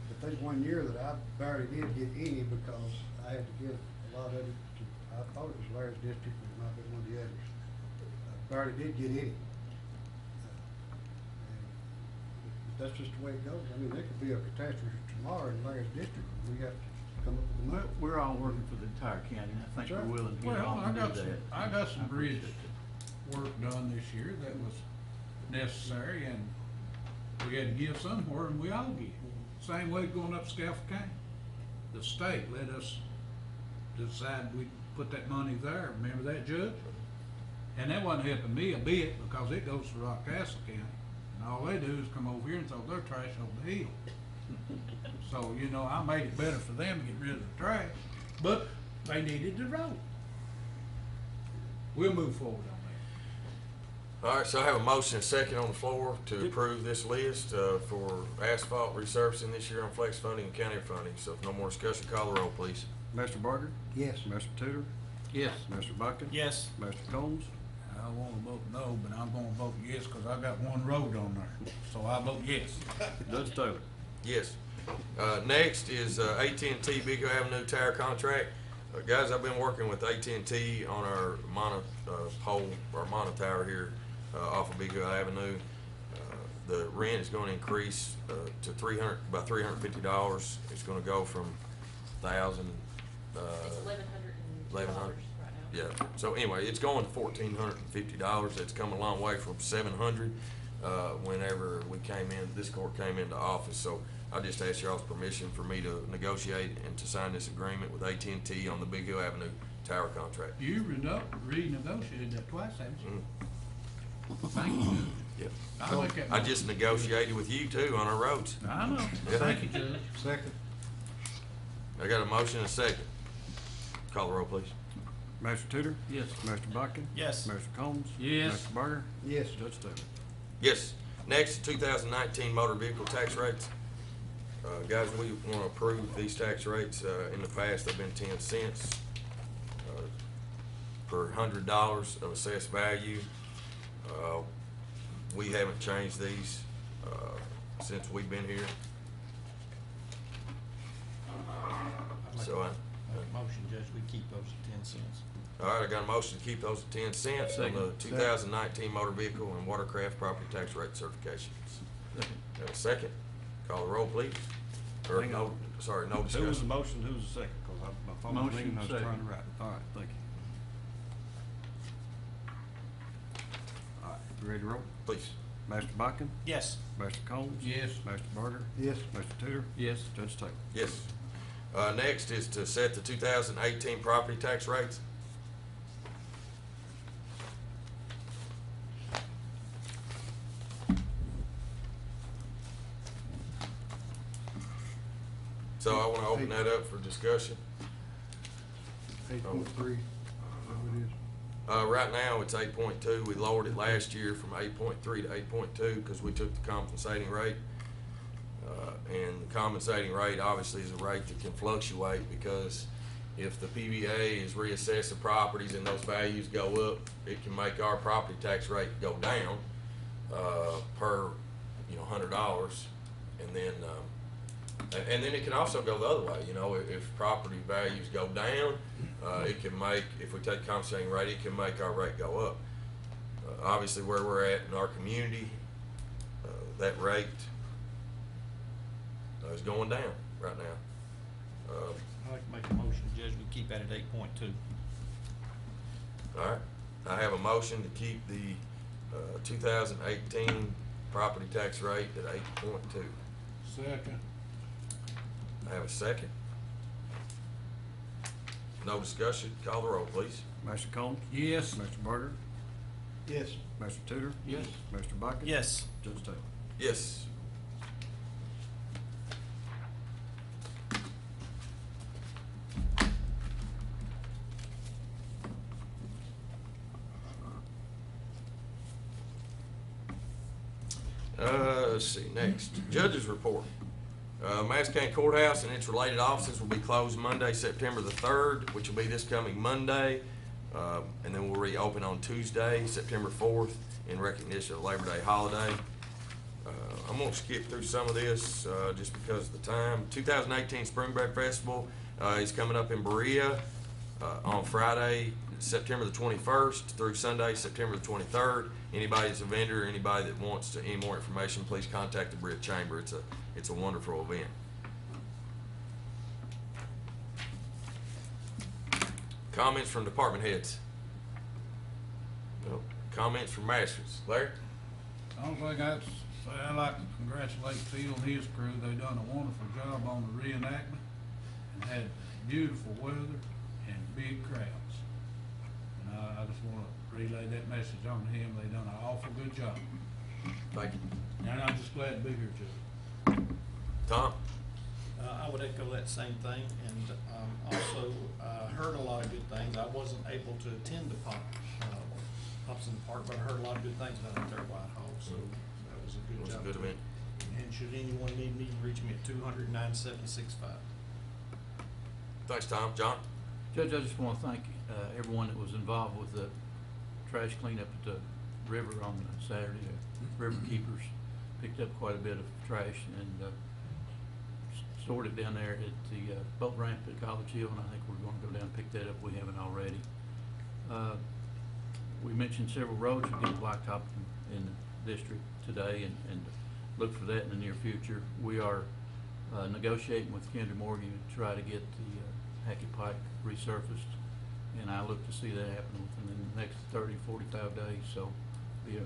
But there's one year that I barely did get any because I had to give a lot of it to, I thought it was Larry's district, but it might have been one of the others. I barely did get any. But that's just the way it goes. I mean, there could be a catastrophe tomorrow in Larry's district, and we have to come up with the money. We're all working for the entire county, and I think That's right. we're willing to get Well, along and do that. I got some bridge appreciate it. work done this year that was necessary, and we had to give somewhere, and we all give. Same way going up Scaffold County. The state let us decide we'd put that money there. Remember that, Judge? And that wasn't helping me a bit, because it goes to Rockcastle County. And all they do is come over here and throw their trash over the hill. So, you know, I made it better for them to get rid of the trash, but they needed the road. We'll move forward on that. All right, so I have a motion and second on the floor to approve this list for asphalt resurfacing this year on flex funding and county funding. So if no more discussion, call the roll, please. Mr. Barker? Yes. Mr. Tudor? Yes. Mr. Bucket? Yes. Mr. Combs? I want to vote no, but I'm going to vote yes because I got one road on there. So I vote yes. Judge Taylor? Yes. Next is AT&T Beagle Avenue Tower contract. Guys, I've been working with AT&T on our pole, our mono tower here off of Beagle Avenue. The rent is going to increase to about $350. It's going to go from 1,000. It's $1,100 $1,100. right Yeah, so anyway, it's going to $1,450. It's come a long way from $700, whenever this court came into office. So I just asked y'all's permission for me to negotiate and to sign this agreement with AT&T on the Big Hill Avenue tower contract. You renegotiated that twice, haven't you? Thank you, Judge. Yep. I'll make that I just negotiated with you too on our roads. I know. Yeah. Thank you, Judge. Second. I got a motion and a second. Call the roll, please. Master Tudor? Yes. Master Bucking? Yes. Master Combs? Yes. Master Burger? Yes. Judge Taylor? Yes. Next, 2019 motor vehicle tax rates. Guys, we want to approve these tax rates. In the past, they've been 10 cents per $100 of assessed value. We haven't changed these since we've been here. So Make a motion, Judge, we keep those at 10 cents. all right, I got a motion to keep those at 10 cents on the 2019 motor vehicle and watercraft property tax rate certifications. Got a second? Call the roll, please. Or Hang no, on. sorry, no Who was the discussion. motion, who's the second? Cause my phone was Motion, ringing, I was second. trying to write it. All right, thank you. All right, you ready to roll? Please. Master Bucking? Yes. Master Combs? Yes. Master Burger? Yes. Master Tudor? Yes. Judge Taylor? Yes. Next is to set the 2018 property tax rates. So I want to open that up for discussion. 8.3. Right now, it's 8.2. We lowered it last year from 8.3 to 8.2 because we took the compensating rate. And the compensating rate obviously is a rate that can fluctuate because if the PBA is reassessing properties and those values go up, it can make our property tax rate go down per $100, and then it can also go the other way. If property values go down, it can make, if we take the compensating rate, it can make our rate go up. Obviously, where we're at in our community, that rate is going down right now. I'd like to make a motion, Judge, we keep that at 8.2. All right, I have a motion to keep the 2018 property tax rate at 8.2. Second. I have a second. No discussion. Call the roll, please. Master Combs? Yes. Master Burger? Yes. Master Tudor? Yes. Master Bucking? Yes. Judge Taylor? Yes. Let's see, next, judge's report. Madison County Courthouse and its related offices will be closed Monday, September the 3rd, which will be this coming Monday. And then we'll reopen on Tuesday, September 4th, in recognition of Labor Day holiday. I'm gonna skip through some of this, just because of the time. 2018 Spring Break Festival, is coming up in Berea, on Friday, September the 21st through Sunday, September the 23rd. Anybody that's a vendor, anybody that wants any more information, please contact the Berea Chamber. It's a wonderful event. Comments from department heads? No. Comments from masters? Larry? I don't think I'd say, I'd like to congratulate Phil and his crew. They done a wonderful job on the reenactment and had beautiful weather and big crowds. And I just wanna relay that message on to him. They done an awful good job. Thank you. And I'm just glad to be here, Judge. Tom? I would echo that same thing, and also heard a lot of good things. I wasn't able to attend the Pops in the Park, but I heard a lot of good things about it there at Whitehall, so that was a It good was a job. good event. And should anyone need me, reach me at 200-9765. Thanks, Tom. John? Judge, I just want to thank everyone that was involved with the trash cleanup at the river on Saturday. The river keepers picked up quite a bit of trash and stored it down there at the boat ramp at College Hill, and I think we're going to go down and pick that up. We haven't already. We mentioned several roads are getting blacktop in the district today, and look for that in the near future. We are negotiating with Kinder Morgan to try to get the Hackett Pike resurfaced. and I look to see that happen within the next 30, 45 days, so be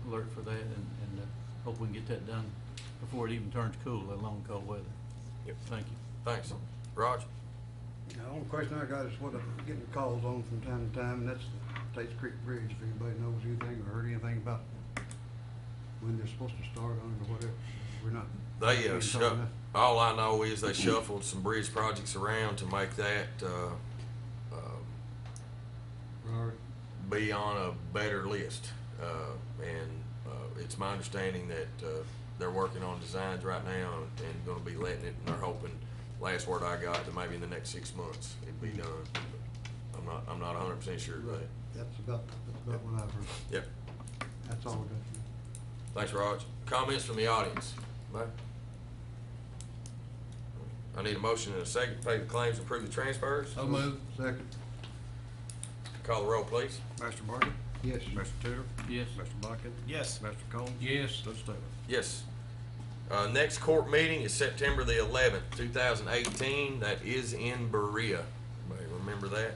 alert for that, and hope we can get that done before it even turns cool, let alone cold weather. Yep. Thank you. Thanks. Raj? The only question I got is what I'm getting calls on from time to time, and that's the Tates Creek Bridge. If anybody knows anything or heard anything about when they're supposed to start on it or whatever, we're not. They, we ain't talking that. all I know is they shuffled some bridge projects around to make that, Robert? be on a better list. It's my understanding that, they're working on designs right now and gonna be letting it, and they're hoping, last word I got, that maybe in the next 6 months it'd be done. But I'm not 100% sure of that. That's about what I've heard. Yep. That's all I got. Thanks, Raj. Comments from the audience? Mike? I need a motion and a second to pay the claims and approve the transfers. So moved. Second. Call the roll, please. Mr. Morgan? Yes. Mr. Tudor? Yes. Mr. Bucket? Yes. Mr. Combs? Yes. Mr. Taylor? Yes. Next court meeting is September the 11th, 2018. That is in Berea. Everybody remember that?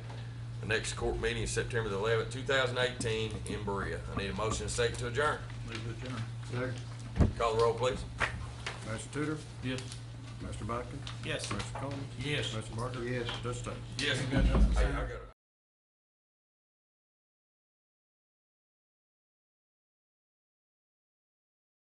The next court meeting is September the 11th, 2018 in Berea. I need a motion and a second to adjourn. Move to adjourn. Second. Call the roll, please. Mr. Tudor? Yes. Mr. Bucket? Yes. Mr. Combs? Yes. Mr. Barker? Yes. Mr. Taylor? Yes. Ain't got nothing to Hey, say. I got a